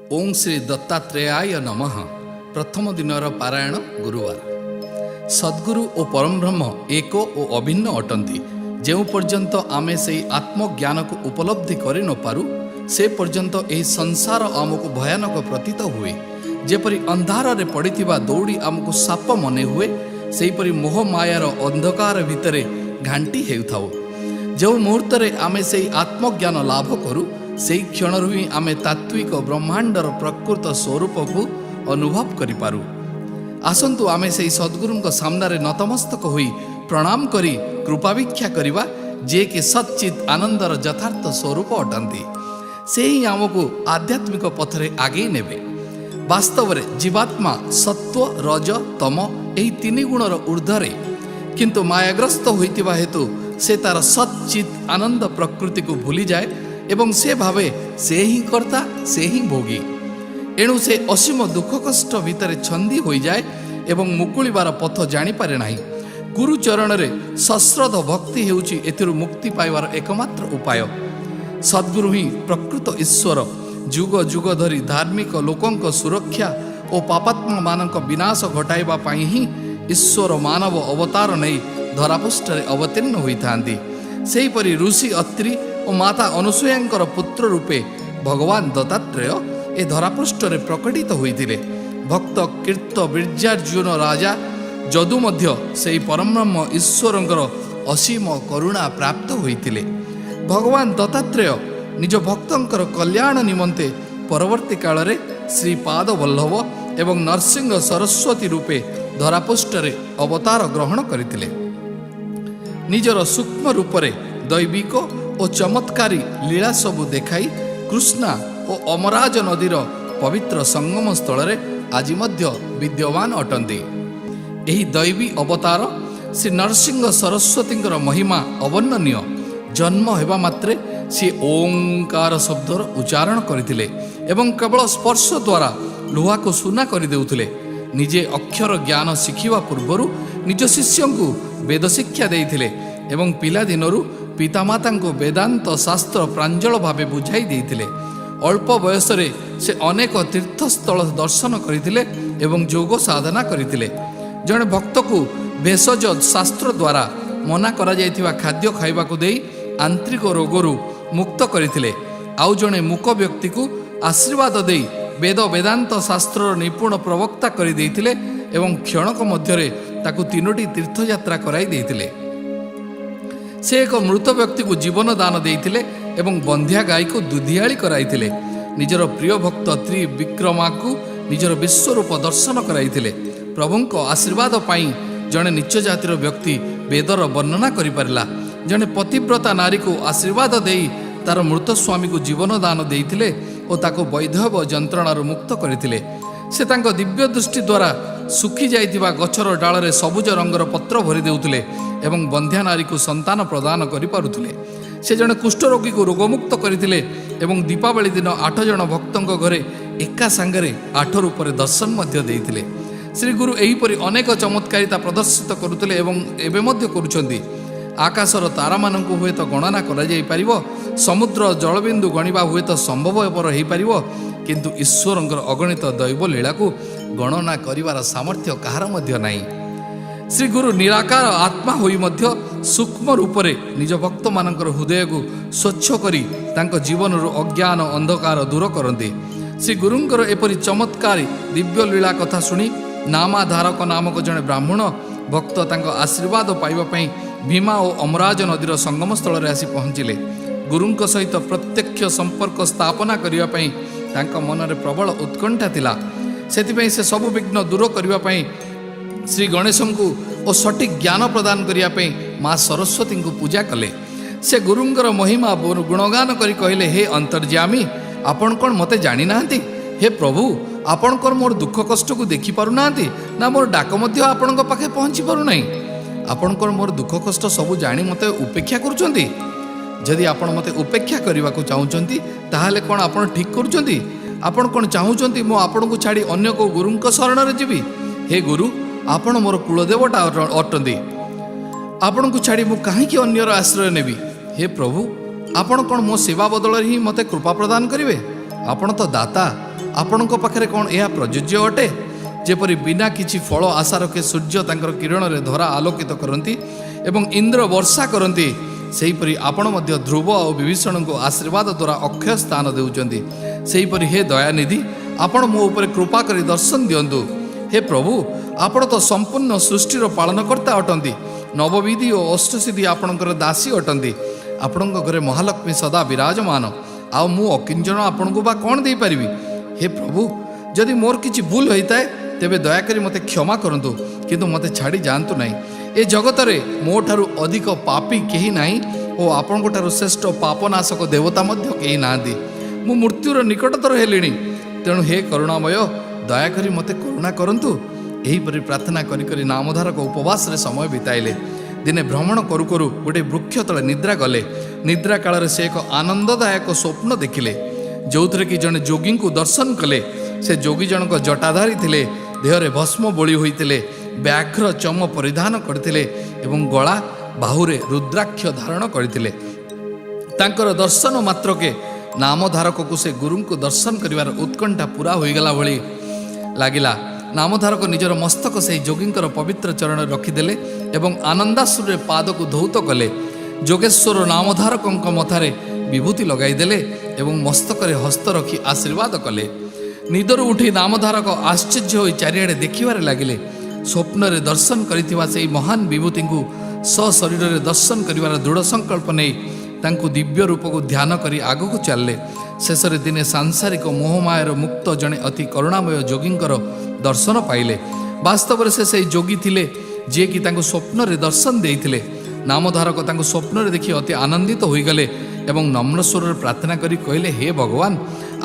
ओं श्री दत्तात्रेयाय नमः। प्रथम दिनर पारायण गुरुवार। सद्गुरु और परमब्रह्म एक और अभिन्न अटंती। जो पर्यंत आमे से आत्मज्ञान को उपलब्धि कर न पारू से पर्यंत यह संसार आमको भयानक प्रतीत हुए। जेपरी अंधार रे पड़िथिबा दौड़ी आमको साप मने हुए, सेहीपरि मोह मायार अंधकार भितर घांटी हेउथाउ। जो मुहूर्त आमे से आत्मज्ञान लाभ करूँ से क्षण ही आमे तात्विक ब्रह्मांडर प्रकृत स्वरूप को अनुभव करिपारू। आसंतु आमे से सद्गुरुଙ୍କ सामने नतमस्तक होई प्रणाम करी कृपाभिक्षा करिबा, जे कि सच्चित आनंदर यथार्थ स्वरूप अटंती। से ही आमको आध्यात्मिक पथरे आगे नेबे। वास्तव में जीवात्मा सत्व रज तम यही तीन गुणर ऊर्ध्वरे, किंतु मायाग्रस्त होइतिबा हेतु से तार सच्चित आनंद प्रकृति को भूली जाए एवं से भावे से ही कर्ता से ही भोगी। एणु से असीम दुख कष्ट भितर छंदी हो जाए एवं मुकुलिबार पथ जानी पारे नाही। गुरु चरण रे सश्रद्ध भक्ति हेउची एथिरु मुक्ति पाइबार एकमात्र उपाय। सद्गुरु ही प्रकृत ईश्वर। जुग जुग धरी धार्मिक लोकंक सुरक्षा और पापात्मा मानक विनाश घटाइबा पाई ही ईश्वर मानव अवतार नहीं धरापृष्ठरे अवतीर्ण होइथांती। सेहीपरि ऋषि अत्रि और माता अनुसूयांकर पुत्र रूपे भगवान दत्तात्रेय ए धरापृष्ठरे प्रकटित होइथिले। भक्त कीर्त बीर्जार्जुन राजा जदु मध्य सेही परमब्रह्म ईश्वरंकर असीम करुणा प्राप्त होइथिले। भगवान दत्तात्रेय निज भक्तंकर कल्याण निमंते परवर्ती काल रे श्रीपाद वल्लभ एवं नरसिंह सरस्वती रूपे धरापृष्ठरे अवतार ग्रहण करथिले। निजर सूक्ष्म रूपरे दैविक और चमत्कारी लीला सबु देखाई कृष्णा और अमराज नदीर पवित्र संगम स्थल रे आज मध्य विद्यमान अटंती। एही दैवी अवतार श्री नरसिंह सरस्वती महिमा अवर्णनीय। जन्म हेबा मात्रे सी ओंकार शब्दर उच्चारण करथिले एवं केवल स्पर्श द्वारा लुहा को सुना कर देउथिले। निजे अक्षर ज्ञान शिखिबा पूर्वरु निज शिष्य को वेद शिक्षा देइथिले एवं पिला दिनरु पितामाता को वेदांत शास्त्र प्रांजल भावे बुझाई देइथिले। अल्प बयस रे से अनेक तीर्थस्थल दर्शन करथिले एवं योग साधना करथिले। जणे भक्त को भेषज शास्त्र द्वारा मना करा जायथिबा खाद्य खाइबा को देई आंतरिक रोगरु मुक्त करथिले। आउ जणे मूक व्यक्ति को आशीर्वाद देई वेद वेदांत शास्त्र निपुण प्रवक्ता कर देइथिले एवं क्षणक मध्यरे ताकु तीनोटी तीर्थयात्रा कराई देइथिले। से एक मृत व्यक्ति को जीवन दान देइथिले एवं बंध्या गाय को दुधियाली कराइथिले। निजर प्रिय भक्त त्रिविक्रमा को निजर विश्वरूप दर्शन कराइथिले। प्रभुंक आशीर्वाद पाई जणे नीच जातिर व्यक्ति वेदर वर्णना करि पारिला। जणे पतिव्रता नारी को आशीर्वाद देई तार मृत स्वामी को जीवन दान देइथिले और ताको वैधव जंत्रणार मुक्त करथिले। से तांको दिव्य दृष्टि द्वारा सुखी जाइतिबा गछर डाଳରେ सबुज रंगर पत्र भरी देउथिले एवं बंध्या नारी को संतान प्रदान करि पारुथिले। से जणे कुष्ठरोगी को रोगमुक्त करथिले एवं दीपावली दिन 8 जन भक्तंक घरे एका संगरे 8 रूपरे दर्शन मध्य देइथिले। श्री गुरु एहीपरि अनेक चमत्कारिता प्रदर्शित करुथिले एवं एबे मध्य करूछन्ती। आकाशर तारा मानक हुए तो गणना करा जाई परिबो, समुद्र जलबिंदु गणिबा हुए तो संभवपर हो पारिबो, किंतु ईश्वरंकर अगणित दैव लीला को गणना करिवार सामर्थ्य कहार मध्य नाही। श्री गुरु निराकार आत्मा होई मध्य सूक्ष्म रूपरे निज भक्त मानकर हृदय को स्वच्छ करी तांको जीवन अज्ञान अंधकार दूर करते। श्री गुरुंकर एपरि चमत्कारी दिव्य लीला कथा सुनी नामाधारक नामक जने ब्राह्मण भक्त तांको आशीर्वाद पाइबा पई भीमा और अमराज नदीर संगम स्थल रे आसी पहुँचिले। गुरुंक सहित प्रत्यक्ष संपर्क स्थापना करिबा पई तांको मनरे प्रबल उत्कंठा थिला। सेतिपई से सब विघ्न दूर करिबा पई श्री गणेश को और सठिक ज्ञान प्रदान करिया पई माँ सरस्वती को पूजा कले। से गुरुंकर महिमा गुणगान करी कहले, हे अंतर्यामी, आपण कोन मते जानि नाहंती? हे प्रभु, आपण कोन मोर दुख कष्ट को देखि पारु नाहंती ना मोर डाक मध्य आपणक पाखे पहुँची पारु नाही? आपण कोन मोर दुख कष्ट सबु जानि मते उपेक्षा करूछंती? जदि आपण मते उपेक्षा करने को चाहूँगी ताहले कौन आपण ठीक करूछंती? आपण कौन चाहूँगी मो आपण को छाड़ी अन्य को गुरुंक शरण रे जीवी? हे गुरु, आपण मोर कुलदेवता अटंती। आपण को छाड़ी मु कहीं अन्यर आश्रय नेबी? हे प्रभु, आपण कौन मो सेवा बदल ही मते कृपा प्रदान करिवे? आपण तो दाता, ଆପଣଙ୍କ ପାଖରେ କ'ଣ ଏହା ପ୍ରଯୁଜ୍ୟ ଅଟେ? ଯେପରି ବିନା କିଛି ଫଳ ଆଶା ରଖେ ସୂର୍ଯ୍ୟ ତାଙ୍କର କିରଣରେ ଧରା ଆଲୋକିତ କରନ୍ତି ଏବଂ ଇନ୍ଦ୍ର ବର୍ଷା କରନ୍ତି, ସେହିପରି ଆପଣ ମଧ୍ୟ ଧ୍ରୁବ ଆଉ ବିଭୀଷଣଙ୍କୁ ଆଶୀର୍ବାଦ ଦ୍ୱାରା ଅକ୍ଷୟ ସ୍ଥାନ ଦେଉଛନ୍ତି। ସେହିପରି ହେ ଦୟାନିଧି, ଆପଣ ମୋ ଉପରେ କୃପା କରି ଦର୍ଶନ ଦିଅନ୍ତୁ। ହେ ପ୍ରଭୁ, ଆପଣ ତ ସମ୍ପୂର୍ଣ୍ଣ ସୃଷ୍ଟିର ପାଳନକର୍ତ୍ତା ଅଟନ୍ତି। ନବବିଧି ଓ ଅଷ୍ଟସିଦ୍ଧି ଆପଣଙ୍କର ଦାସୀ ଅଟନ୍ତି। ଆପଣଙ୍କ ଘରେ ମହାଲକ୍ଷ୍ମୀ ସଦା ବିରାଜମାନ, ଆଉ ମୁଁ ଅକିଞ୍ଚନ ଆପଣଙ୍କୁ ବା କ'ଣ ଦେଇପାରିବି? ହେ ପ୍ରଭୁ, ଯଦି ମୋର କିଛି ଭୁଲ ହୋଇଥାଏ ତେବେ ଦୟାକରି ମୋତେ କ୍ଷମା କରନ୍ତୁ, କିନ୍ତୁ ମୋତେ ଛାଡ଼ି ଯାଆନ୍ତୁ ନାହିଁ। ଏ ଜଗତରେ ମୋ ଠାରୁ ଅଧିକ ପାପୀ କେହି ନାହିଁ ଓ ଆପଣଙ୍କ ଠାରୁ ଶ୍ରେଷ୍ଠ ପାପନାଶକ ଦେବତା ମଧ୍ୟ କେହି ନାହାନ୍ତି। ମୁଁ ମୃତ୍ୟୁର ନିକଟତର ହେଲିଣି, ତେଣୁ ହେ କରୁଣାମୟ, ଦୟାକରି ମୋତେ କରୁଣା କରନ୍ତୁ। ଏହିପରି ପ୍ରାର୍ଥନା କରି କରି ନାମଧାରକ ଉପବାସରେ ସମୟ ବିତାଇଲେ। ଦିନେ ଭ୍ରମଣ କରୁ କରୁ ଗୋଟିଏ ବୃକ୍ଷ ତଳେ ନିଦ୍ରା ଗଲେ। ନିଦ୍ରା କାଳରେ ସେ ଏକ ଆନନ୍ଦଦାୟକ ସ୍ୱପ୍ନ ଦେଖିଲେ, ଯେଉଁଥିରେ କି ଜଣେ ଯୋଗୀଙ୍କୁ ଦର୍ଶନ କଲେ। ସେ ଯୋଗୀ ଜଣକ ଜଟାଧାରୀ ଥିଲେ, ଦେହରେ ଭସ୍ମ ବୋଳି ହୋଇଥିଲେ, ବ୍ୟାଘ୍ର ଚମ ପରିଧାନ କରିଥିଲେ ଏବଂ ଗଳା ବାହୁରେ ରୁଦ୍ରାକ୍ଷ ଧାରଣ କରିଥିଲେ। ତାଙ୍କର ଦର୍ଶନ ମାତ୍ରକେ ନାମଧାରକକୁ ସେ ଗୁରୁଙ୍କୁ ଦର୍ଶନ କରିବାର ଉତ୍କଣ୍ଠା ପୁରା ହୋଇଗଲା ଭଳି ଲାଗିଲା। ନାମଧାରକ ନିଜର ମସ୍ତକ ସେହି ଯୋଗୀଙ୍କର ପବିତ୍ର ଚରଣରେ ରଖିଦେଲେ ଏବଂ ଆନନ୍ଦାଶ୍ରୁରେ ପାଦକୁ ଧୌତ କଲେ। ଯୋଗେଶ୍ୱର ନାମଧାରକଙ୍କ ମଥାରେ ବିଭୂତି ଲଗାଇଦେଲେ ଏବଂ ମସ୍ତକରେ ହସ୍ତ ରଖି ଆଶୀର୍ବାଦ କଲେ। ନିଦରୁ ଉଠି ନାମଧାରକ ଆଶ୍ଚର୍ଯ୍ୟ ହୋଇ ଚାରିଆଡ଼େ ଦେଖିବାରେ ଲାଗିଲେ। ସ୍ୱପ୍ନରେ ଦର୍ଶନ କରିଥିବା ସେହି ମହାନ ବିଭୂତିଙ୍କୁ ସଶରୀରରେ ଦର୍ଶନ କରିବାର ଦୃଢ଼ ସଂକଳ୍ପ ନେଇ ତାଙ୍କୁ ଦିବ୍ୟ ରୂପକୁ ଧ୍ୟାନ କରି ଆଗକୁ ଚାଲିଲେ। ଶେଷରେ ଦିନେ ସାଂସାରିକ ମୋହମାୟାର ମୁକ୍ତ ଜଣେ ଅତି କରୁଣାମୟ ଯୋଗୀଙ୍କର ଦର୍ଶନ ପାଇଲେ। ବାସ୍ତବରେ ସେ ସେହି ଯୋଗୀ ଥିଲେ ଯିଏକି ତାଙ୍କୁ ସ୍ୱପ୍ନରେ ଦର୍ଶନ ଦେଇଥିଲେ। ନାମଧାରକ ତାଙ୍କୁ ସ୍ୱପ୍ନରେ ଦେଖି ଅତି ଆନନ୍ଦିତ ହୋଇଗଲେ ଏବଂ ନମ୍ର ସ୍ୱରରେ ପ୍ରାର୍ଥନା କରି କହିଲେ, ହେ ଭଗବାନ,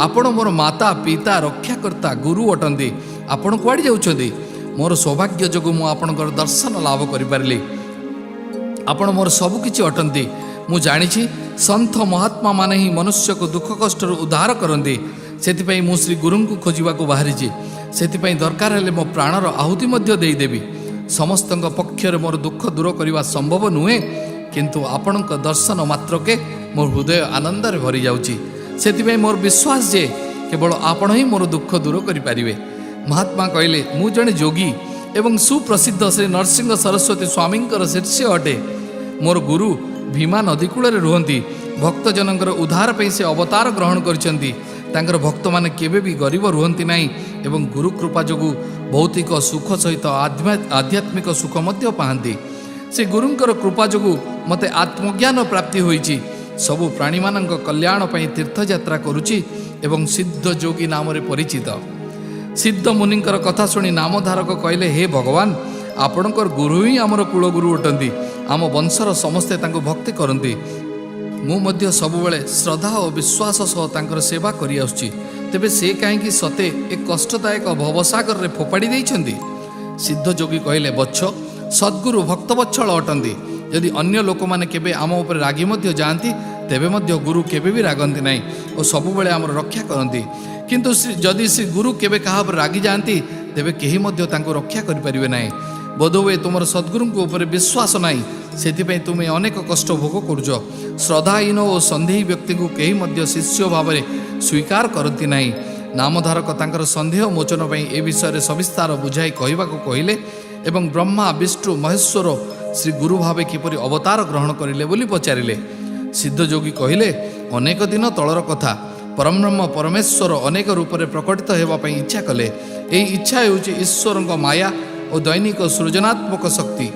ଆପଣ ମୋର ମାତା ପିତା ରକ୍ଷାକର୍ତ୍ତା ଗୁରୁ ଅଟନ୍ତି। ଆପଣ କୁଆଡ଼େ ଯାଉଛନ୍ତି? ମୋର ସୌଭାଗ୍ୟ ଯୋଗୁଁ ମୁଁ ଆପଣଙ୍କର ଦର୍ଶନ ଲାଭ କରିପାରିଲି। ଆପଣ ମୋର ସବୁକିଛି ଅଟନ୍ତି। ମୁଁ ଜାଣିଛି ସନ୍ଥ ମହାତ୍ମାମାନେ ହିଁ ମନୁଷ୍ୟକୁ ଦୁଃଖ କଷ୍ଟରୁ ଉଦ୍ଧାର କରନ୍ତି। ସେଥିପାଇଁ ମୁଁ ଶ୍ରୀ ଗୁରୁଙ୍କୁ ଖୋଜିବାକୁ ବାହାରିଛି। ସେଥିପାଇଁ ଦରକାର ହେଲେ ମୋ ପ୍ରାଣର ଆହୁତି ମଧ୍ୟ ଦେଇଦେବି। ସମସ୍ତଙ୍କ ପକ୍ଷରେ ମୋର ଦୁଃଖ ଦୂର କରିବା ସମ୍ଭବ ନୁହେଁ, କିନ୍ତୁ ଆପଣଙ୍କ ଦର୍ଶନ ମାତ୍ରକେ ମୋ ହୃଦୟ ଆନନ୍ଦରେ ଭରି ଯାଉଛି। ସେଥିପାଇଁ ମୋର ବିଶ୍ୱାସ ଯେ କେବଳ ଆପଣ ହିଁ ମୋର ଦୁଃଖ ଦୂର କରିପାରିବେ। ମହାତ୍ମା କହିଲେ, ମୁଁ ଜଣେ ଯୋଗୀ ଏବଂ ସୁପ୍ରସିଦ୍ଧ ଶ୍ରୀ ନରସିଂହ ସରସ୍ୱତୀ ସ୍ୱାମୀଙ୍କର ଶିଷ୍ୟ ଅଟେ। ମୋର ଗୁରୁ ଭୀମା ନଦୀ କୂଳରେ ରୁହନ୍ତି। ଭକ୍ତଜନଙ୍କର ଉଦ୍ଧାର ପାଇଁ ସେ ଅବତାର ଗ୍ରହଣ କରିଛନ୍ତି। ତାଙ୍କର ଭକ୍ତମାନେ କେବେ ବି ଗରିବ ରୁହନ୍ତି ନାହିଁ ଏବଂ ଗୁରୁ କୃପା ଯୋଗୁଁ ଭୌତିକ ସୁଖ ସହିତ ଆଧ୍ୟାତ୍ମିକ ସୁଖ ମଧ୍ୟ ପାଆନ୍ତି। ସେ ଗୁରୁଙ୍କର କୃପା ଯୋଗୁଁ ମୋତେ ଆତ୍ମଜ୍ଞାନ ପ୍ରାପ୍ତି ହୋଇଛି। ସବୁ ପ୍ରାଣୀମାନଙ୍କ କଲ୍ୟାଣ ପାଇଁ ତୀର୍ଥଯାତ୍ରା କରୁଛି ଏବଂ ସିଦ୍ଧ ଯୋଗୀ ନାମରେ ପରିଚିତ। ସିଦ୍ଧ ମୁନିଙ୍କର କଥା ଶୁଣି ନାମଧାରକ କହିଲେ, ହେ ଭଗବାନ, ଆପଣଙ୍କର ଗୁରୁ ହିଁ ଆମର କୂଳଗୁରୁ ଅଟନ୍ତି। ଆମ ବଂଶର ସମସ୍ତେ ତାଙ୍କୁ ଭକ୍ତି କରନ୍ତି। ମୁଁ ମଧ୍ୟ ସବୁବେଳେ ଶ୍ରଦ୍ଧା ଓ ବିଶ୍ୱାସ ସହ ତାଙ୍କର ସେବା କରିଆସୁଛି। ତେବେ ସେ କାହିଁକି ସତେ ଏ କଷ୍ଟଦାୟକ ଭବସାଗରରେ ଫୋପାଡ଼ି ଦେଇଛନ୍ତି? ସିଦ୍ଧ ଯୋଗୀ କହିଲେ, ବତ୍ସ, ସଦ୍ଗୁରୁ ଭକ୍ତବତ୍ସଳ ଅଟନ୍ତି। ଯଦି ଅନ୍ୟ ଲୋକମାନେ କେବେ ଆମ ଉପରେ ରାଗି ମଧ୍ୟ ଯାଆନ୍ତି, ତେବେ ମଧ୍ୟ ଗୁରୁ କେବେ ବି ରାଗନ୍ତି ନାହିଁ ଓ ସବୁବେଳେ ଆମର ରକ୍ଷା କରନ୍ତି। କିନ୍ତୁ ଯଦି ଶ୍ରୀ ଗୁରୁ କେବେ କାହା ଉପରେ ରାଗି ଯାଆନ୍ତି, ତେବେ କେହି ମଧ୍ୟ ତାଙ୍କୁ ରକ୍ଷା କରିପାରିବେ ନାହିଁ। ବୋଧହୁଏ ତୁମର ସଦ୍ଗୁରୁଙ୍କ ଉପରେ ବିଶ୍ୱାସ ନାହିଁ, ସେଥିପାଇଁ ତୁମେ ଅନେକ କଷ୍ଟ ଭୋଗ କରୁଛ। ଶ୍ରଦ୍ଧାହୀନ ଓ ସନ୍ଦେହୀ ବ୍ୟକ୍ତିଙ୍କୁ କେହି ମଧ୍ୟ ଶିଷ୍ୟ ଭାବରେ ସ୍ୱୀକାର କରନ୍ତି ନାହିଁ। ନାମଧାରକ ତାଙ୍କର ସନ୍ଦେହ ମୋଚନ ପାଇଁ ଏ ବିଷୟରେ ସବିସ୍ତାର ବୁଝାଇ କହିବାକୁ କହିଲେ ଏବଂ ବ୍ରହ୍ମା ବିଷ୍ଣୁ ମହେଶ୍ୱର ଶ୍ରୀ ଗୁରୁ ଭାବେ କିପରି ଅବତାର ଗ୍ରହଣ କରିଲେ ବୋଲି ପଚାରିଲେ। ସିଦ୍ଧ ଯୋଗୀ କହିଲେ, ଅନେକ ଦିନ ତଳର କଥା। ପରବ୍ରହ୍ମ ପରମେଶ୍ୱର ଅନେକ ରୂପରେ ପ୍ରକଟିତ ହେବା ପାଇଁ ଇଚ୍ଛା କଲେ। ଏହି ଇଚ୍ଛା ହେଉଛି ଈଶ୍ୱରଙ୍କ ମାୟା ଓ ଦୈନିକ ସୃଜନାତ୍ମକ ଶକ୍ତି।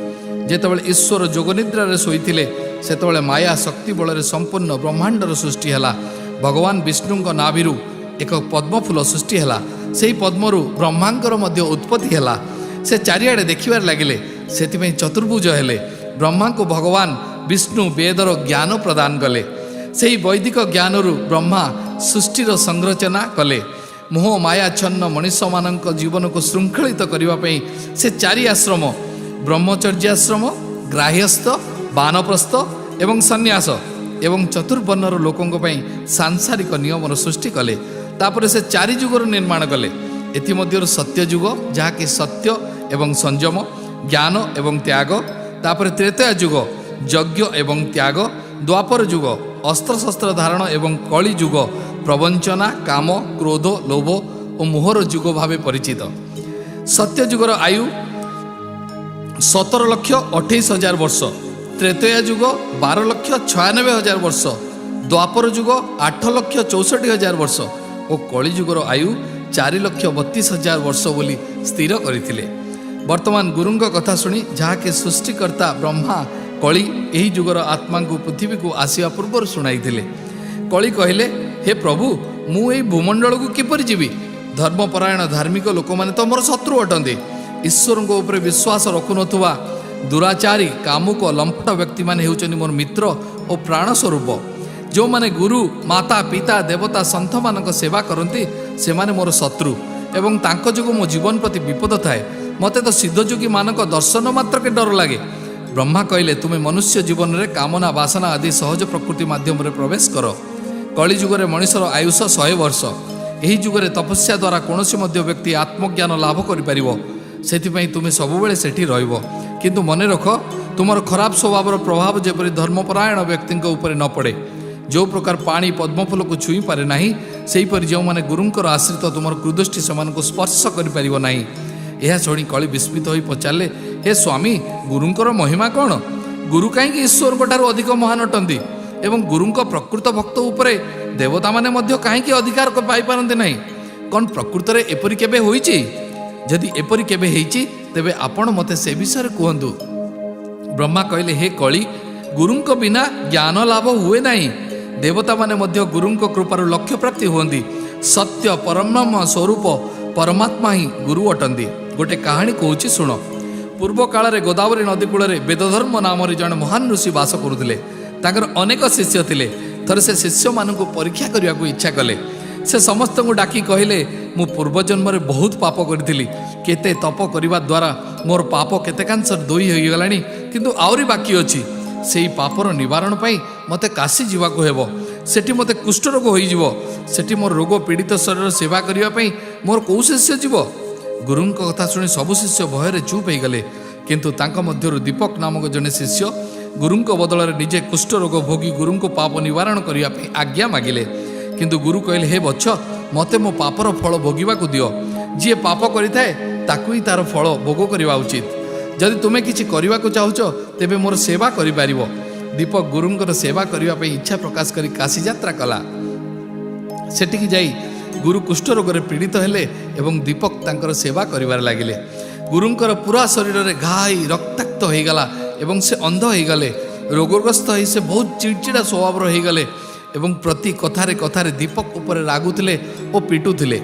ଯେତେବେଳେ ଈଶ୍ୱର ଯୋଗନିଦ୍ରାରେ ଶୋଇଥିଲେ, ସେତେବେଳେ ମାୟା ଶକ୍ତି ବଳରେ ସମ୍ପୂର୍ଣ୍ଣ ବ୍ରହ୍ମାଣ୍ଡର ସୃଷ୍ଟି ହେଲା। ଭଗବାନ ବିଷ୍ଣୁଙ୍କ ନାଭିରୁ ଏକ ପଦ୍ମଫୁଲ ସୃଷ୍ଟି ହେଲା। ସେହି ପଦ୍ମରୁ ବ୍ରହ୍ମାଙ୍କର ମଧ୍ୟ ଉତ୍ପତ୍ତି ହେଲା। ସେ ଚାରିଆଡ଼େ ଦେଖିବାରେ ଲାଗିଲେ, ସେଥିପାଇଁ ଚତୁର୍ଭୁଜ ହେଲେ। ବ୍ରହ୍ମାଙ୍କୁ ଭଗବାନ ବିଷ୍ଣୁ ବେଦର ଜ୍ଞାନ ପ୍ରଦାନ କଲେ। ସେହି ବୈଦିକ ଜ୍ଞାନରୁ ବ୍ରହ୍ମା ସୃଷ୍ଟିର ସଂରଚନା କଲେ। ମୋହ ମାୟାଚ୍ଛନ୍ନ ମଣିଷମାନଙ୍କ ଜୀବନକୁ ଶୃଙ୍ଖଳିତ କରିବା ପାଇଁ ସେ ଚାରି ଆଶ୍ରମ ବ୍ରହ୍ମଚର୍ଯ୍ୟାଶ୍ରମ, ଗ୍ରାହ୍ୟସ୍ଥ, ବାନପ୍ରସ୍ଥ ଏବଂ ସନ୍ନ୍ୟାସ ଏବଂ ଚତୁର୍ବର୍ଣ୍ଣର ଲୋକଙ୍କ ପାଇଁ ସାଂସାରିକ ନିୟମର ସୃଷ୍ଟି କଲେ। ତାପରେ ସେ ଚାରି ଯୁଗର ନିର୍ମାଣ କଲେ। ଏଥିମଧ୍ୟରୁ ସତ୍ୟ ଯୁଗ, ଯାହାକି ସତ୍ୟ ଏବଂ ସଂଯମ, ଜ୍ଞାନ ଏବଂ ତ୍ୟାଗ। ତାପରେ ତ୍ରେତୟା ଯୁଗ, ଯଜ୍ଞ ଏବଂ ତ୍ୟାଗ। ଦ୍ୱାପର ଯୁଗ, ଅସ୍ତ୍ରଶସ୍ତ୍ର ଧାରଣ ଏବଂ କଳି ଯୁଗ, ପ୍ରବଞ୍ଚନା, କାମ, କ୍ରୋଧ, ଲୋଭ ଓ ମୋହର ଯୁଗ ଭାବେ ପରିଚିତ। ସତ୍ୟ ଯୁଗର ଆୟୁ 17,28,000 ବର୍ଷ, ତ୍ରେତୟା ଯୁଗ 12,96,000 ବର୍ଷ, ଦ୍ୱାପର ଯୁଗ 8,64,000 ବର୍ଷ ଓ କଳି ଯୁଗର ଆୟୁ 4,32,000 ବର୍ଷ ବୋଲି ସ୍ଥିର କରିଥିଲେ। ବର୍ତ୍ତମାନ ଗୁରୁଙ୍କ କଥା ଶୁଣି ଯାହାକି ସୃଷ୍ଟିକର୍ତ୍ତା ବ୍ରହ୍ମା କଳି ଏହି ଯୁଗର ଆତ୍ମାଙ୍କୁ ପୃଥିବୀକୁ ଆସିବା ପୂର୍ବରୁ ଶୁଣାଇଥିଲେ। କଳି କହିଲେ, ହେ ପ୍ରଭୁ, ମୁଁ ଏହି ଭୂମଣ୍ଡଳକୁ କିପରି ଯିବି? ଧର୍ମପରାୟଣ ଧାର୍ମିକ ଲୋକମାନେ ତ ମୋର ଶତ୍ରୁ ଅଟନ୍ତି। ଈଶ୍ୱରଙ୍କ ଉପରେ ବିଶ୍ୱାସ ରଖୁନଥିବା ଦୁରାଚାରୀ କାମୁକ ଲମ୍ପଟ ବ୍ୟକ୍ତିମାନେ ହେଉଛନ୍ତି ମୋର ମିତ୍ର ଓ ପ୍ରାଣ ସ୍ୱରୂପ। ଯେଉଁମାନେ ଗୁରୁ, ମାତା, ପିତା, ଦେବତା, ସନ୍ଥମାନଙ୍କ ସେବା କରନ୍ତି ସେମାନେ ମୋର ଶତ୍ରୁ ଏବଂ ତାଙ୍କ ଯୋଗୁଁ ମୋ ଜୀବନ ପ୍ରତି ବିପଦ ଥାଏ। ମୋତେ ତ ସିଦ୍ଧଯୋଗୀମାନଙ୍କ ଦର୍ଶନ ମାତ୍ରକେ ଡର ଲାଗେ। ବ୍ରହ୍ମା କହିଲେ, ତୁମେ ମନୁଷ୍ୟ ଜୀବନରେ କାମନା, ବାସନା ଆଦି ସହଜ ପ୍ରକୃତି ମାଧ୍ୟମରେ ପ୍ରବେଶ କର। କଳି ଯୁଗରେ ମଣିଷର ଆୟୁଷ 100 ବର୍ଷ। ଏହି ଯୁଗରେ ତପସ୍ୟା ଦ୍ୱାରା କୌଣସି ମଧ୍ୟ ବ୍ୟକ୍ତି ଆତ୍ମଜ୍ଞାନ ଲାଭ କରିପାରିବ। ସେଥିପାଇଁ ତୁମେ ସବୁବେଳେ ସେଠି ରହିବ। କିନ୍ତୁ ମନେ ରଖ, ତୁମର ଖରାପ ସ୍ୱଭାବର ପ୍ରଭାବ ଯେପରି ଧର୍ମପରାୟଣ ବ୍ୟକ୍ତିଙ୍କ ଉପରେ ନ ପଡ଼େ। ଯେଉଁ ପ୍ରକାର ପାଣି ପଦ୍ମଫୁଲକୁ ଛୁଇଁ ପାରେ ନାହିଁ, ସେହିପରି ଯେଉଁମାନେ ଗୁରୁଙ୍କର ଆଶ୍ରିତ ତୁମର କୁଦୃଷ୍ଟି ସେମାନଙ୍କୁ ସ୍ପର୍ଶ କରିପାରିବ ନାହିଁ। ଏହା ଶୁଣି କଳି ବିସ୍ମିତ ହୋଇ ପଚାରିଲେ, ହେ ସ୍ୱାମୀ, ଗୁରୁଙ୍କର ମହିମା କ'ଣ? ଗୁରୁ କାହିଁକି ଈଶ୍ୱରଙ୍କ ଠାରୁ ଅଧିକ ମହାନ ଅଟନ୍ତି ଏବଂ ଗୁରୁଙ୍କ ପ୍ରକୃତ ଭକ୍ତ ଉପରେ ଦେବତାମାନେ ମଧ୍ୟ କାହିଁକି ଅଧିକାର ପାଇପାରନ୍ତି ନାହିଁ? କ'ଣ ପ୍ରକୃତରେ ଏପରି କେବେ ହୋଇଛି? ଯଦି ଏପରି କେବେ ହେଇଛି ତେବେ ଆପଣ ମୋତେ ସେ ବିଷୟରେ କୁହନ୍ତୁ। ବ୍ରହ୍ମା କହିଲେ, ହେ କଳି, ଗୁରୁଙ୍କ ବିନା ଜ୍ଞାନ ଲାଭ ହୁଏ ନାହିଁ। ଦେବତାମାନେ ମଧ୍ୟ ଗୁରୁଙ୍କ କୃପାରୁ ଲକ୍ଷ୍ୟ ପ୍ରାପ୍ତି ହୁଅନ୍ତି। ସତ୍ୟ ପରବ୍ରହ୍ମ ସ୍ୱରୂପ ପରମାତ୍ମା ହିଁ ଗୁରୁ ଅଟନ୍ତି। ଗୋଟେ କାହାଣୀ କହୁଛି, ଶୁଣ। ପୂର୍ବ କାଳରେ ଗୋଦାବରୀ ନଦୀ କୂଳରେ ବେଦଧର୍ମ ନାମରେ ଜଣେ ମହାନ ଋଷି ବାସ କରୁଥିଲେ। ତାଙ୍କର ଅନେକ ଶିଷ୍ୟ ଥିଲେ। ଥରେ ସେ ଶିଷ୍ୟମାନଙ୍କୁ ପରୀକ୍ଷା କରିବାକୁ ଇଚ୍ଛା କଲେ। ସେ ସମସ୍ତଙ୍କୁ ଡାକି କହିଲେ, ମୁଁ ପୂର୍ବଜନ୍ମରେ ବହୁତ ପାପ କରିଥିଲି। କେତେ ତପ କରିବା ଦ୍ୱାରା ମୋର ପାପ କେତେକାଂଶରେ ଦୂର ହୋଇଗଲାଣି, କିନ୍ତୁ ଆହୁରି ବାକି ଅଛି। ସେହି ପାପର ନିବାରଣ ପାଇଁ ମୋତେ କାଶୀ ଯିବାକୁ ହେବ। ସେଠି ମୋତେ କୁଷ୍ଠରୋଗ ହୋଇଯିବ। ସେଠି ମୋର ରୋଗ ପୀଡ଼ିତ ଶରୀର ସେବା କରିବା ପାଇଁ ମୋର କେଉଁ ଶିଷ୍ୟ ଯିବ? ଗୁରୁଙ୍କ କଥା ଶୁଣି ସବୁ ଶିଷ୍ୟ ଭୟରେ ଚୁପ୍ ହୋଇଗଲେ। କିନ୍ତୁ ତାଙ୍କ ମଧ୍ୟରୁ ଦୀପକ ନାମକ ଜଣେ ଶିଷ୍ୟ ଗୁରୁଙ୍କ ବଦଳରେ ନିଜେ କୁଷ୍ଠରୋଗ ଭୋଗି ଗୁରୁଙ୍କ ପାପ ନିବାରଣ କରିବା ପାଇଁ ଆଜ୍ଞା ମାଗିଲେ। କିନ୍ତୁ ଗୁରୁ କହିଲେ, ହେ ବତ୍ସ, ମୋତେ ମୋ ପାପର ଫଳ ଭୋଗିବାକୁ ଦିଅ। ଯିଏ ପାପ କରିଥାଏ ତାକୁ ହିଁ ତା'ର ଫଳ ଭୋଗ କରିବା ଉଚିତ। ଯଦି ତୁମେ କିଛି କରିବାକୁ ଚାହୁଁଛ ତେବେ ମୋର ସେବା କରିପାରିବ। ଦୀପକ ଗୁରୁଙ୍କର ସେବା କରିବା ପାଇଁ ଇଚ୍ଛା ପ୍ରକାଶ କରି କାଶୀ ଯାତ୍ରା କଲା। ସେଠିକି ଯାଇ ଗୁରୁ କୁଷ୍ଠରୋଗରେ ପୀଡ଼ିତ ହେଲେ ଏବଂ ଦୀପକ ତାଙ୍କର ସେବା କରିବାରେ ଲାଗିଲେ। ଗୁରୁଙ୍କର ପୁରା ଶରୀରରେ ଘା ହୋଇ ରକ୍ତାକ୍ତ ହୋଇଗଲା ଏବଂ ସେ ଅନ୍ଧ ହୋଇଗଲେ। ରୋଗଗ୍ରସ୍ତ ହୋଇ ସେ ବହୁତ ଚିଡ଼ଚିଡ଼ା ସ୍ୱଭାବର ହୋଇଗଲେ ଏବଂ ପ୍ରତି କଥାରେ କଥାରେ ଦୀପକ ଉପରେ ରାଗୁଥିଲେ ଓ ପିଟୁଥିଲେ।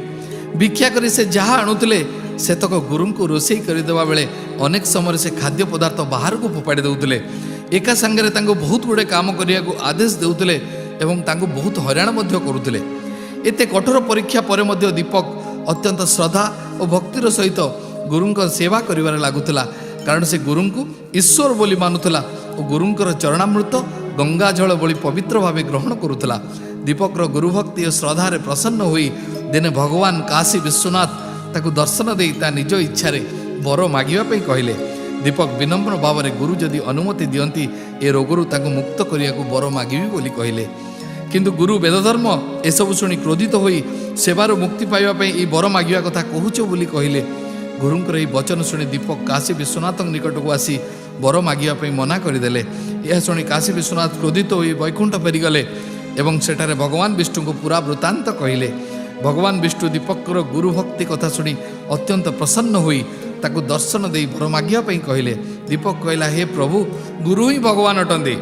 ଭିକ୍ଷା କରି ସେ ଯାହା ଆଣୁଥିଲେ ସେତକ ଗୁରୁଙ୍କୁ ରୋଷେଇ କରିଦେବା ବେଳେ ଅନେକ ସମୟରେ ସେ ଖାଦ୍ୟ ପଦାର୍ଥ ବାହାରକୁ ଫୋପାଡ଼ି ଦେଉଥିଲେ। ଏକା ସାଙ୍ଗରେ ତାଙ୍କୁ ବହୁତ ଗୁଡ଼ିଏ କାମ କରିବାକୁ ଆଦେଶ ଦେଉଥିଲେ ଏବଂ ତାଙ୍କୁ ବହୁତ ହଇରାଣ ମଧ୍ୟ କରୁଥିଲେ। ଏତେ କଠୋର ପରୀକ୍ଷା ପରେ ମଧ୍ୟ ଦୀପକ ଅତ୍ୟନ୍ତ ଶ୍ରଦ୍ଧା ଓ ଭକ୍ତିର ସହିତ ଗୁରୁଙ୍କ ସେବା କରିବାରେ ଲାଗୁଥିଲା, କାରଣ ସେ ଗୁରୁଙ୍କୁ ଈଶ୍ୱର ବୋଲି ମାନୁଥିଲା ଓ ଗୁରୁଙ୍କର ଚରଣାମୃତ ଗଙ୍ଗାଜଳ ଭଳି ପବିତ୍ର ଭାବେ ଗ୍ରହଣ କରୁଥିଲା। ଦୀପକର ଗୁରୁଭକ୍ତି ଓ ଶ୍ରଦ୍ଧାରେ ପ୍ରସନ୍ନ ହୋଇ ଦିନେ ଭଗବାନ କାଶୀ ବିଶ୍ୱନାଥ ତାକୁ ଦର୍ଶନ ଦେଇ ତା ନିଜ ଇଚ୍ଛାରେ ବର ମାଗିବା ପାଇଁ କହିଲେ। ଦୀପକ ବିନମ୍ର ଭାବରେ ଗୁରୁ ଯଦି ଅନୁମତି ଦିଅନ୍ତି ଏ ରୋଗରୁ ତାଙ୍କୁ ମୁକ୍ତ କରିବାକୁ ବର ମାଗିବି ବୋଲି କହିଲେ। କିନ୍ତୁ ଗୁରୁ ବେଦଧର୍ମ ଏସବୁ ଶୁଣି କ୍ରୋଧିତ ହୋଇ ସେବାରୁ ମୁକ୍ତି ପାଇବା ପାଇଁ ଏହି ବର ମାଗିବା କଥା କହୁଛ ବୋଲି କହିଲେ। ଗୁରୁଙ୍କର ଏହି ବଚନ ଶୁଣି ଦୀପକ କାଶୀ ବିଶ୍ୱନାଥଙ୍କ ନିକଟକୁ ଆସି ବର ମାଗିବା ପାଇଁ ମନା କରିଦେଲେ। ଏହା ଶୁଣି କାଶୀ ବିଶ୍ୱନାଥ କ୍ରୋଧିତ ହୋଇ ବୈକୁଣ୍ଠ ଫେରିଗଲେ ଏବଂ ସେଠାରେ ଭଗବାନ ବିଷ୍ଣୁଙ୍କୁ ପୁରା ବୃତ୍ତାନ୍ତ କହିଲେ। ଭଗବାନ ବିଷ୍ଣୁ ଦୀପକର ଗୁରୁ ଭକ୍ତି କଥା ଶୁଣି ଅତ୍ୟନ୍ତ ପ୍ରସନ୍ନ ହୋଇ ତାକୁ ଦର୍ଶନ ଦେଇ ବର ମାଗିବା ପାଇଁ କହିଲେ। ଦୀପକ କହିଲା, ହେ ପ୍ରଭୁ, ଗୁରୁ ହିଁ ଭଗବାନ ଅଟନ୍ତି।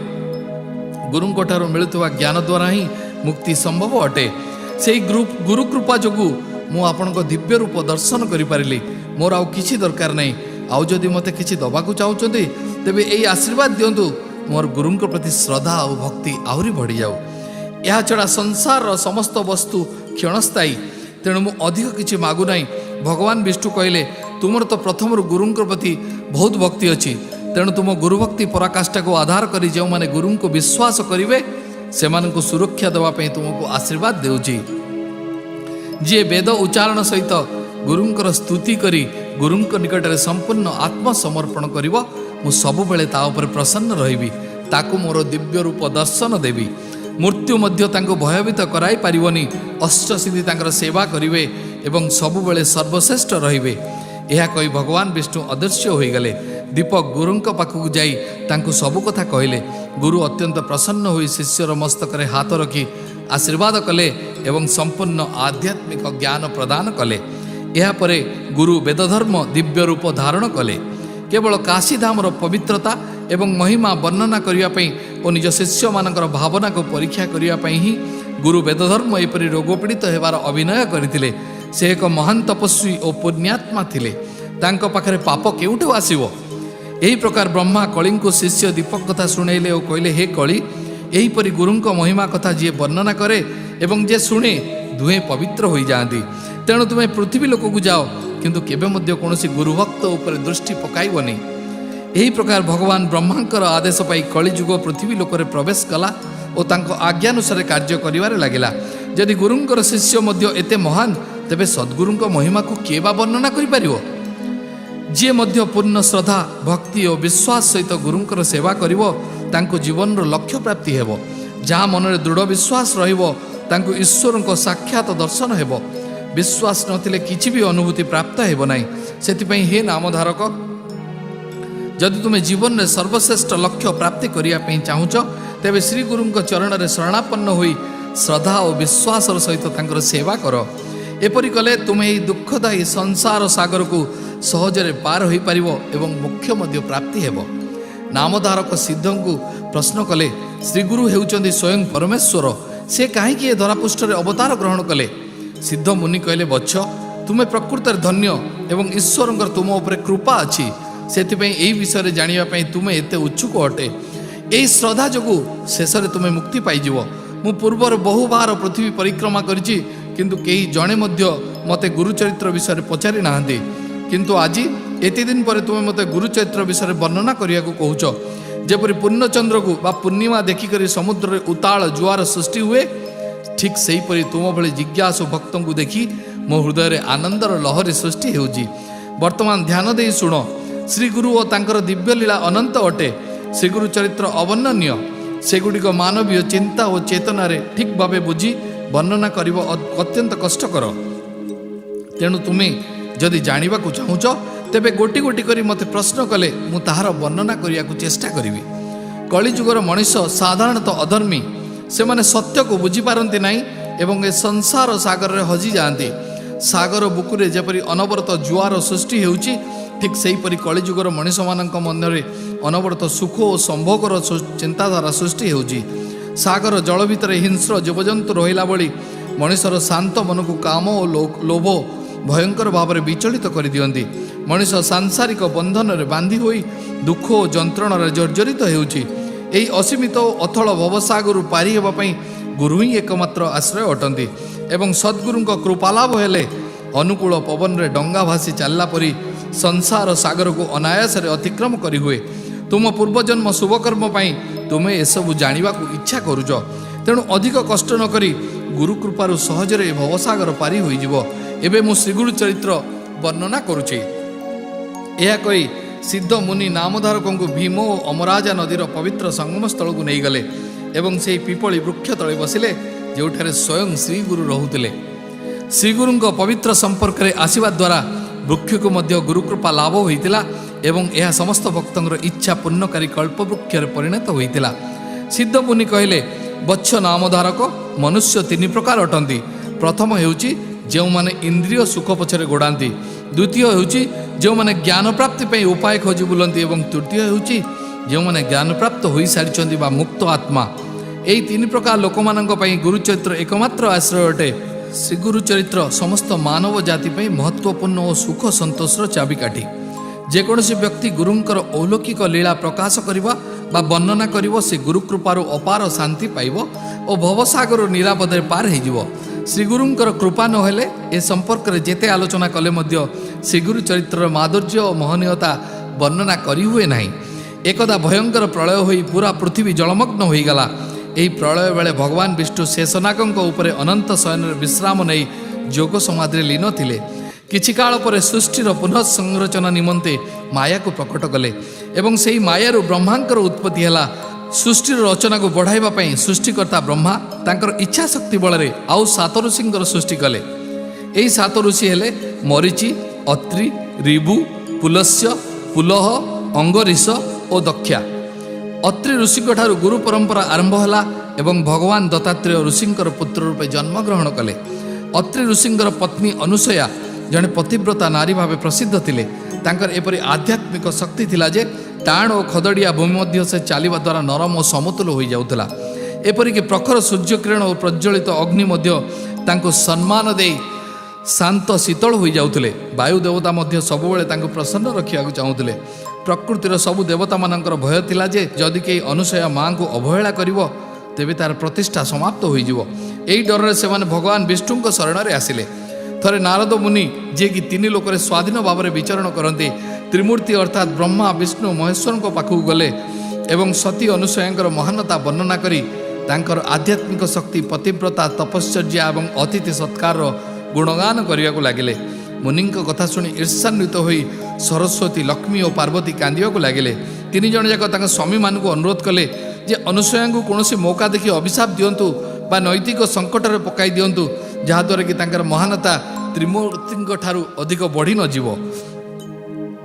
ଗୁରୁଙ୍କ ଠାରୁ ମିଳୁଥିବା ଜ୍ଞାନ ଦ୍ୱାରା ହିଁ ମୁକ୍ତି ସମ୍ଭବ ଅଟେ। ସେହି ଗୁରୁ କୃପା ଯୋଗୁଁ ମୁଁ ଆପଣଙ୍କ ଦିବ୍ୟ ରୂପ ଦର୍ଶନ କରିପାରିଲି। ମୋର ଆଉ କିଛି ଦରକାର ନାହିଁ। ଆଉ ଯଦି ମୋତେ କିଛି ଦେବାକୁ ଚାହୁଁଛନ୍ତି ତେବେ ଏହି ଆଶୀର୍ବାଦ ଦିଅନ୍ତୁ, ମୋର ଗୁରୁଙ୍କ ପ୍ରତି ଶ୍ରଦ୍ଧା ଆଉ ଭକ୍ତି ଆହୁରି ବଢ଼ିଯାଉ। ଏହାଛଡ଼ା ସଂସାରର ସମସ୍ତ ବସ୍ତୁ କ୍ଷଣସ୍ଥାୟୀ, ତେଣୁ ମୁଁ ଅଧିକ କିଛି ମାଗୁନାହିଁ। ଭଗବାନ ବିଷ୍ଣୁ କହିଲେ, ତୁମର ତ ପ୍ରଥମରୁ ଗୁରୁଙ୍କ ପ୍ରତି ବହୁତ ଭକ୍ତି ଅଛି, ତେଣୁ ତୁମ ଗୁରୁଭକ୍ତି ପରାକାଷ୍ଠାକୁ ଆଧାର କରି ଯେଉଁମାନେ ଗୁରୁଙ୍କୁ ବିଶ୍ୱାସ କରିବେ ସେମାନଙ୍କୁ ସୁରକ୍ଷା ଦେବା ପାଇଁ ତୁମକୁ ଆଶୀର୍ବାଦ ଦେଉଛି। ଯିଏ ବେଦ ଉଚ୍ଚାରଣ ସହିତ ଗୁରୁଙ୍କର ସ୍ତୁତି କରି ଗୁରୁଙ୍କ ନିକଟରେ ସମ୍ପୂର୍ଣ୍ଣ ଆତ୍ମସମର୍ପଣ କରିବ, ମୁଁ ସବୁବେଳେ ତା ଉପରେ ପ୍ରସନ୍ନ ରହିବି। ତାକୁ ମୋର ଦିବ୍ୟ ରୂପ ଦର୍ଶନ ଦେବି। मृत्यु मध्य तांको भयभीत कराई पारिबनी। अष्टसिद्धि तांकर सेवा करिवे एवं सबुबेले सर्वश्रेष्ठ रहिबे। यह कही भगवान विष्णु अदृश्य होईगले। दीपक गुरुंक पाखକୁ ଯାଇ ତାଙ୍କୁ ସବୁ କଥା କହିଲେ। गुरु अत्यंत प्रसन्न होई शिष्यर मस्तकरे हाथ रखी आशीर्वाद कले एवं संपूर्ण आध्यात्मिक ज्ञान प्रदान कले। यापरे गुरु वेदधर्म दिव्य रूप धारण कले। केवल काशीधामर पवित्रता एवं महिमा वर्णना करिया पई ओ निज शिष्य मानकर भावना को परीक्षा करिया पई ही गुरु वेदधर्म एपरि रोग पीड़ित हेबार अभिनय करथिले। से एक महान तपस्वी और पुण्यात्मा थिले। तांको पाखरे पाप केउठु आसीबो। एही प्रकार ब्रह्मा कली को शिष्य दीपक कथा शुणेले और कहले, हे कली, एहीपरि गुरुंक महिमा कथा जी वर्णना करे एवं जे शुणे दुहे पवित्र हो जाती। तेणु तुम्हें पृथ्वी लोक को जाओ, किंतु केबे मध्य कौनसी गुरुभक्त उपर दृष्टि पकाइबनी। एही प्रकार भगवान ब्रह्मांकर आदेश पाई कलिजुग पृथ्वी लोकरे प्रवेश कला और तांको आज्ञानुसार कार्य करिवारे लागिला। यदि गुरुंकर शिष्य मध्य एते महान, तेबे सद्गुरुंक महिमा को केबा वर्णना करि पारिबो। जे मध्य पूर्ण श्रद्धा भक्ति और विश्वास सहित गुरुंकर सेवा करिवो, तांको जीवन लक्ष्य प्राप्ति हेबो। जहाँ मनरे दृढ़ विश्वास रहिबो, तांको ईश्वरंको साक्षात दर्शन हेबो। विश्वास नथिले किछि भी अनुभूति प्राप्त हेबो नाही। सेतिपई हे नामधारक, जदि तुमे जीवन में सर्वश्रेष्ठ लक्ष्य प्राप्ति करिया पई चाहुछ, तेबे श्री गुरुंक चरण रे शरणापन्न होई श्रद्धा और विश्वास सहित तांकर सेवा कर। एपरि कले तुमे एही दुःखदायी संसार सागर को सहजरे पार होई पारिबो एवं मोक्ष मध्य प्राप्ति हेबो। नामधारक सिद्धंकु प्रश्न कले, श्रीगुरु हेउचंदी स्वयं परमेश्वर, से काहेकि ए धरापृष्ठ रे अवतार ग्रहण कले। सिद्ध मुनि कहले, बच्छ, तुमे प्रकृतर धन्य एवं ईश्वरंकर तुम उपरे कृपा अछि। सेतिपई एही विषय जानिबा पई तुमे एते उत्सुक अटे। एही श्रद्धा जोगु शेषरे तुमे मुक्ति पाइजिवो। मु पूर्वर बहु बार पृथ्वी परिक्रमा करिछि, किंतु केही जणे मध्य मते गुरुचरित्र विषय पचारि नाहंती। किंतु आज एते दिन पर तुमे मते गुरुचरित्र विषय वर्णना करिया को कहउछ। जेपरि पूर्णचंद्र को बा पूर्णिमा देखिकरी समुद्र रे उताल जुआर सृष्टि हुए, ठीक सेही परि तुम भली जिज्ञासु भक्तों को देखि मो हृदय रे आनंदर लहरी सृष्टि हेउजी। वर्तमान ध्यान देई सुण। श्री गुरु और तांकर दिव्य लीला अनंत अटे। श्री गुरु चरित्र अवर्णनीय। सेगुड़िक मानवीय चिंता और चेतना रे ठीक भावे बुझी वर्णना करिबो अत्यंत कष्टकर। तेणु तुमे जदि जानिबा को चाहुछ, तेबे गोटी गोटी करी मते प्रश्न कले मु ताहार वर्णना करिया को चेष्टा करिवि। कलिजुगर मनुष्य साधारणतः अधर्मी। से माने सत्य को बुझी पारंती नाही एवं ए संसार सागर रे हजी जाती। सागर बुकुरे जेपरि अनवरत जुआर सृष्टि हेउची, ठीक सेहीपरि कलिजुगर मनुष्य मानक मनरे अनवरत सुख और संभोगर चिंताधारा सृष्टि हेउची। सागर जल भितर हिंस्र जीवजंतु रहिला बळी मनुष्यर शांत मन को काम और लोभ भयंकर भाव में विचलित कर दियंती। मनुष्य सांसारिक बंधन रे बांधी होई दुख और जंत्रणा जर्जरित हेउची। एही असीमित अथल भवसागर पारी हेबा पई गुरु ही एकमात्र आश्रय अटंती। एवं सद्गुरुंक कृपालाभ हेले अनुकूल पवन रे डंगा भासी चलला परी संसार सागर को अनायास रे अतिक्रम करी हुए। तुम पूर्वजन्म शुभकर्म पाई तुमे एसबू जानिबा को इच्छा करूछ। तेणु अधिक कष्ट न करी गुरु कृपारु सहजरे भवसागर पारी होई जिवो। एबे मु श्रीगुरु चरित्र वर्णना करुछि। यह कही सिद्ध मुनि नामधारकों को भीम और अमराजा नदीर पवित्र संगम स्थल को नहीं गले एवं से पिपली वृक्ष तले बसिले, जोठारे स्वयं श्रीगुरु रहुतिले। श्रीगुरुंक पवित्र संपर्क रे आशीर्वाद द्वारा वृक्ष को मध्य गुरुकृपा लाभ होइतिला एवं यह समस्त भक्तंकर इच्छा पूर्णकारी कल्पवृक्ष परिणत होइतिला। सिद्ध मुनि कहले, बच्छ नामधारक, मनुष्य तीन प्रकार अटंती। प्रथम हेउची जो माने इंद्रिय सुख पछरे गोड़ाती। द्वितीय हेउची जो माने ज्ञान प्राप्ति पे उपाय खोजी बुलंती एवं तृतीय हेउची जो माने ज्ञान प्राप्त होई सारिचंती बा मुक्त आत्मा। एही तीन प्रकार लोक मानक पई गुरुचरित्र एकमात्र आश्रय अटे। श्री गुरुचरित्र समस्त मानव जाति पे महत्वपूर्ण और सुख संतोषर चाबिकाठी। जेकोसी व्यक्ति गुरुंकर अलौकिक लीला प्रकाश करिबा बा वर्णना करिबो, से गुरुकृपार अपार शांति पाइबो और भवसागर निरापदे पार होइजिवो। श्रीगुरुंकर कृपा नहेले ए संपर्क रे जेते आलोचना कले मध्य श्रीगुरु चरित्र माधुर्य और महनीयता वर्णना करी हुए नाही। एकदा भयंकर प्रलय होई पूरा पृथ्वी जलमग्न होई गला। एही प्रलय बेले भगवान विष्णु शेषनागଙ୍କ उपरे अनंत शयन विश्राम नहीं जोग समाधि लीन थिले। किछि काल पर सृष्टिर पुनः संरचना निमंते माया को प्रकट कले एवं सेही मायारु ब्रह्मांकर उत्पत्ति हैला। ସୃଷ୍ଟିର ରଚନାକୁ ବଢ଼ାଇବା ପାଇଁ ସୃଷ୍ଟିକର୍ତ୍ତା ବ୍ରହ୍ମା ତାଙ୍କର ଇଚ୍ଛା ଶକ୍ତି ବଳରେ ଆଉ 7 ଋଷିଙ୍କର ସୃଷ୍ଟି କଲେ। ଏହି 7 ଋଷି ହେଲେ ମରିଚି, ଅତ୍ରି, ରିବୁ, ପୁଲସ୍ୟ, ପୁଲହ, ଅଙ୍ଗରୀଷ ଓ ଦକ୍ଷା। ଅତ୍ରି ଋଷିଙ୍କ ଠାରୁ ଗୁରୁ ପରମ୍ପରା ଆରମ୍ଭ ହେଲା ଏବଂ ଭଗବାନ ଦତ୍ତାତ୍ରେୟ ଋଷିଙ୍କର ପୁତ୍ର ରୂପେ ଜନ୍ମଗ୍ରହଣ କଲେ। ଅତ୍ରି ଋଷିଙ୍କର ପତ୍ନୀ ଅନୁସୟା ଜଣେ ପତିବ୍ରତା ନାରୀ ଭାବେ ପ୍ରସିଦ୍ଧ ଥିଲେ। ତାଙ୍କର ଏପରି ଆଧ୍ୟାତ୍ମିକ ଶକ୍ତି ଥିଲା ଯେ ଟାଣ ଓ ଖଦଡ଼ିଆ ଭୂମି ମଧ୍ୟ ସେ ଚାଲିବା ଦ୍ୱାରା ନରମ ଓ ସମତୁଲ ହୋଇଯାଉଥିଲା। ଏପରିକି ପ୍ରଖର ସୂର୍ଯ୍ୟକିରଣ ଓ ପ୍ରଜ୍ୱଳିତ ଅଗ୍ନି ମଧ୍ୟ ତାଙ୍କୁ ସମ୍ମାନ ଦେଇ ଶାନ୍ତ ଶୀତଳ ହୋଇଯାଉଥିଲେ। ବାୟୁ ଦେବତା ମଧ୍ୟ ସବୁବେଳେ ତାଙ୍କୁ ପ୍ରସନ୍ନ ରଖିବାକୁ ଚାହୁଁଥିଲେ। ପ୍ରକୃତିର ସବୁ ଦେବତାମାନଙ୍କର ଭୟ ଥିଲା ଯେ ଯଦି କେହି ଅନୁସୟା ମାଙ୍କୁ ଅବହେଳା କରିବ ତେବେ ତାର ପ୍ରତିଷ୍ଠା ସମାପ୍ତ ହୋଇଯିବ। ଏହି ଡରରେ ସେମାନେ ଭଗବାନ ବିଷ୍ଣୁଙ୍କ ଶରଣରେ ଆସିଲେ। ଥରେ ନାରଦ ମୁନି ଯିଏକି 3 ଲୋକରେ ସ୍ୱାଧୀନ ଭାବରେ ବିଚରଣ କରନ୍ତି ତ୍ରିମୂର୍ତ୍ତି ଅର୍ଥାତ୍ ବ୍ରହ୍ମା, ବିଷ୍ଣୁ, ମହେଶ୍ୱରଙ୍କ ପାଖକୁ ଗଲେ ଏବଂ ସତୀ ଅନୁସୟାଙ୍କର ମହାନତା ବର୍ଣ୍ଣନା କରି ତାଙ୍କର ଆଧ୍ୟାତ୍ମିକ ଶକ୍ତି, ପତିବ୍ରତା, ତପଶ୍ଚର୍ଯ୍ୟା ଏବଂ ଅତିଥି ସତ୍କାରର ଗୁଣଗାନ କରିବାକୁ ଲାଗିଲେ। ମୁନିଙ୍କ କଥା ଶୁଣି ଈର୍ଷାନ୍ୱିତ ହୋଇ ସରସ୍ୱତୀ, ଲକ୍ଷ୍ମୀ ଓ ପାର୍ବତୀ କାନ୍ଦିବାକୁ ଲାଗିଲେ। 3 ଜଣ ଯାକ ତାଙ୍କ ସ୍ୱାମୀମାନଙ୍କୁ ଅନୁରୋଧ କଲେ ଯେ ଅନୁସୟାଙ୍କୁ କୌଣସି ମୌକା ଦେଖି ଅଭିଶାପ ଦିଅନ୍ତୁ ବା ନୈତିକ ସଙ୍କଟରେ ପକାଇ ଦିଅନ୍ତୁ, ଯାହାଦ୍ୱାରା କି ତାଙ୍କର ମହାନତା ତ୍ରିମୂର୍ତ୍ତିଙ୍କ ଠାରୁ ଅଧିକ ବଢ଼ି ନଯିବ।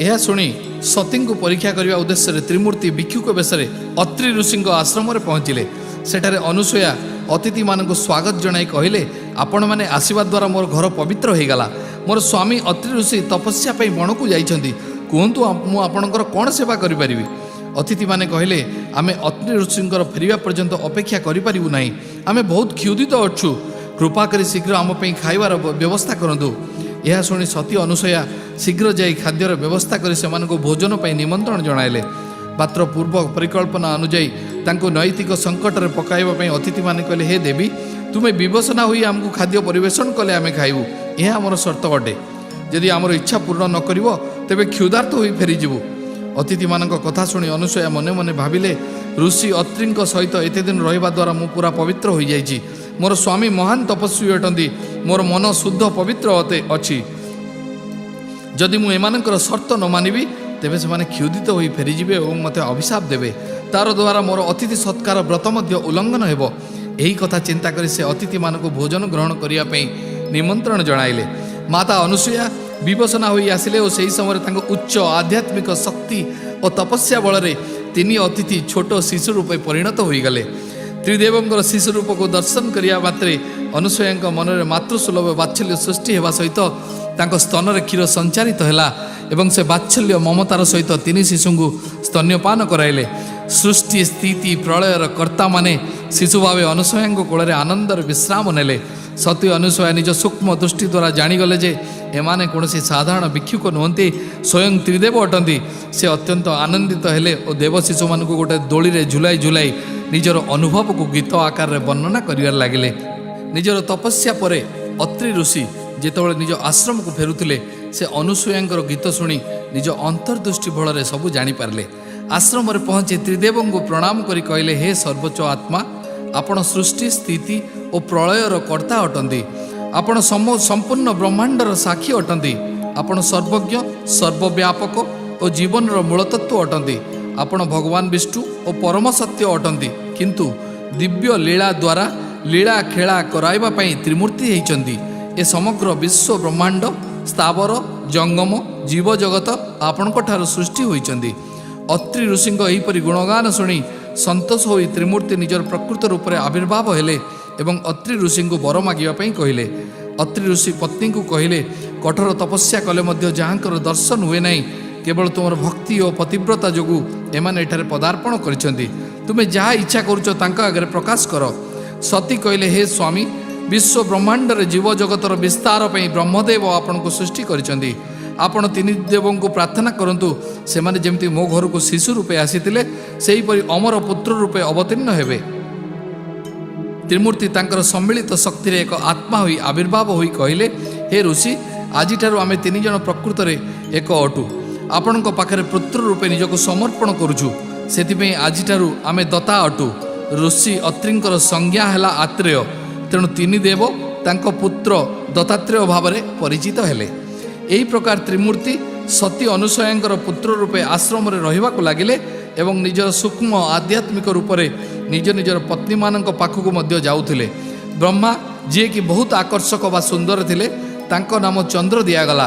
ଏହା ଶୁଣି ସତୀଙ୍କୁ ପରୀକ୍ଷା କରିବା ଉଦ୍ଦେଶ୍ୟରେ ତ୍ରିମୂର୍ତ୍ତି ଭିକ୍ଷୁକ ବେଶରେ ଅତ୍ରି ଋଷିଙ୍କ ଆଶ୍ରମରେ ପହଞ୍ଚିଲେ। ସେଠାରେ ଅନୁସୟା ଅତିଥିମାନଙ୍କୁ ସ୍ୱାଗତ ଜଣାଇ କହିଲେ, ଆପଣମାନେ ଆସିବା ଦ୍ୱାରା ମୋର ଘର ପବିତ୍ର ହୋଇଗଲା। ମୋର ସ୍ୱାମୀ ଅତ୍ରି ଋଷି ତପସ୍ୟା ପାଇଁ ବଣକୁ ଯାଇଛନ୍ତି। କୁହନ୍ତୁ ମୁଁ ଆପଣଙ୍କର କ'ଣ ସେବା କରିପାରିବି? ଅତିଥିମାନେ କହିଲେ, ଆମେ ଅତ୍ରି ଋଷିଙ୍କର ଫେରିବା ପର୍ଯ୍ୟନ୍ତ ଅପେକ୍ଷା କରିପାରିବୁ ନାହିଁ। ଆମେ ବହୁତ କ୍ଷୁଧିତ ଅଛୁ। କୃପା କରି ଶୀଘ୍ର ଆମ ପାଇଁ ଖାଇବାର ବ୍ୟବସ୍ଥା କରନ୍ତୁ। ଏହା ଶୁଣି ସତୀ ଅନୁସୟା ଶୀଘ୍ର ଯାଇ ଖାଦ୍ୟର ବ୍ୟବସ୍ଥା କରି ସେମାନଙ୍କୁ ଭୋଜନ ପାଇଁ ନିମନ୍ତ୍ରଣ ଜଣାଇଲେ। ମାତ୍ର ପୂର୍ବ ପରିକଳ୍ପନା ଅନୁଯାୟୀ ତାଙ୍କୁ ନୈତିକ ସଙ୍କଟରେ ପକାଇବା ପାଇଁ ଅତିଥିମାନେ କହିଲେ, ହେ ଦେବୀ, ତୁମେ ବିବସନା ହୋଇ ଆମକୁ ଖାଦ୍ୟ ପରିବେଷଣ କଲେ ଆମେ ଖାଇବୁ। ଏହା ଆମର ସର୍ତ୍ତ ଅଟେ। ଯଦି ଆମର ଇଚ୍ଛା ପୂର୍ଣ୍ଣ ନ କରିବ ତେବେ କ୍ଷୁଧାର୍ତ ହୋଇ ଫେରିଯିବୁ। ଅତିଥିମାନଙ୍କ କଥା ଶୁଣି ଅନୁସୟା ମନେ ମନେ ଭାବିଲେ, ଋଷି ଅତ୍ରିଙ୍କ ସହିତ ଏତେ ଦିନ ରହିବା ଦ୍ୱାରା ମୁଁ ପୁରା ପବିତ୍ର ହୋଇଯାଇଛି। ମୋର ସ୍ୱାମୀ ମହାନ ତପସ୍ୱୀ ଅଟନ୍ତି। ମୋର ମନ ଶୁଦ୍ଧ ପବିତ୍ର ଅଛି। ଯଦି ମୁଁ ଏମାନଙ୍କର ସର୍ତ୍ତ ନ ମାନିବି ତେବେ ସେମାନେ କ୍ଷୁଧିତ ହୋଇ ଫେରିଯିବେ ଏବଂ ମୋତେ ଅଭିଶାପ ଦେବେ। ତାର ଦ୍ୱାରା ମୋର ଅତିଥି ସତ୍କାର ବ୍ରତ ମଧ୍ୟ ଉଲ୍ଲଙ୍ଘନ ହେବ। ଏହି କଥା ଚିନ୍ତା କରି ସେ ଅତିଥିମାନଙ୍କୁ ଭୋଜନ ଗ୍ରହଣ କରିବା ପାଇଁ ନିମନ୍ତ୍ରଣ ଜଣାଇଲେ। ମାତା ଅନୁସୟା ବିବସନା ହୋଇ ଆସିଲେ ଓ ସେହି ସମୟରେ ତାଙ୍କ ଉଚ୍ଚ ଆଧ୍ୟାତ୍ମିକ ଶକ୍ତି ଓ ତପସ୍ୟା ବଳରେ 3 ଅତିଥି ଛୋଟ ଶିଶୁ ରୂପେ ପରିଣତ ହୋଇଗଲେ। ତ୍ରିଦେବଙ୍କର ଶିଶୁ ରୂପକୁ ଦର୍ଶନ କରିବା ମାତ୍ରେ ଅନୁସୟାଙ୍କ ମନରେ ମାତୃସୁଲଭ ବାତ୍ସଲ୍ୟ ସୃଷ୍ଟି ହେବା ସହିତ ତାଙ୍କ ସ୍ତନରେ କ୍ଷୀର ସଞ୍ଚାରିତ ହେଲା ଏବଂ ସେ ବାତ୍ସଲ୍ୟ ମମତାର ସହିତ 3 ଶିଶୁଙ୍କୁ ସ୍ତନ୍ୟପାନ କରାଇଲେ। ସୃଷ୍ଟି, ସ୍ଥିତି, ପ୍ରଳୟର କର୍ତ୍ତାମାନେ ଶିଶୁ ଭାବେ ଅନୁସୟାଙ୍କ କୋଳରେ ଆନନ୍ଦରେ ବିଶ୍ରାମ ନେଲେ। ସତୀ ଅନୁସୟା ନିଜ ସୂକ୍ଷ୍ମ ଦୃଷ୍ଟି ଦ୍ୱାରା ଜାଣିଗଲେ ଯେ ଏମାନେ କୌଣସି ସାଧାରଣ ଭିକ୍ଷୁକ ନୁହନ୍ତି, ସ୍ୱୟଂ ତ୍ରିଦେବ ଅଟନ୍ତି। ସେ ଅତ୍ୟନ୍ତ ଆନନ୍ଦିତ ହେଲେ ଓ ଦେବ ଶିଶୁମାନଙ୍କୁ ଗୋଟେ ଦୋଳିରେ ଝୁଲାଇ ଝୁଲାଇ ନିଜର ଅନୁଭବକୁ ଗୀତ ଆକାରରେ ବର୍ଣ୍ଣନା କରିବାରେ ଲାଗିଲେ। ନିଜର ତପସ୍ୟା ପରେ ଅତ୍ରି ଋଷି ଯେତେବେଳେ ନିଜ ଆଶ୍ରମକୁ ଫେରୁଥିଲେ ସେ ଅନୁସୟାଙ୍କର ଗୀତ ଶୁଣି ନିଜ ଅନ୍ତର୍ଦୃଷ୍ଟି ବଳରେ ସବୁ ଜାଣିପାରିଲେ। ଆଶ୍ରମରେ ପହଞ୍ଚି ତ୍ରିଦେବଙ୍କୁ ପ୍ରଣାମ କରି କହିଲେ, ହେ ସର୍ବୋଚ୍ଚ ଆତ୍ମା, ଆପଣ ସୃଷ୍ଟି, ସ୍ଥିତି ଓ ପ୍ରଳୟର କର୍ତ୍ତା ଅଟନ୍ତି। ଆପଣ ସମ୍ପୂର୍ଣ୍ଣ ବ୍ରହ୍ମାଣ୍ଡର ସାକ୍ଷୀ ଅଟନ୍ତି। ଆପଣ ସର୍ବଜ୍ଞ, ସର୍ବବ୍ୟାପକ ଓ ଜୀବନର ମୂଳତତ୍ତ୍ୱ ଅଟନ୍ତି। ଆପଣ ଭଗବାନ ବିଷ୍ଣୁ ଓ ପରମ ସତ୍ୟ ଅଟନ୍ତି। କିନ୍ତୁ ଦିବ୍ୟ ଲୀଳା ଦ୍ୱାରା ଲୀଳା ଖେଳା କରାଇବା ପାଇଁ ତ୍ରିମୂର୍ତ୍ତି ହୋଇଛନ୍ତି। ଏ ସମଗ୍ର ବିଶ୍ୱ ବ୍ରହ୍ମାଣ୍ଡ, ସ୍ଥାବର, ଜଙ୍ଗମ, ଜୀବଜଗତ ଆପଣଙ୍କ ଠାରୁ ସୃଷ୍ଟି ହୋଇଛନ୍ତି। ଅତ୍ରି ଋଷିଙ୍କ ଏହିପରି ଗୁଣଗାନ ଶୁଣି ସନ୍ତୋଷ ହୋଇ ତ୍ରିମୂର୍ତ୍ତି ନିଜର ପ୍ରକୃତ ରୂପରେ ଆବିର୍ଭାବ ହେଲେ ଏବଂ ଅତ୍ରି ଋଷିଙ୍କୁ ବର ମାଗିବା ପାଇଁ କହିଲେ। ଅତ୍ରି ଋଷି ପତ୍ନୀଙ୍କୁ କହିଲେ, କଠୋର ତପସ୍ୟା କଲେ ମଧ୍ୟ ଯାହାଙ୍କର ଦର୍ଶନ ହୁଏ ନାହିଁ, କେବଳ ତୁମର ଭକ୍ତି ଓ ପତିବ୍ରତା ଯୋଗୁଁ ଏମାନେ ଏଠାରେ ପଦାର୍ପଣ କରିଛନ୍ତି। ତୁମେ ଯାହା ଇଚ୍ଛା କରୁଛ ତାଙ୍କ ଆଗରେ ପ୍ରକାଶ କର। ସତୀ କହିଲେ, ହେ ସ୍ୱାମୀ, ବିଶ୍ୱ ବ୍ରହ୍ମାଣ୍ଡରେ ଜୀବଜଗତର ବିସ୍ତାର ପାଇଁ ବ୍ରହ୍ମଦେବ ଆପଣଙ୍କୁ ସୃଷ୍ଟି କରିଛନ୍ତି। ଆପଣ 3 ଦେବଙ୍କୁ ପ୍ରାର୍ଥନା କରନ୍ତୁ, ସେମାନେ ଯେମିତି ମୋ ଘରକୁ ଶିଶୁ ରୂପେ ଆସିଥିଲେ ସେହିପରି ଅମର ପୁତ୍ର ରୂପେ ଅବତୀର୍ଣ୍ଣ ହେବେ। ତ୍ରିମୂର୍ତ୍ତି ତାଙ୍କର ସମ୍ମିଳିତ ଶକ୍ତିରେ ଏକ ଆତ୍ମା ହୋଇ ଆବିର୍ଭାବ ହୋଇ କହିଲେ, ହେ ଋଷି, ଆଜିଠାରୁ ଆମେ 3 ଜଣ ପ୍ରକୃତରେ ଏକ ଅଟୁ। ଆପଣଙ୍କ ପାଖରେ ପୁତ୍ର ରୂପେ ନିଜକୁ ସମର୍ପଣ କରୁଛୁ। ସେଥିପାଇଁ ଆଜିଠାରୁ ଆମେ ଦତା ଅଟୁ। ଋଷି ଅତ୍ରିଙ୍କର ସଂଜ୍ଞା ହେଲା ଆତ୍ରେୟ। ତେଣୁ 3 ଦେବ ତାଙ୍କ ପୁତ୍ର ଦତ୍ତାତ୍ରେୟ ଭାବରେ ପରିଚିତ ହେଲେ। ଏହି ପ୍ରକାର ତ୍ରିମୂର୍ତ୍ତି ସତୀ ଅନୁସୟାଙ୍କର ପୁତ୍ର ରୂପେ ଆଶ୍ରମରେ ରହିବାକୁ ଲାଗିଲେ ଏବଂ ନିଜର ସୂକ୍ଷ୍ମ ଆଧ୍ୟାତ୍ମିକ ରୂପରେ ନିଜ ନିଜର ପତ୍ନୀମାନଙ୍କ ପାଖକୁ ମଧ୍ୟ ଯାଉଥିଲେ। ବ୍ରହ୍ମା ଯିଏକି ବହୁତ ଆକର୍ଷକ ବା ସୁନ୍ଦର ଥିଲେ, ତାଙ୍କ ନାମ ଚନ୍ଦ୍ର ଦିଆଗଲା।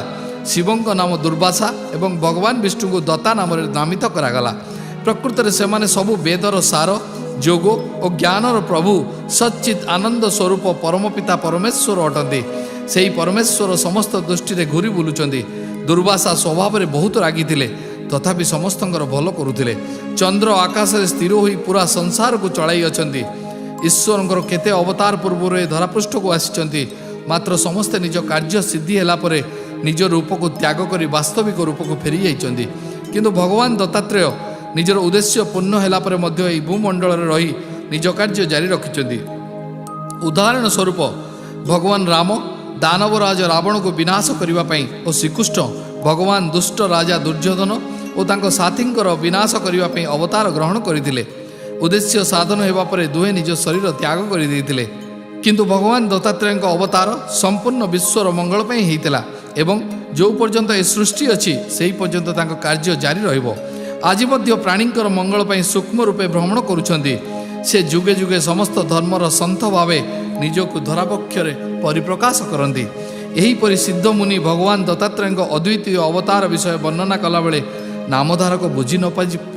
ଶିବଙ୍କ ନାମ ଦୁର୍ବାସା ଏବଂ ଭଗବାନ ବିଷ୍ଣୁଙ୍କୁ ଦତ୍ତା ନାମରେ ନାମିତ କରାଗଲା। ପ୍ରକୃତରେ ସେମାନେ ସବୁ ବେଦର ସାର, ଯୋଗ ଓ ଜ୍ଞାନର ପ୍ରଭୁ ସଚ୍ଚିତ୍ ଆନନ୍ଦ ସ୍ୱରୂପ ପରମ ପିତା ପରମେଶ୍ୱର ଅଟନ୍ତି। ସେହି ପରମେଶ୍ୱର ସମସ୍ତ ଦୃଷ୍ଟିରେ ଘୁରି ବୁଲୁଛନ୍ତି। ଦୁର୍ବାସା ସ୍ୱଭାବରେ ବହୁତ ରାଗିଥିଲେ, ତଥାପି ସମସ୍ତଙ୍କର ଭଲ କରୁଥିଲେ। ଚନ୍ଦ୍ର ଆକାଶରେ ସ୍ଥିର ହୋଇ ପୁରା ସଂସାରକୁ ଚଳାଇ ଅଛନ୍ତି। ଈଶ୍ୱରଙ୍କର କେତେ ଅବତାର ପୂର୍ବରୁ ଏ ଧରାପୃଷ୍ଠକୁ ଆସିଛନ୍ତି, ମାତ୍ର ସମସ୍ତେ ନିଜ କାର୍ଯ୍ୟ ସିଦ୍ଧି ହେଲା ପରେ ନିଜ ରୂପକୁ ତ୍ୟାଗ କରି ବାସ୍ତବିକ ରୂପକୁ ଫେରି ଯାଇଛନ୍ତି। କିନ୍ତୁ ଭଗବାନ ଦତ୍ତାତ୍ରେୟ ନିଜର ଉଦ୍ଦେଶ୍ୟ ପୂର୍ଣ୍ଣ ହେଲା ପରେ ମଧ୍ୟ ଏହି ଭୂମଣ୍ଡଳରେ ରହି ନିଜ କାର୍ଯ୍ୟ ଜାରି ରଖିଛନ୍ତି। ଉଦାହରଣ ସ୍ୱରୂପ ଭଗବାନ ରାମ ଦାନବ ରାଜା ରାବଣକୁ ବିନାଶ କରିବା ପାଇଁ ଓ ଶ୍ରୀକୃଷ୍ଣ ଭଗବାନ ଦୁଷ୍ଟ ରାଜା ଦୁର୍ଯ୍ୟୋଧନ ଓ ତାଙ୍କ ସାଥୀଙ୍କର ବିନାଶ କରିବା ପାଇଁ ଅବତାର ଗ୍ରହଣ କରିଥିଲେ। ଉଦ୍ଦେଶ୍ୟ ସାଧନ ହେବା ପରେ ଦୁହେଁ ନିଜ ଶରୀର ତ୍ୟାଗ କରିଦେଇଥିଲେ। କିନ୍ତୁ ଭଗବାନ ଦତ୍ତାତ୍ରେୟଙ୍କ ଅବତାର ସମ୍ପୂର୍ଣ୍ଣ ବିଶ୍ୱର ମଙ୍ଗଳ ପାଇଁ ହେଇଥିଲା ଏବଂ ଯେଉଁ ପର୍ଯ୍ୟନ୍ତ ଏ ସୃଷ୍ଟି ଅଛି ସେହି ପର୍ଯ୍ୟନ୍ତ ତାଙ୍କ କାର୍ଯ୍ୟ ଜାରି ରହିବ। ଆଜି ମଧ୍ୟ ପ୍ରାଣୀଙ୍କର ମଙ୍ଗଳ ପାଇଁ ସୂକ୍ଷ୍ମ ରୂପେ ଭ୍ରମଣ କରୁଛନ୍ତି। ସେ ଯୁଗେ ଯୁଗେ ସମସ୍ତ ଧର୍ମର ସନ୍ଥ ଭାବେ ନିଜକୁ ଧରାବକ୍ଷରେ ପରିପ୍ରକାଶ କରନ୍ତି। ଏହିପରି ସିଦ୍ଧ ମୁନି ଭଗବାନ ଦତ୍ତାତ୍ରେୟଙ୍କ ଅଦ୍ୱିତୀୟ ଅବତାର ବିଷୟ ବର୍ଣ୍ଣନା କଲାବେଳେ ନାମଧାରକ ବୁଝି ନ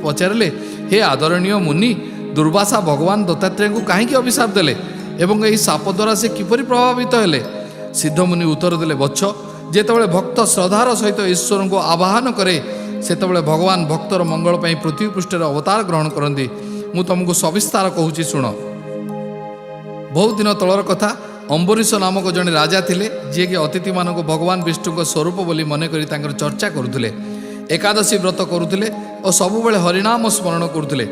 ପଚାରିଲେ, ହେ ଆଦରଣୀୟ ମୁନି, ଦୁର୍ବାସା ଭଗବାନ ଦତ୍ତାତ୍ରେୟଙ୍କୁ କାହିଁକି ଅଭିଶାପ ଦେଲେ ଏବଂ ଏହି ସାପ ଦ୍ୱାରା ସେ କିପରି ପ୍ରଭାବିତ ହେଲେ? ସିଦ୍ଧ ମୁନି ଉତ୍ତର ଦେଲେ, ବତ୍ସ, ଯେତେବେଳେ ଭକ୍ତ ଶ୍ରଦ୍ଧାର ସହିତ ଈଶ୍ୱରଙ୍କୁ ଆବାହନ କରେ ସେତେବେଳେ ଭଗବାନ ଭକ୍ତର ମଙ୍ଗଳ ପାଇଁ ପୃଥିବୀ ପୃଷ୍ଠରେ ଅବତାର ଗ୍ରହଣ କରନ୍ତି। ମୁଁ ତୁମକୁ ସବିସ୍ତାର କହୁଛି ଶୁଣ। ବହୁତ ଦିନ ତଳର କଥା। ଅମ୍ବରୀଶ ନାମକ ଜଣେ ରାଜା ଥିଲେ, ଯିଏକି ଅତିଥିମାନଙ୍କୁ ଭଗବାନ ବିଷ୍ଣୁଙ୍କ ସ୍ୱରୂପ ବୋଲି ମନେକରି ତାଙ୍କର ଚର୍ଚ୍ଚା କରୁଥିଲେ। ଏକାଦଶୀ ବ୍ରତ କରୁଥିଲେ ଓ ସବୁବେଳେ ହରିନାମ ସ୍ମରଣ କରୁଥିଲେ।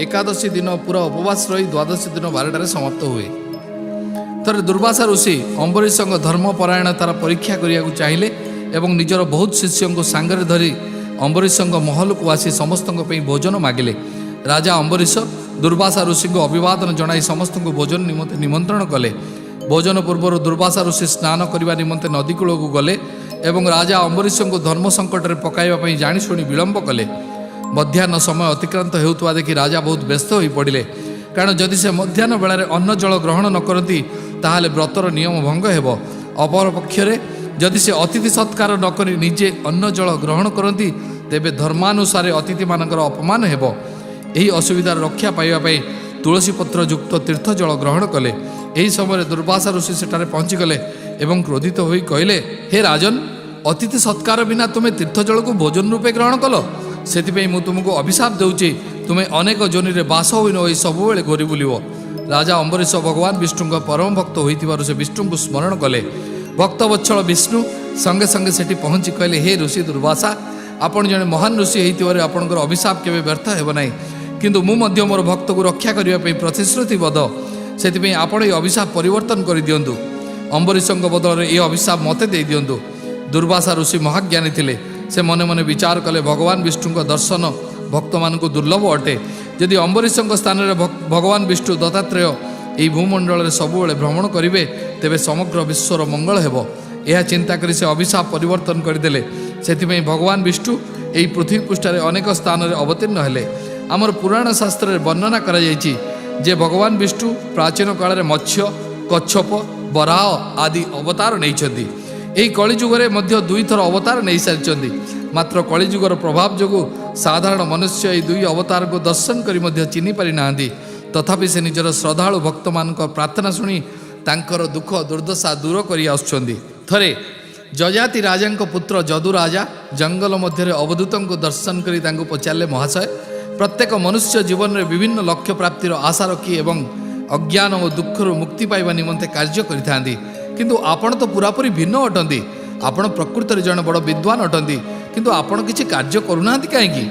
ଏକାଦଶୀ ଦିନ ପୁରା ଉପବାସ ରହି ଦ୍ୱାଦଶୀ ଦିନ 12ଟାରେ ସମାପ୍ତ ହୁଏ। ଥରେ ଦୁର୍ବାସା ଋଷି ଅମ୍ବରୀଶଙ୍କ ଧର୍ମପରାୟଣତାର ପରୀକ୍ଷା କରିବାକୁ ଚାହିଁଲେ ଏବଂ ନିଜର ବହୁତ ଶିଷ୍ୟଙ୍କୁ ସାଙ୍ଗରେ ଧରି ଅମ୍ବରୀଶଙ୍କ ମହଲକୁ ଆସି ସମସ୍ତଙ୍କ ପାଇଁ ଭୋଜନ ମାଗିଲେ। ରାଜା ଅମ୍ବରୀଶ ଦୁର୍ବାସା ଋଷିଙ୍କୁ ଅଭିବାଦନ ଜଣାଇ ସମସ୍ତଙ୍କୁ ଭୋଜନ ନିମନ୍ତେ ନିମନ୍ତ୍ରଣ କଲେ। ଭୋଜନ ପୂର୍ବରୁ ଦୁର୍ବାସା ଋଷି ସ୍ନାନ କରିବା ନିମନ୍ତେ ନଦୀ କୂଳକୁ ଗଲେ ଏବଂ ରାଜା ଅମ୍ବରୀଶଙ୍କୁ ଧର୍ମ ସଙ୍କଟରେ ପକାଇବା ପାଇଁ ଜାଣିଶୁଣି ବିଳମ୍ବ କଲେ। ମଧ୍ୟାହ୍ନ ସମୟ ଅତିକ୍ରାନ୍ତ ହେଉଥିବା ଦେଖି ରାଜା ବହୁତ ବ୍ୟସ୍ତ ହୋଇପଡ଼ିଲେ, କାରଣ ଯଦି ସେ ମଧ୍ୟାହ୍ନ ବେଳାରେ ଅନ୍ନ ଜଳ ଗ୍ରହଣ ନ କରନ୍ତି ତାହେଲେ ବ୍ରତର ନିୟମ ଭଙ୍ଗ ହେବ। ଅପରପକ୍ଷରେ ଯଦି ସେ ଅତିଥି ସତ୍କାର ନ କରି ନିଜେ ଅନ୍ନ ଜଳ ଗ୍ରହଣ କରନ୍ତି ତେବେ ଧର୍ମାନୁସାରେ ଅତିଥିମାନଙ୍କର ଅପମାନ ହେବ। ଏହି ଅସୁବିଧାର ରକ୍ଷା ପାଇବା ପାଇଁ ତୁଳସୀ ପତ୍ର ଯୁକ୍ତ ତୀର୍ଥ ଜଳ ଗ୍ରହଣ କଲେ। ଏହି ସମୟରେ ଦୁର୍ବାସା ଋଷି ସେଠାରେ ପହଞ୍ଚିଗଲେ ଏବଂ କ୍ରୋଧିତ ହୋଇ କହିଲେ, ହେ ରାଜନ, ଅତିଥି ସତ୍କାର ବିନା ତୁମେ ତୀର୍ଥ ଜଳକୁ ଭୋଜନ ରୂପେ ଗ୍ରହଣ କଲ। ସେଥିପାଇଁ ମୁଁ ତୁମକୁ ଅଭିଶାପ ଦେଉଛି, ତୁମେ ଅନେକ ଯୋନିରେ ବାସହୀନ ହୋଇ ସବୁବେଳେ ଘୋରି ବୁଲିବ। ରାଜା ଅମ୍ବରୀଶ ଭଗବାନ ବିଷ୍ଣୁଙ୍କ ପରମ ଭକ୍ତ ହୋଇଥିବାରୁ ସେ ବିଷ୍ଣୁଙ୍କୁ ସ୍ମରଣ କଲେ। ଭକ୍ତବତ୍ସଳ ବିଷ୍ଣୁ ସଙ୍ଗେ ସଙ୍ଗେ ସେଠି ପହଞ୍ଚି କହିଲେ, ହେ ଋଷି ଦୁର୍ବାସା, ଆପଣ ଜଣେ ମହାନ ଋଷି ହୋଇଥିବାରୁ ଆପଣଙ୍କର ଅଭିଶାପ କେବେ ବ୍ୟର୍ଥ ହେବ ନାହିଁ। କିନ୍ତୁ ମୁଁ ମଧ୍ୟ ମୋର ଭକ୍ତକୁ ରକ୍ଷା କରିବା ପାଇଁ ପ୍ରତିଶ୍ରୁତିବଦ୍ଧ। ସେଥିପାଇଁ ଆପଣ ଏହି ଅଭିଶାପ ପରିବର୍ତ୍ତନ କରିଦିଅନ୍ତୁ। ଅମ୍ବରୀଶଙ୍କ ବଦଳରେ ଏହି ଅଭିଶାପ ମୋତେ ଦେଇଦିଅନ୍ତୁ। ଦୁର୍ବାସା ଋଷି ମହାଜ୍ଞାନୀ ଥିଲେ। ସେ ମନେ ମନେ ବିଚାର କଲେ, ଭଗବାନ ବିଷ୍ଣୁଙ୍କ ଦର୍ଶନ ଭକ୍ତମାନଙ୍କୁ ଦୁର୍ଲଭ ଅଟେ। ଯଦି ଅମ୍ବରୀଶଙ୍କ ସ୍ଥାନରେ ଭଗବାନ ବିଷ୍ଣୁ ଦତ୍ତାତ୍ରେୟ ଏହି ଭୂମଣ୍ଡଳରେ ସବୁବେଳେ ଭ୍ରମଣ କରିବେ ତେବେ ସମଗ୍ର ବିଶ୍ୱର ମଙ୍ଗଳ ହେବ। ଏହା ଚିନ୍ତା କରି ସେ ଅଭିଶାପ ପରିବର୍ତ୍ତନ କରିଦେଲେ। ସେଥିପାଇଁ ଭଗବାନ ବିଷ୍ଣୁ ଏହି ପୃଥିବୀ ପୃଷ୍ଠରେ ଅନେକ ସ୍ଥାନରେ ଅବତୀର୍ଣ୍ଣ ହେଲେ। ଆମର ପୁରାଣ ଶାସ୍ତ୍ରରେ ବର୍ଣ୍ଣନା କରାଯାଇଛି ଯେ ଭଗବାନ ବିଷ୍ଣୁ ପ୍ରାଚୀନ କାଳରେ ମତ୍ସ୍ୟ, କଚ୍ଛପ, ବରାହ ଆଦି ଅବତାର ନେଇଛନ୍ତି। ଏହି କଳିଯୁଗରେ ମଧ୍ୟ 2 ଥର ଅବତାର ନେଇସାରିଛନ୍ତି। ମାତ୍ର କଳିଯୁଗର ପ୍ରଭାବ ଯୋଗୁଁ ସାଧାରଣ ମନୁଷ୍ୟ ଏହି 2 ଅବତାରକୁ ଦର୍ଶନ କରି ମଧ୍ୟ ଚିହ୍ନି ପାରିନାହାନ୍ତି। ତଥାପି ସେ ନିଜର ଶ୍ରଦ୍ଧାଳୁ ଭକ୍ତମାନଙ୍କ ପ୍ରାର୍ଥନା ଶୁଣି ତାଙ୍କର ଦୁଃଖ ଦୁର୍ଦ୍ଦଶା ଦୂର କରି ଆସୁଛନ୍ତି। ଥରେ ଯଜାତି ରାଜାଙ୍କ ପୁତ୍ର ଯଦୁ ରାଜା ଜଙ୍ଗଲ ମଧ୍ୟରେ ଅବଧୂତଙ୍କୁ ଦର୍ଶନ କରି ତାଙ୍କୁ ପଚାରିଲେ, ମହାଶୟ, ପ୍ରତ୍ୟେକ ମନୁଷ୍ୟ ଜୀବନରେ ବିଭିନ୍ନ ଲକ୍ଷ୍ୟ ପ୍ରାପ୍ତିର ଆଶା ରଖି ଏବଂ ଅଜ୍ଞାନ ଓ ଦୁଃଖରୁ ମୁକ୍ତି ପାଇବା ନିମନ୍ତେ କାର୍ଯ୍ୟ କରିଥାନ୍ତି, କିନ୍ତୁ ଆପଣ ତ ପୁରାପୁରି ଭିନ୍ନ ଅଟନ୍ତି। ଆପଣ ପ୍ରକୃତରେ ଜଣେ ବଡ଼ ବିଦ୍ୱାନ ଅଟନ୍ତି, କିନ୍ତୁ ଆପଣ କିଛି କାର୍ଯ୍ୟ କରୁନାହାନ୍ତି କାହିଁକି?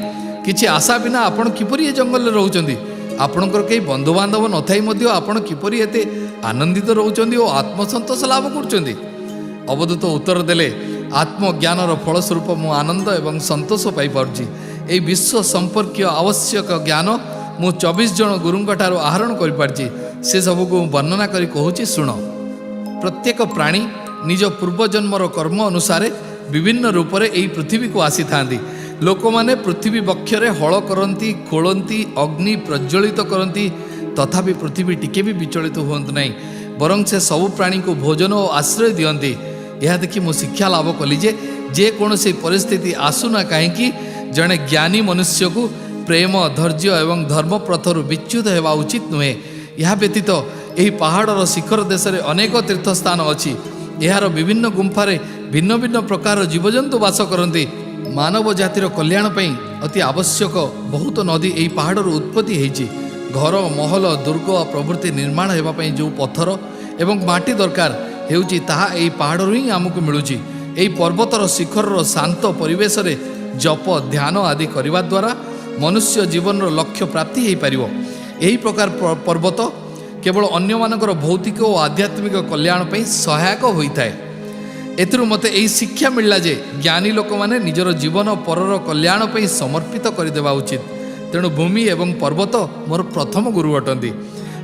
କିଛି ଆଶା ବିନା ଆପଣ କିପରି ଏ ଜଙ୍ଗଲରେ ରହୁଛନ୍ତି? ଆପଣଙ୍କର କେହି ବନ୍ଧୁବାନ୍ଧବ ନଥାଇ ମଧ୍ୟ ଆପଣ କିପରି ଏତେ ଆନନ୍ଦିତ ରହୁଛନ୍ତି ଓ ଆତ୍ମସନ୍ତୋଷ ଲାଭ କରୁଛନ୍ତି? ଅବଧୂତ ଉତ୍ତର ଦେଲେ, ଆତ୍ମଜ୍ଞାନର ଫଳସ୍ୱରୂପ ମୁଁ ଆନନ୍ଦ ଏବଂ ସନ୍ତୋଷ ପାଇପାରୁଛି। ଏହି ବିଶ୍ୱ ସମ୍ପର୍କୀୟ ଆବଶ୍ୟକ ଜ୍ଞାନ ମୁଁ 24 ଜଣ ଗୁରୁଙ୍କଠାରୁ ଆହରଣ କରିପାରିଛି। ସେସବୁକୁ ମୁଁ ବର୍ଣ୍ଣନା କରି କହୁଛି ଶୁଣ। ପ୍ରତ୍ୟେକ ପ୍ରାଣୀ ନିଜ ପୂର୍ବଜନ୍ମର କର୍ମ ଅନୁସାରେ ବିଭିନ୍ନ ରୂପରେ ଏହି ପୃଥିବୀକୁ ଆସିଥାନ୍ତି। लोक मैंने पृथ्वी बक्षरे हल करती खोलती अग्नि प्रज्वलित करती तथापि पृथ्वी टिके भी विचलित हुअंतु नहीं बरं से सबु प्राणी को भोजन और आश्रय दियंती। यह देखि मु शिक्षा लाभ कली जे कौन परिस्थिति आसुना कहीं जड़े ज्ञानी मनुष्य को प्रेम धैर्य एवं धर्म प्रथर विच्युत होगा उचित नुहे। यह व्यतीत यही पहाड़र शिखर देश में अनेक तीर्थस्थान अच्छी यार विभिन्न गुंफारे भिन्न भिन्न प्रकार जीवजंतु बास करती। मानव जातिर कल्याण पई अति आवश्यक बहुत नदी यही पहाड़र उत्पत्ति होती। घर महल दुर्ग प्रभृति निर्माण होगापी जो पत्थर एवं माटी दरकार होउची ताहा एही पहाड़रू ही आमको मिलूची। एही पर्वतर शिखरर शांत परिवेश रे जप ध्यान आदि करने द्वारा मनुष्य जीवन लक्ष्य प्राप्ति हो पार। यही प्रकार पर्वत केवल अन्य मानकर भौतिक और आध्यात्मिक कल्याण पई सहायक होता है। एथिरु मते यही शिक्षा मिलला जे ज्ञानी लोक माने निजर जीवन परर कल्याण पई समर्पित करदेवा उचित। तेणु भूमि एवं पर्वत मोर प्रथम गुरु अटंती।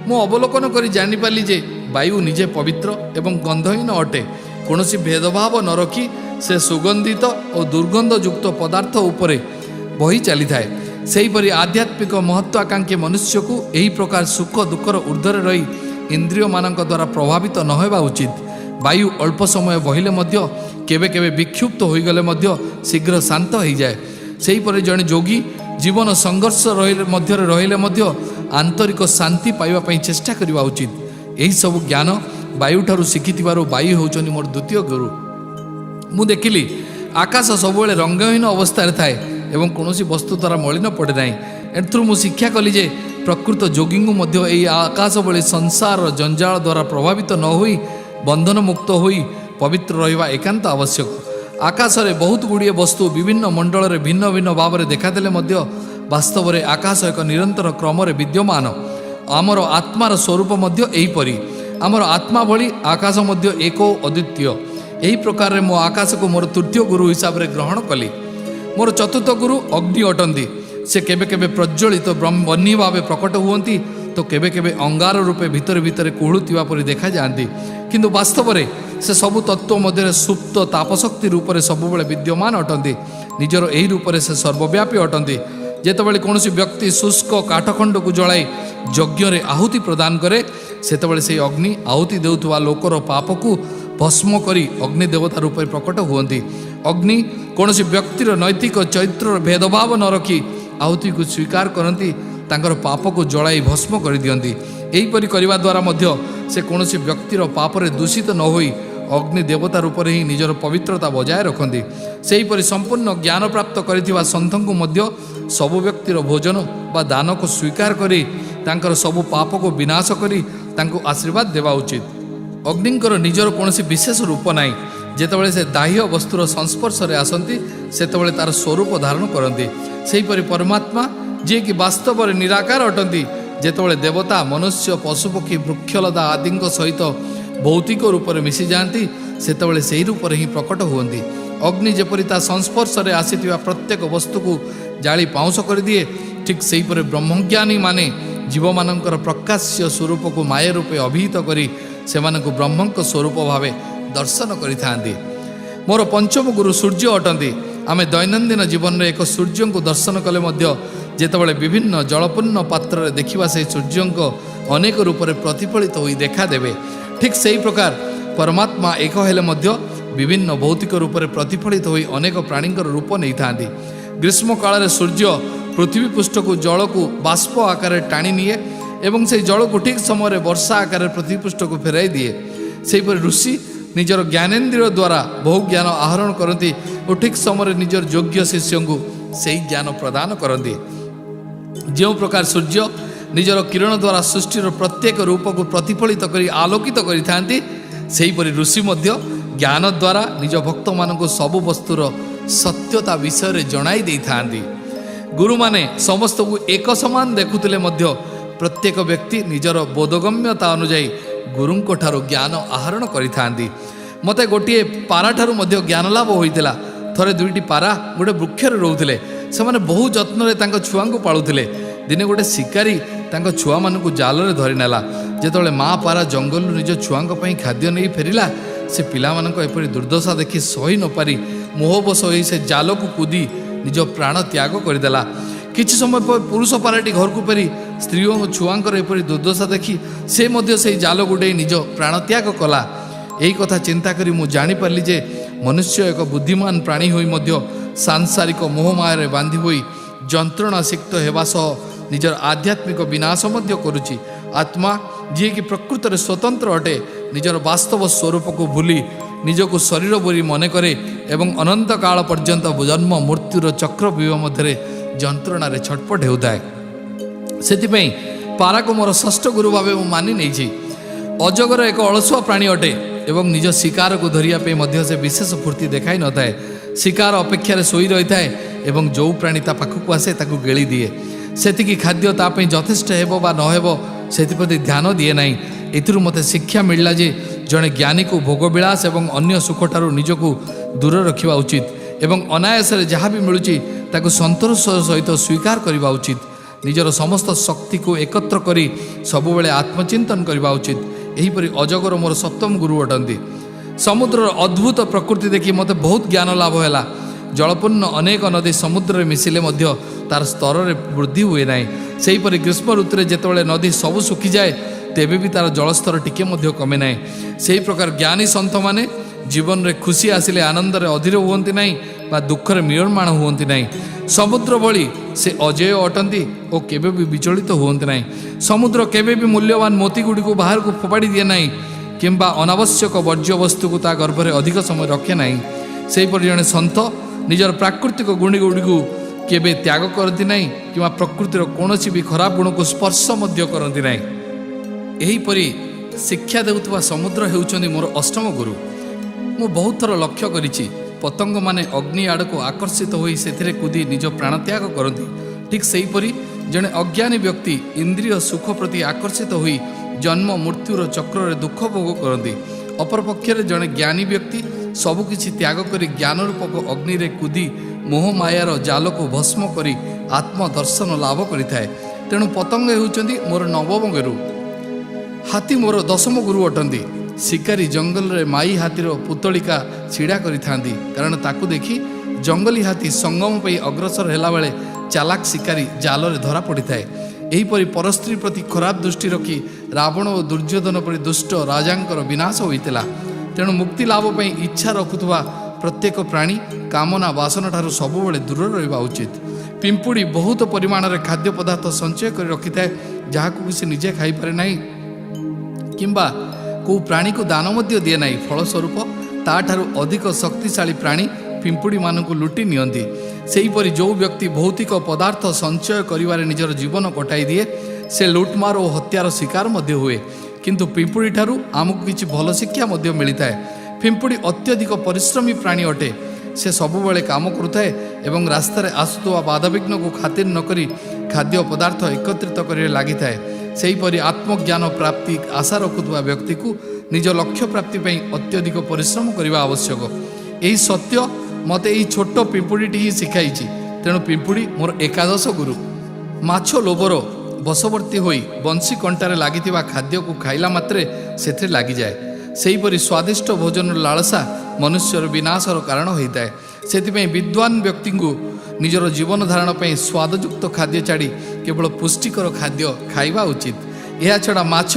मु अवलोकन करी जानि पाली जे वायु निजे पवित्र एवं गंधहीन अटे। कौनसी भेदभाव न रखी से सुगंधित और दुर्गंधयुक्त पदार्थ उपरे बही चली थाए। सेहीपरि आध्यात्मिक महत्वाकांक्षी मनुष्य को यही प्रकार सुख दुखर ऊर्ध्वर रही इंद्रिय मानक द्वारा प्रभावित न होगा उचित। वायु अल्प समय बहिले मध्य केबे केबे विक्षुब्ध होईगले मध्य शीघ्र शांत हो जाए। सेहीपरि जड़े जोगी जीवन संघर्ष मध्य रहिले मध्य आंतरिक शांति पाइबा पई चेष्टा करबा उचित। यही सब ज्ञान वायु ठारू शिखिथिबारु वायु होउचनी मोर द्वितीय गुरु। मु देखिली आकाश सबुबले रंगहीन अवस्था थाए एवं कौनसी वस्तु द्वारा मलिन पड़े ना। एथुरु मु शिक्षा कली जे प्रकृत जोगी मध्य यही आकाश भली संसार जंजाल द्वारा प्रभावित न होई बंधन मुक्त होई पवित्र रहिबा एकांत आवश्यक। आकाश रे बहुत गुड़िए वस्तु विभिन्न मंडल रे भिन्न भिन्न भाव में देखादेले मध्य वास्तव में आकाश एक निरंतर क्रम विद्यमान। आमर आत्मार स्वरूप मध्य एहीपरि आमर आत्मा भली आकाश मध्य एक अद्वितीय। यही प्रकार मो आकाश को मोर तृतीय गुरु हिसाब से ग्रहण कली। मोर चतुर्थ गुरु अग्नि अटंती। से केबे केबे प्रज्वलित बन्ही भाव प्रकट हुअंती तो केबे केबे अंगार रूपे भितर भितर कुहलुवा परि देखा जाती। किंतु वास्तव में से सबु तत्व मध्य सुप्त तापशक्ति रूप से सबुबले विद्यमान अटंती। निजर यही रूप से सर्वव्यापी अटंती। जेतेबेले कौन व्यक्ति शुष्क काठखंड को जलाई यज्ञ रे आहुति प्रदान करे सेतेबेले से अग्नि आहुति देउथुवा लोकर पाप को भस्म करी अग्नि देवता रूप प्रकट हुअंती। अग्नि कौन व्यक्तिर नैतिक चरित्र भेदभाव न रखी आहुति को स्वीकार करती तांकर पाप को जलाई भस्म कर दियंती। एहीपरि करने द्वारा मध्य से कौन व्यक्तिर पाप रे दूषित न होई अग्नि देवता रूप ही निजर पवित्रता बजाय रखती। सेहीपरि संपूर्ण ज्ञान प्राप्त करिथिबा संतंकु मध्य सबु व्यक्तिर भोजन बा दान को स्वीकार करी तांकर सबु पाप को विनाश करी तांको आशीर्वाद देवा उचित। अग्निंकर निजर कौन विशेष रूप नाई। जेतेबेले से दाह्य वस्तुर संस्पर्श रे आसंती सेतेबेले तार स्वरूप धारण करती। सेहीपरि परमात्मा जे कि वास्तव में निराकार अटंती जेतेबेले देवता मनुष्य पशुपक्षी वृक्षलता आदि सहित भौतिक रूप में मिसी जाती सेतेबेले सेही रूप ही प्रकट हुअंती। अग्नि जेपरि ता संस्पर्श रे आसीथिबा प्रत्येक वस्तु को जाली पाउंस कर दिए ठीक सेहीपरि ब्रह्मज्ञानी माने जीव मानकर प्रकाश्य स्वरूप को माया रूपे अभिहित करी सेमानकु ब्रह्मक स्वरूप भावे दर्शन करिथांती। मोर पंचम गुरु सूर्य अटंती। आमे दैनंदिन जीवन में एक सूर्य को दर्शन कले मध्य जेतेबेले विभिन्न जलपूर्ण पात्र रे देखिबा से सूर्य को अनेक रूप में प्रतिफलित होई देखा देवे। ठीक सही प्रकार परमात्मा एक हेले मध्य विभिन्न भौतिक रूप में प्रतिफलित होई अनेक प्राणींकर रूप नहीं थांती। ग्रीष्म काल रे सूर्य पृथ्वी पृष्ठ को जल को बाष्प आकार टाणी निए एवं से जल को ठीक समय वर्षा आकार पृथ्वी पृष्ठ को फेराई दिए। सेहीपरि ऋषि निजर ज्ञानेन्द्रिय द्वारा बहु ज्ञान आहरण करती और ठीक समय निजर योग्य शिष्य को सही ज्ञान प्रदान करती। जो प्रकार सूर्य निजर किरण द्वारा सृष्टिर प्रत्येक रूप को प्रतिफलित करी आलोकित करिथांती सेहीपरि ऋषि मध्य ज्ञान द्वारा निज भक्त मानक सबु वस्तुर सत्यता विषय जणाई देइथांती। गुरु माने समस्त को एक समान देखुतिले मध्य प्रत्येक व्यक्ति निजर बोधगम्यता अनुजाई गुरुंको ठारो ज्ञान आहरण करिथांती। मते गोटिए पारा ठारो मध्य ज्ञान लाभ होइतिला। थरे दुईटी पारा गोटे वृक्षर रोउथिले सेमाने बहु जत्न रे तांको छुआंको पाळुथिले। दिने गोटे शिकारी तांको छुआ मानकु जाल रे धरि नेला। जेतेबेले माँ पारा जंगल निज छुआंको पई खाद्य नहीं फेरिला से पिला मानक एपरि दुर्दशा देखि सही न पारी मोहबश होई से जाल को कूदी निज प्राण त्याग करदेला। किछि समय पर पुरुष पाराटी घर को फेरी स्त्री और छुआंकर एपरी दुर्दशा देखी से मध्य से जाल गुड़े निज प्राण त्याग कला। यही कथा चिंता करी मु जानी पारली जे मनुष्य एक बुद्धिमान प्राणी होई मध्य सांसारिक मोहमाया बांधी होई जंत्रणा सिक्त हेबा सह निजर आध्यात्मिक विनाश मध्य करुछि। आत्मा जी कि प्रकृत में स्वतंत्र अटे निजर वास्तव स्वरूप को भूली निजको शरीर बोली मन करे एवं अनंत काल पर्यंत जन्म मृत्युर चक्रव्यूह मध्य जंत्रणा रे छटपट होताए। सेतिपई पारा को मोर षष्ठ गुरु भावे मु मानि नेछि। अजगर एक अलसुआ प्राणी अटे एवं निज शिकार को धरिया पे मध्य से विशेष फूर्ति देखाई न थाए। शिकार अपेक्षा शोई रही थाए एवं जो प्राणी ता पाखक आसे ताकू गेली दिए। सेतिकी खाद्य तापई यथेष्ट हेबो बा न हेबो सेतिप्रति ध्यान दिए नाही। एथिरु मते शिक्षा मिलला जे जणे ज्ञानी को भोगविलास एवं अन्य सुखठारु निजको दूर रखिबा उचित एवं अनायास जहाँ भी मिलुची ताकू संतोष सहित स्वीकार करने उचित। निजर समस्त शक्ति को एकत्र करी सबुबले आत्मचिंतन करने उचित। यहीपरि अजगर मोर सप्तम गुरु अटंती। समुद्र अद्भुत प्रकृति देखी मते बहुत ज्ञान लाभ है। जलपूर्ण अनेक नदी समुद्र में मिसिले मध्य तार स्तर में वृद्धि हुए ना। सेहीपरि ग्रीष्म ऋतु में जितेबाला नदी सबू सुखी जाए तेबे भी तार जलस्तर टिके मध्य कमे ना। से प्रकार ज्ञानी सन्थ माने जीवन में खुशी आसिले आनंद रे अधीर हुअन्ति नाही बा दुख रे म्रियमाण हुअन्ति नाही। समुद्र भली से अजय अटंती और केबे भी विचलित हुअन्ति नाही। समुद्र केबे भी मूल्यवान मोती गुड़ी को बाहर को फोपाड़ी दिए नाही किंबा अनावश्यक वर्ज्य वस्तु को ता गर्भरे अधिक समय रखे नाही। सेहीपरि जणे सन्थ निजर प्राकृतिक गुणी गुड़ी को केबे त्याग करती नाही किंबा प्रकृतिर कोनोसी भी खराब गुण को स्पर्श मध्य करती नाही। एहीपरि शिक्षा देउतबा समुद्र हेउचंदी मोर अष्टम गुरु। मु बहुत थर लक्ष्य करिछि पतंग माने अग्नि आड़ को आकर्षित होई सेथिरे कूदी निज प्राण त्याग करती। ठीक सेहीपरि जणे अज्ञानी व्यक्ति इंद्रिय सुख प्रति आकर्षित होई जन्म मृत्युर चक्र दुख भोग करती। अपरपक्षे जणे ज्ञानी व्यक्ति सबुकिछि त्याग करी ज्ञान रूपक अग्नि रे कूदी मोह मायार जाल को भस्म करी आत्मदर्शन लाभ करिथाए। तेणु पतंग हेउचंदी मोर नवम गुरु। हाथी मोर दशम गुरु अटंती। शिकारी जंगल रे माई हाथीर पुतलिका छिड़ा करि थांदी कारण ताकू देखी जंगली हाथी संगम पे अग्रसर हेला बेले चालाक शिकारी जाल रे धरा पड़ी थाए। एहीपरि परस्त्री प्रति खराब दृष्टि रखी रावण और दुर्योधन परि दुष्ट राजांकर विनाश होइतिला। तेणु मुक्ति लाभ पई इच्छा रखुथुवा प्रत्येक प्राणी कामना वासना ठारू सबुबले दूर रहिबा उचित। पिंपुड़ी बहुत परिमाण रे खाद्य पदार्थ संचय कर रखि थाए जहाकू से निजे खाई पारे नाही किंबा को प्राणी को दान मध्य दिए नाही। फलस्वरूप ताठारू अधिक शक्तिशाली प्राणी पिंपुड़ी मानक लुटि नियंती। सेहीपरि जो व्यक्ति भौतिक पदार्थ संचय करिवारे निजर जीवन कटाई दिए से लुटमार और हत्यार शिकार मध्य हुए। किंतु पिंपुड़ी ठारू आमको किछि भल शिक्षा मध्य मिलिथाए। पिंपुड़ी अत्यधिक परिश्रमी प्राणी अटे। से सबुबले काम करुथाए एवं रास्तार आसुथुवा बाधाविघ्न को खातिर नकरी खाद्य पदार्थ एकत्रित करिरे लागिथाए। सेहीपरि आत्मज्ञान प्राप्ति आशा रखुथुवा व्यक्ति को निज लक्ष्य प्राप्ति पई अत्यधिक परिश्रम करने आवश्यक। यही सत्य मते यही छोट पिंपुड़ीटी ही शिखाई। तेणु पिंपुड़ी मोर एकादश गुरु। माछ लोभर बशवर्ती होई बंशी कंटारे लागिथिबा खाद्य को खाइला मात्रे सेथे लागि जाए। सेहीपरि स्वादिष्ट भोजन लालसा मनुष्यर विनाशर कारण होइताए। सेथिपई विद्वान व्यक्ति को निजर जीवन धारण पई स्वादयुक्त खाद्य छाड़ी केवल पुष्टिकर खाद्य खाइबा उचित। यह छड़ा माछ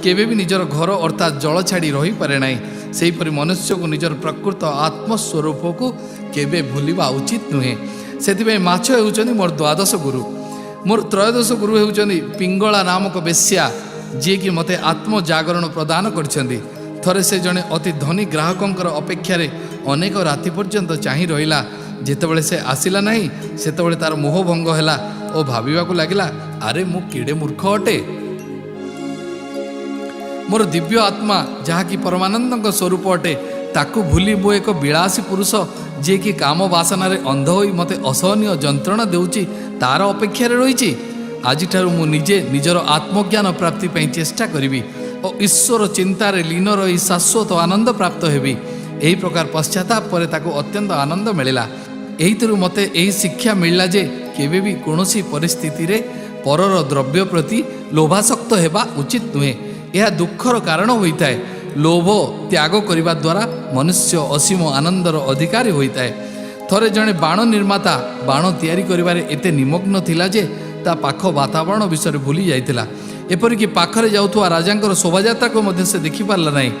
केबे भी निजर घर अर्थात जल छाड़ी रही पारे नाही। सेहीपरि मनुष्य को निजर प्रकृत आत्मस्वरूप को केबे भूलिबा उचित नुहे। सेथिपई माछ हेउचंदी मोर द्वादश गुरु। मोर त्रयोदश गुरु हेउचंदी पिंगला नामक बेश्या जी कि मते आत्म जागरण प्रदान करछंदी। थरे से जने अति धनी ग्राहकंकर अपेक्षा रे अनेक राति पर्यंत चाहि रहिला। जेतेबेले से आसिला नाही सेतेबेले तार मोह भंग हैला और भाबिबाकू लागिला अरे मु केडे मूर्ख अटे। मोर दिव्य आत्मा जहाँ कि परमानंद स्वरूप अटे ताकू भूली मु एक विलासी पुरुष जे कि काम वासना रे अंध होई मते असहनीय जंत्रणा देउची तार अपेक्षा रे रहिची। आज ठारू मु निजे निजर आत्मज्ञान प्राप्ति पई चेष्टा करिवि और ईश्वर चिंतार लीन रही शाश्वत आनंद प्राप्त हेबी। यही प्रकार पश्चाताप पर ताकू अत्यंत आनंद मिलला। एहितरु मते एही शिक्षा मिलला जे केबे भी कोनोसी परिस्थिति रे परर द्रव्य प्रति लोभासक्त हेबा उचित नुहे। यह दुखर कारण होइताए। लोभ त्याग करिबा द्वारा मनुष्य असीम आनंदर अधिकारी होइताए। ଥରେ ଜଣେ ବାଣ ନିର୍ମାତା ବାଣ ତିଆରି କରିବାରେ ଏତେ ନିମଗ୍ନ ଥିଲା ଯେ ତା ପାଖ ବାତାବରଣ ବିଷୟରେ ଭୁଲି ଯାଇଥିଲା। ଏପରିକି ପାଖରେ ଯାଉଥିବା ରାଜାଙ୍କର ଶୋଭାଯାତ୍ରାକୁ ମଧ୍ୟ ସେ ଦେଖିପାରିଲା ନାହିଁ।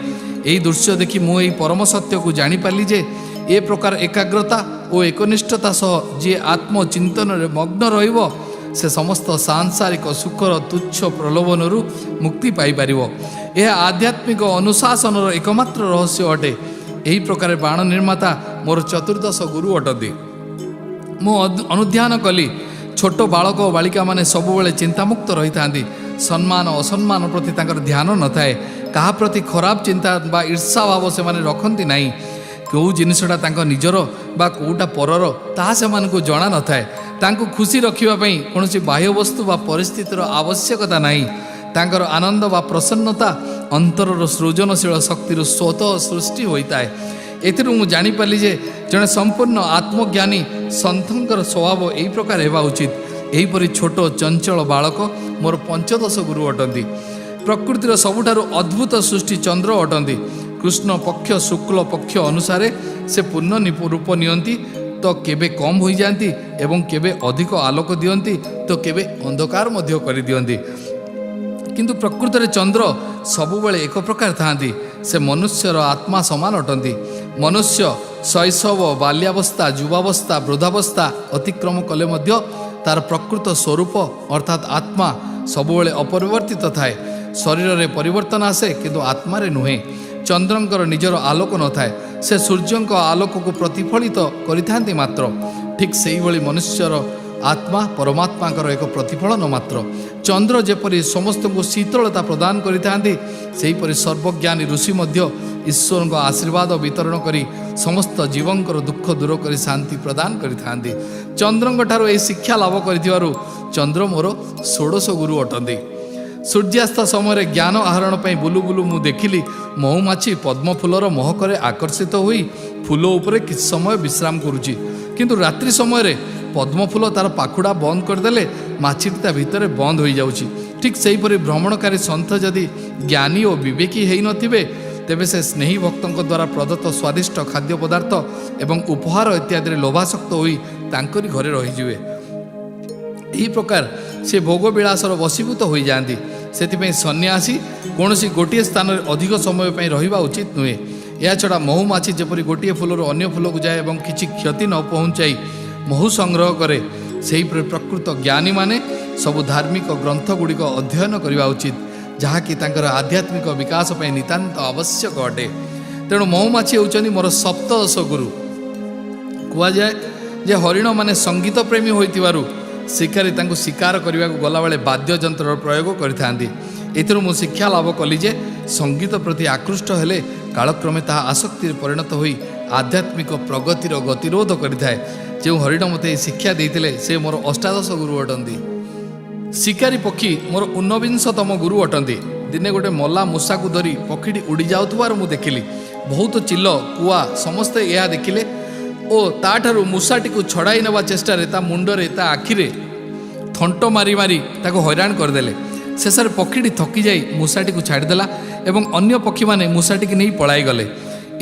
ଏହି ଦୃଶ୍ୟ ଦେଖି ମୁଁ ଏହି ପରମ ସତ୍ୟକୁ ଜାଣିପାରିଲି ଯେ ଏ ପ୍ରକାର ଏକାଗ୍ରତା ଓ ଏକନିଷ୍ଠତା ସହ ଯିଏ ଆତ୍ମଚିନ୍ତନରେ ମଗ୍ନ ରହିବ ସେ ସମସ୍ତ ସାଂସାରିକ ସୁଖର ତୁଚ୍ଛ ପ୍ରଲୋଭନରୁ ମୁକ୍ତି ପାଇପାରିବ। ଏହା ଆଧ୍ୟାତ୍ମିକ ଅନୁଶାସନର ଏକମାତ୍ର ରହସ୍ୟ ଅଟେ। ଏହି ପ୍ରକାର ବାଣ ନିର୍ମାତା ମୋର ଚତୁର୍ଦ୍ଦଶ ଗୁରୁ ଅଟନ୍ତି। ମୁଁ ଅନୁଧ୍ୟାନ କଲି ଛୋଟ ବାଳକ ଓ ବାଳିକାମାନେ ସବୁବେଳେ ଚିନ୍ତାମୁକ୍ତ ରହିଥାନ୍ତି। ସମ୍ମାନ ଅସମ୍ମାନ ପ୍ରତି ତାଙ୍କର ଧ୍ୟାନ ନଥାଏ। କାହା ପ୍ରତି ଖରାପ ଚିନ୍ତା ବା ଈର୍ଷା ଭାବ ସେମାନେ ରଖନ୍ତି ନାହିଁ। କେଉଁ ଜିନିଷଟା ତାଙ୍କ ନିଜର ବା କେଉଁଟା ପରର ତାହା ସେମାନଙ୍କୁ ଜଣା ନଥାଏ। ତାଙ୍କୁ ଖୁସି ରଖିବା ପାଇଁ କୌଣସି ବାହ୍ୟବସ୍ତୁ ବା ପରିସ୍ଥିତିର ଆବଶ୍ୟକତା ନାହିଁ। ତାଙ୍କର ଆନନ୍ଦ ବା ପ୍ରସନ୍ନତା ଅନ୍ତରର ସୃଜନଶୀଳ ଶକ୍ତିରୁ ସ୍ୱତଃ ସୃଷ୍ଟି ହୋଇଥାଏ। ଏଥିରୁ ମୁଁ ଜାଣିପାରିଲି ଯେ ଜଣେ ସମ୍ପୂର୍ଣ୍ଣ ଆତ୍ମଜ୍ଞାନୀ ସନ୍ଥଙ୍କର ସ୍ୱଭାବ ଏହି ପ୍ରକାର ହେବା ଉଚିତ। ଏହିପରି ଛୋଟ ଚଞ୍ଚଳ ବାଳକ ମୋର ପଞ୍ଚଦଶ ଗୁରୁ ଅଟନ୍ତି। ପ୍ରକୃତିର ସବୁଠାରୁ ଅଦ୍ଭୁତ ସୃଷ୍ଟି ଚନ୍ଦ୍ର ଅଟନ୍ତି। କୃଷ୍ଣ ପକ୍ଷ ଶୁକ୍ଳ ପକ୍ଷ ଅନୁସାରେ ସେ ପୂର୍ଣ୍ଣ ରୂପ ନିଅନ୍ତି ତ କେବେ କମ୍ ହୋଇଯାଆନ୍ତି ଏବଂ କେବେ ଅଧିକ ଆଲୋକ ଦିଅନ୍ତି ତ କେବେ ଅନ୍ଧକାର ମଧ୍ୟ କରିଦିଅନ୍ତି। କିନ୍ତୁ ପ୍ରକୃତରେ ଚନ୍ଦ୍ର ସବୁବେଳେ ଏକ ପ୍ରକାର ଥାଆନ୍ତି। ସେ ମନୁଷ୍ୟର ଆତ୍ମା ସମାନ ଅଟନ୍ତି। ମନୁଷ୍ୟ ଶୈଶବ ବାଲ୍ୟାବସ୍ଥା ଯୁବାବସ୍ଥା ବୃଦ୍ଧାବସ୍ଥା ଅତିକ୍ରମ କଲେ ମଧ୍ୟ ତାର ପ୍ରକୃତ ସ୍ୱରୂପ ଅର୍ଥାତ୍ ଆତ୍ମା ସବୁବେଳେ ଅପରିବର୍ତ୍ତିତ ଥାଏ। ଶରୀରରେ ପରିବର୍ତ୍ତନ ଆସେ କିନ୍ତୁ ଆତ୍ମାରେ ନୁହେଁ। ଚନ୍ଦ୍ରଙ୍କର ନିଜର ଆଲୋକ ନଥାଏ। ସେ ସୂର୍ଯ୍ୟଙ୍କ ଆଲୋକକୁ ପ୍ରତିଫଳିତ କରିଥାନ୍ତି ମାତ୍ର। ଠିକ୍ ସେହିଭଳି ମନୁଷ୍ୟର ଆତ୍ମା ପରମାତ୍ମାଙ୍କର ଏକ ପ୍ରତିଫଳନ ମାତ୍ର। ଚନ୍ଦ୍ର ଯେପରି ସମସ୍ତଙ୍କୁ ଶୀତଳତା ପ୍ରଦାନ କରିଥାନ୍ତି ସେହିପରି ସର୍ବଜ୍ଞାନୀ ଋଷି ମଧ୍ୟ ଈଶ୍ୱରଙ୍କ ଆଶୀର୍ବାଦ ବିତରଣ କରି ସମସ୍ତ ଜୀବଙ୍କର ଦୁଃଖ ଦୂର କରି ଶାନ୍ତି ପ୍ରଦାନ କରିଥାନ୍ତି। ଚନ୍ଦ୍ରଙ୍କ ଠାରୁ ଏହି ଶିକ୍ଷା ଲାଭ କରିଥିବାରୁ ଚନ୍ଦ୍ର ମୋର ଷୋଡ଼ଶ ଗୁରୁ ଅଟନ୍ତି। ସୂର୍ଯ୍ୟାସ୍ତ ସମୟରେ ଜ୍ଞାନ ଆହରଣ ପାଇଁ ବୁଲୁ ବୁଲୁ ମୁଁ ଦେଖିଲି ମହୁମାଛି ପଦ୍ମଫୁଲର ମହକରେ ଆକର୍ଷିତ ହୋଇ ଫୁଲ ଉପରେ କିଛି ସମୟ ବିଶ୍ରାମ କରୁଛି। କିନ୍ତୁ ରାତ୍ରି ସମୟରେ ପଦ୍ମଫୁଲ ତାର ପାଖୁଡ଼ା ବନ୍ଦ କରିଦେଲେ ମାଛିଟି ତା ଭିତରେ ବନ୍ଦ ହୋଇଯାଉଛି। ଠିକ୍ ସେହିପରି ଭ୍ରମଣକାରୀ ସନ୍ଥ ଯଦି ଜ୍ଞାନୀ ଓ ବିବେକୀ ହୋଇନଥିବେ ତେବେ ସେ ସ୍ନେହୀ ଭକ୍ତଙ୍କ ଦ୍ୱାରା ପ୍ରଦତ୍ତ ସ୍ୱାଦିଷ୍ଟ ଖାଦ୍ୟ ପଦାର୍ଥ ଏବଂ ଉପହାର ଇତ୍ୟାଦିରେ ଲୋଭାସକ୍ତ ହୋଇ ତାଙ୍କରି ଘରେ ରହିଯିବେ। ଏହି ପ୍ରକାର ସେ ଭୋଗ ବିଳାସର ବଶୀଭୂତ ହୋଇଯାଆନ୍ତି। ସେଥିପାଇଁ ସନ୍ନ୍ୟାସୀ କୌଣସି ଗୋଟିଏ ସ୍ଥାନରେ ଅଧିକ ସମୟ ପାଇଁ ରହିବା ଉଚିତ ନୁହେଁ। ଏହାଛଡ଼ା ମହୁମାଛି ଯେପରି ଗୋଟିଏ ଫୁଲରୁ ଅନ୍ୟ ଫୁଲକୁ ଯାଏ ଏବଂ କିଛି କ୍ଷତି ନ ପହଞ୍ଚାଇ ମହୁ ସଂଗ୍ରହ କରେ ସେହିପରି ପ୍ରକୃତ ଜ୍ଞାନୀମାନେ ସବୁ ଧାର୍ମିକ ଗ୍ରନ୍ଥଗୁଡ଼ିକ ଅଧ୍ୟୟନ କରିବା ଉଚିତ ଯାହାକି ତାଙ୍କର ଆଧ୍ୟାତ୍ମିକ ବିକାଶ ପାଇଁ ନିତାନ୍ତ ଆବଶ୍ୟକ ଅଟେ। ତେଣୁ ମହୁମାଛି ହେଉଛନ୍ତି ମୋର ସପ୍ତଦଶ ଗୁରୁ। କୁହାଯାଏ ଯେ ହରିଣମାନେ ସଙ୍ଗୀତ ପ୍ରେମୀ ହୋଇଥିବାରୁ ଶିକାରୀ ତାଙ୍କୁ ଶିକାର କରିବାକୁ ଗଲାବେଳେ ବାଦ୍ୟଯନ୍ତ୍ରର ପ୍ରୟୋଗ କରିଥାନ୍ତି। ଏଥିରୁ ମୁଁ ଶିକ୍ଷା ଲାଭ କଲି ଯେ ସଙ୍ଗୀତ ପ୍ରତି ଆକୃଷ୍ଟ ହେଲେ କାଳକ୍ରମେ ତାହା ଆସକ୍ତିରେ ପରିଣତ ହୋଇ ଆଧ୍ୟାତ୍ମିକ ପ୍ରଗତିର ଗତିରୋଧ କରିଥାଏ। ଯେଉଁ ହରିଣ ମୋତେ ଏହି ଶିକ୍ଷା ଦେଇଥିଲେ ସେ ମୋର ଅଷ୍ଟାଦଶ ଗୁରୁ ଅଟନ୍ତି। ଶିକାରୀ ପକ୍ଷୀ ମୋର ଊନବିଂଶତମ ଗୁରୁ ଅଟନ୍ତି। ଦିନେ ଗୋଟେ ମଲା ମୂଷାକୁ ଧରି ପକ୍ଷୀଟି ଉଡ଼ି ଯାଉଥିବାର ମୁଁ ଦେଖିଲି। ବହୁତ ଚିଲ କୁଆ ସମସ୍ତେ ଏହା ଦେଖିଲେ ଓ ତାଠାରୁ ମୂଷାଟିକୁ ଛଡ଼ାଇ ନେବା ଚେଷ୍ଟାରେ ତା ମୁଣ୍ଡରେ ତା ଆଖିରେ ଥଣ୍ଟ ମାରି ମାରି ତାକୁ ହଇରାଣ କରିଦେଲେ। ଶେଷରେ ପକ୍ଷୀଟି ଥକିଯାଇ ମୂଷାଟିକୁ ଛାଡ଼ିଦେଲା ଏବଂ ଅନ୍ୟ ପକ୍ଷୀମାନେ ମୂଷାଟିକି ନେଇ ପଳାଇଗଲେ।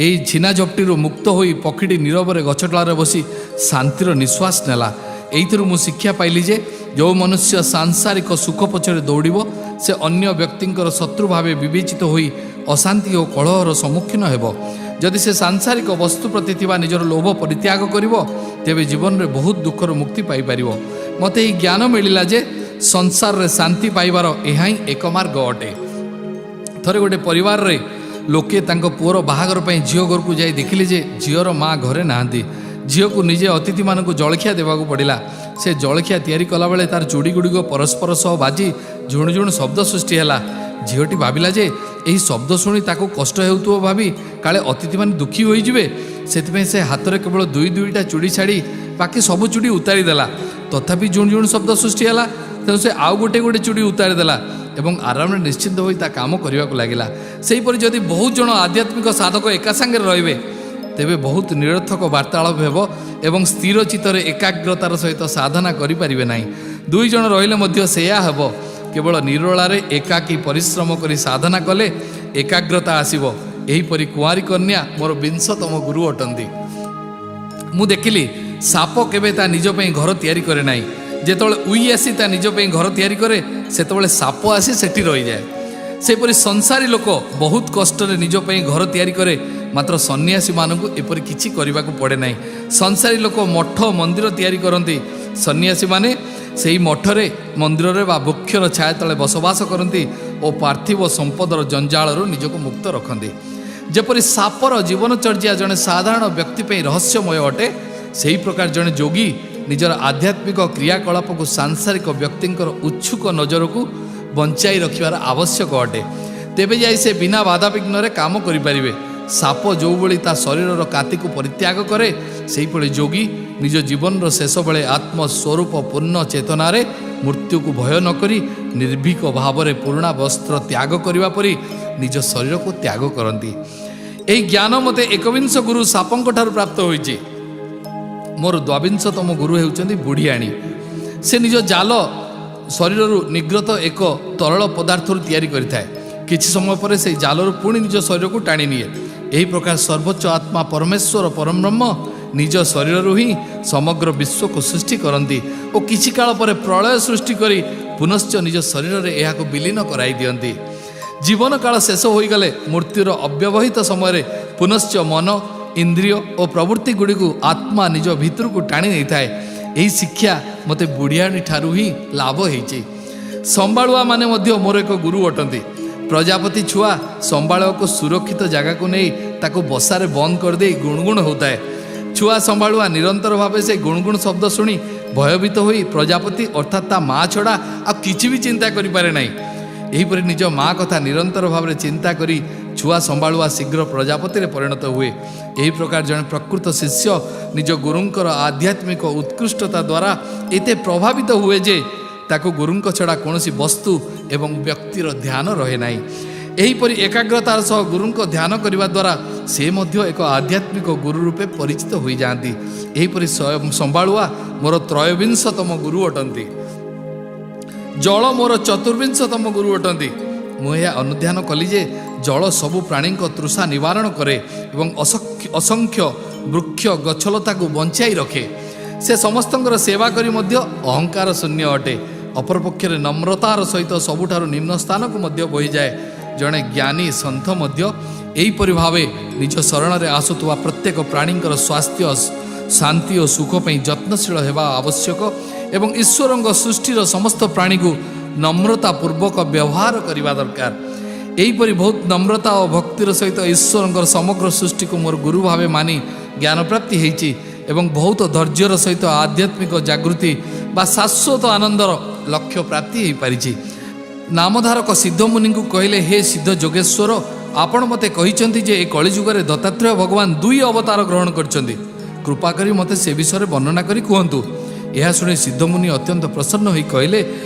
ଏହି ଝିନାଝପଟିରୁ ମୁକ୍ତ ହୋଇ ପକ୍ଷୀଟି ନୀରବରେ ଗଛଟଳାରେ ବସି ଶାନ୍ତିର ନିଶ୍ୱାସ ନେଲା। ଏଇଥିରୁ ମୁଁ ଶିକ୍ଷା ପାଇଲି ଯେ ଯେଉଁ ମନୁଷ୍ୟ ସାଂସାରିକ ସୁଖ ପଛରେ ଦୌଡ଼ିବ ସେ ଅନ୍ୟ ବ୍ୟକ୍ତିଙ୍କର ଶତ୍ରୁ ଭାବେ ବିବେଚିତ ହୋଇ ଅଶାନ୍ତି ଓ କଳହର ସମ୍ମୁଖୀନ ହେବ। ଯଦି ସେ ସାଂସାରିକ ବସ୍ତୁ ପ୍ରତି ଥିବା ନିଜର ଲୋଭ ପରିତ୍ୟାଗ କରିବ ତେବେ ଜୀବନରେ ବହୁତ ଦୁଃଖରୁ ମୁକ୍ତି ପାଇପାରିବ। ମୋତେ ଏହି ଜ୍ଞାନ ମିଳିଲା ଯେ ସଂସାରରେ ଶାନ୍ତି ପାଇବାର ଏହା ହିଁ ଏକ ମାର୍ଗ ଅଟେ। ଥରେ ଗୋଟେ ପରିବାରରେ ଲୋକେ ତାଙ୍କ ପୁଅର ବାହାଘର ପାଇଁ ଝିଅ ଘରକୁ ଯାଇ ଦେଖିଲେ ଯେ ଝିଅର ମା ଘରେ ନାହାନ୍ତି। ଝିଅକୁ ନିଜେ ଅତିଥିମାନଙ୍କୁ ଜଳଖିଆ ଦେବାକୁ ପଡ଼ିଲା। ସେ ଜଳଖିଆ ତିଆରି କଲାବେଳେ ତାର ଚୁଡ଼ିଗୁଡ଼ିକ ପରସ୍ପର ସହ ବାଜି ଝୁଣୁ ଝୁଣୁ ଶବ୍ଦ ସୃଷ୍ଟି ହେଲା। ଝିଅଟି ଭାବିଲା ଯେ ଏହି ଶବ୍ଦ ଶୁଣି ତାକୁ କଷ୍ଟ ହେଉଥିବ ଭାବି କାଳେ ଅତିଥିମାନେ ଦୁଃଖୀ ହୋଇଯିବେ। ସେଥିପାଇଁ ସେ ହାତରେ କେବଳ ଦୁଇଟା ଚୁଡ଼ି ଛାଡ଼ି ବାକି ସବୁ ଚୁଡ଼ି ଉତାରି ଦେଲା। ତଥାପି ଝୁଣୁ ଝୁଣୁ ଶବ୍ଦ ସୃଷ୍ଟି ହେଲା। ତେଣୁ ସେ ଆଉ ଗୋଟେ ଚୁଡ଼ି ଉତାରି ଦେଲା ଏବଂ ଆରାମରେ ନିଶ୍ଚିନ୍ତ ହୋଇ ତା କାମ କରିବାକୁ ଲାଗିଲା। ସେହିପରି ଯଦି ବହୁତ ଜଣ ଆଧ୍ୟାତ୍ମିକ ସାଧକ ଏକା ସାଙ୍ଗରେ ରହିବେ ତେବେ ବହୁତ ନିରର୍ଥକ ବାର୍ତ୍ତାଳାପ ହେବ ଏବଂ ସ୍ଥିର ଚିତ୍ତରେ ଏକାଗ୍ରତାର ସହିତ ସାଧନା କରିପାରିବେ ନାହିଁ। ଦୁଇ ଜଣ ରହିଲେ ମଧ୍ୟ ସେୟା ହେବ। କେବଳ ନିରୋଳାରେ ଏକାକୀ ପରିଶ୍ରମ କରି ସାଧନା କଲେ ଏକାଗ୍ରତା ଆସିବ। ଏହିପରି କୁଆଁରୀ କନ୍ୟା ମୋର 20ତମ ଗୁରୁ ଅଟନ୍ତି। ମୁଁ ଦେଖିଲି ସାପ କେବେ ତା ନିଜ ପାଇଁ ଘର ତିଆରି କରେ ନାହିଁ। ଯେତେବେଳେ ଉଇ ଆସି ତା ନିଜ ପାଇଁ ଘର ତିଆରି କରେ ସେତେବେଳେ ସାପ ଆସି ସେଠି ରହିଯାଏ। ସେପରି ସଂସାରୀ ଲୋକ ବହୁତ କଷ୍ଟରେ ନିଜ ପାଇଁ ଘର ତିଆରି କରେ, ମାତ୍ର ସନ୍ନ୍ୟାସୀମାନଙ୍କୁ ଏପରି କିଛି କରିବାକୁ ପଡ଼େ ନାହିଁ। ସଂସାରୀ ଲୋକ ମଠ ମନ୍ଦିର ତିଆରି କରନ୍ତି, ସନ୍ନ୍ୟାସୀମାନେ ସେହି ମଠରେ ମନ୍ଦିରରେ ବା ବୃକ୍ଷର ଛାୟା ତଳେ ବସବାସ କରନ୍ତି ଓ ପାର୍ଥିବ ସମ୍ପଦର ଜଞ୍ଜାଳରୁ ନିଜକୁ ମୁକ୍ତ ରଖନ୍ତି। ଯେପରି ସାପର ଜୀବନଚର୍ଯ୍ୟା ଜଣେ ସାଧାରଣ ବ୍ୟକ୍ତି ପାଇଁ ରହସ୍ୟମୟ ଅଟେ, ସେହି ପ୍ରକାର ଜଣେ ଯୋଗୀ ନିଜର ଆଧ୍ୟାତ୍ମିକ କ୍ରିୟାକଳାପକୁ ସାଂସାରିକ ବ୍ୟକ୍ତିଙ୍କର ଉତ୍ସୁକ ନଜରକୁ ବଞ୍ଚାଇ ରଖିବାର ଆବଶ୍ୟକ ଅଟେ। ତେବେ ଯାଇ ସେ ବିନା ବାଧାବିଘ୍ନରେ କାମ କରିପାରିବେ। ସାପ ଯେଉଁଭଳି ତା ଶରୀରର କାତିକୁ ପରିତ୍ୟାଗ କରେ, ସେହିଭଳି ଯୋଗୀ ନିଜ ଜୀବନର ଶେଷ ବେଳେ ଆତ୍ମସ୍ୱରୂପ ପୂର୍ଣ୍ଣ ଚେତନାରେ ମୃତ୍ୟୁକୁ ଭୟ ନ କରି ନିର୍ଭୀକ ଭାବରେ ପୁରୁଣା ବସ୍ତ୍ର ତ୍ୟାଗ କରିବା ପରି ନିଜ ଶରୀରକୁ ତ୍ୟାଗ କରନ୍ତି। ଏହି ଜ୍ଞାନ ମୋତେ ଏକବିଂଶ ଗୁରୁ ସାପଙ୍କ ଠାରୁ ପ୍ରାପ୍ତ ହୋଇଛି। ମୋର ଦ୍ୱାବିଂଶତମ ଗୁରୁ ହେଉଛନ୍ତି ବୁଢ଼ିଆଣୀ। ସେ ନିଜ ଜାଲ ଶରୀରରୁ ନିଗ୍ରତ ଏକ ତରଳ ପଦାର୍ଥରୁ ତିଆରି କରିଥାଏ। କିଛି ସମୟ ପରେ ସେହି ଜାଲରୁ ପୁଣି ନିଜ ଶରୀରକୁ ଟାଣି ନିଏ। ଏହି ପ୍ରକାର ସର୍ବୋଚ୍ଚ ଆତ୍ମା ପରମେଶ୍ୱର ପରମବ୍ରହ୍ମ ନିଜ ଶରୀରରୁ ହିଁ ସମଗ୍ର ବିଶ୍ୱକୁ ସୃଷ୍ଟି କରନ୍ତି ଓ କିଛି କାଳ ପରେ ପ୍ରଳୟ ସୃଷ୍ଟି କରି ପୁନଶ୍ଚ ନିଜ ଶରୀରରେ ଏହାକୁ ବିଲୀନ କରାଇ ଦିଅନ୍ତି। ଜୀବନ କାଳ ଶେଷ ହୋଇଗଲେ ମୃତ୍ୟୁର ଅବ୍ୟବହିତ ସମୟରେ ପୁନଶ୍ଚ ମନ, ଇନ୍ଦ୍ରିୟ ଓ ପ୍ରବୃତ୍ତି ଗୁଡ଼ିକୁ ଆତ୍ମା ନିଜ ଭିତରକୁ ଟାଣି ନେଇଥାଏ। ଏହି ଶିକ୍ଷା ମୋତେ ବୁଢ଼ିଆଣୀ ଠାରୁ ହିଁ ଲାଭ ହେଇଛି। ସମ୍ବାଳୁଆ ମାନେ ମଧ୍ୟ ମୋର ଏକ ଗୁରୁ ଅଟନ୍ତି। ପ୍ରଜାପତି ଛୁଆ ସମ୍ବାଳୁଆକୁ ସୁରକ୍ଷିତ ଜାଗାକୁ ନେଇ ତାକୁ ବସାରେ ବନ୍ଦ କରିଦେଇ ଗୁଣଗୁଣ ହେଉଥାଏ। ଛୁଆ ସମ୍ବାଳୁଆ ନିରନ୍ତର ଭାବେ ସେ ଗୁଣଗୁଣ ଶବ୍ଦ ଶୁଣି ଭୟଭୀତ ହୋଇ ପ୍ରଜାପତି ଅର୍ଥାତ୍ ତା ମା ଛଡ଼ା ଆଉ କିଛି ବି ଚିନ୍ତା କରିପାରେ ନାହିଁ। ଏହିପରି ନିଜ ମା କଥା ନିରନ୍ତର ଭାବରେ ଚିନ୍ତା କରି ଛୁଆ ସମ୍ବାଳୁଆ ଶୀଘ୍ର ପ୍ରଜାପତିରେ ପରିଣତ ହୁଏ। ଏହି ପ୍ରକାର ଜଣେ ପ୍ରକୃତ ଶିଷ୍ୟ ନିଜ ଗୁରୁଙ୍କର ଆଧ୍ୟାତ୍ମିକ ଉତ୍କୃଷ୍ଟତା ଦ୍ୱାରା ଏତେ ପ୍ରଭାବିତ ହୁଏ ଯେ ତାକୁ ଗୁରୁଙ୍କ ଛଡ଼ା କୌଣସି ବସ୍ତୁ ଏବଂ ବ୍ୟକ୍ତିର ଧ୍ୟାନ ରହେ ନାହିଁ। ଏହିପରି ଏକାଗ୍ରତାର ସହ ଗୁରୁଙ୍କ ଧ୍ୟାନ କରିବା ଦ୍ୱାରା ସେ ମଧ୍ୟ ଏକ ଆଧ୍ୟାତ୍ମିକ ଗୁରୁ ରୂପେ ପରିଚିତ ହୋଇଯାଆନ୍ତି। ଏହିପରି ସମ୍ବାଳୁଆ ମୋର ତ୍ରୟୋବିଂଶତମ ଗୁରୁ ଅଟନ୍ତି। ଜଳ ମୋର ଚତୁର୍ବିଂଶତମ ଗୁରୁ ଅଟନ୍ତି। ମୁଁ ଏହା ଅନୁଧ୍ୟାନ କଲି ଯେ ଜଳ ସବୁ ପ୍ରାଣୀଙ୍କ ତୃଷା ନିବାରଣ କରେ ଏବଂ ଅସଂଖ୍ୟ ବୃକ୍ଷ ଗଛଲତାକୁ ବଞ୍ଚାଇ ରଖେ। ସେ ସମସ୍ତଙ୍କର ସେବା କରି ମଧ୍ୟ ଅହଙ୍କାର ଶୂନ୍ୟ ଅଟେ। ଅପରପକ୍ଷରେ ନମ୍ରତାର ସହିତ ସବୁଠାରୁ ନିମ୍ନ ସ୍ଥାନକୁ ମଧ୍ୟ ବୋହିଯାଏ। ଜଣେ ଜ୍ଞାନୀ ସନ୍ଥ ମଧ୍ୟ ଏହିପରି ଭାବେ ନିଜ ଶରଣରେ ଆସୁଥିବା ପ୍ରତ୍ୟେକ ପ୍ରାଣୀଙ୍କର ସ୍ୱାସ୍ଥ୍ୟ, ଶାନ୍ତି ଓ ସୁଖ ପାଇଁ ଯତ୍ନଶୀଳ ହେବା ଆବଶ୍ୟକ ଏବଂ ଈଶ୍ୱରଙ୍କ ସୃଷ୍ଟିର ସମସ୍ତ ପ୍ରାଣୀକୁ ନମ୍ରତାପୂର୍ବକ ବ୍ୟବହାର କରିବା ଦରକାର। ଏହିପରି ବହୁତ ନମ୍ରତା ଓ ଭକ୍ତିର ସହିତ ଈଶ୍ୱରଙ୍କର ସମଗ୍ର ସୃଷ୍ଟିକୁ ମୋର ଗୁରୁ ଭାବେ ମାନି ଜ୍ଞାନପ୍ରାପ୍ତି ହେଇଛି ଏବଂ ବହୁତ ଧୈର୍ଯ୍ୟର ସହିତ ଆଧ୍ୟାତ୍ମିକ ଜାଗୃତି ବା ଶାଶ୍ୱତ ଆନନ୍ଦର ଲକ୍ଷ୍ୟ ପ୍ରାପ୍ତି ହୋଇପାରିଛି। ନାମଧାରକ ସିଦ୍ଧମୁନିଙ୍କୁ କହିଲେ, ହେ ସିଦ୍ଧ ଯୋଗେଶ୍ୱର, ଆପଣ ମୋତେ କହିଛନ୍ତି ଯେ ଏ କଳିଯୁଗରେ ଦତ୍ତାତ୍ରେୟ ଭଗବାନ 2 ଅବତାର ଗ୍ରହଣ କରିଛନ୍ତି। କୃପା କରି ମୋତେ ସେ ବିଷୟରେ ବର୍ଣ୍ଣନା କରି କୁହନ୍ତୁ। ଏହା ଶୁଣି ସିଦ୍ଧମୁନି ଅତ୍ୟନ୍ତ ପ୍ରସନ୍ନ ହୋଇ କହିଲେ,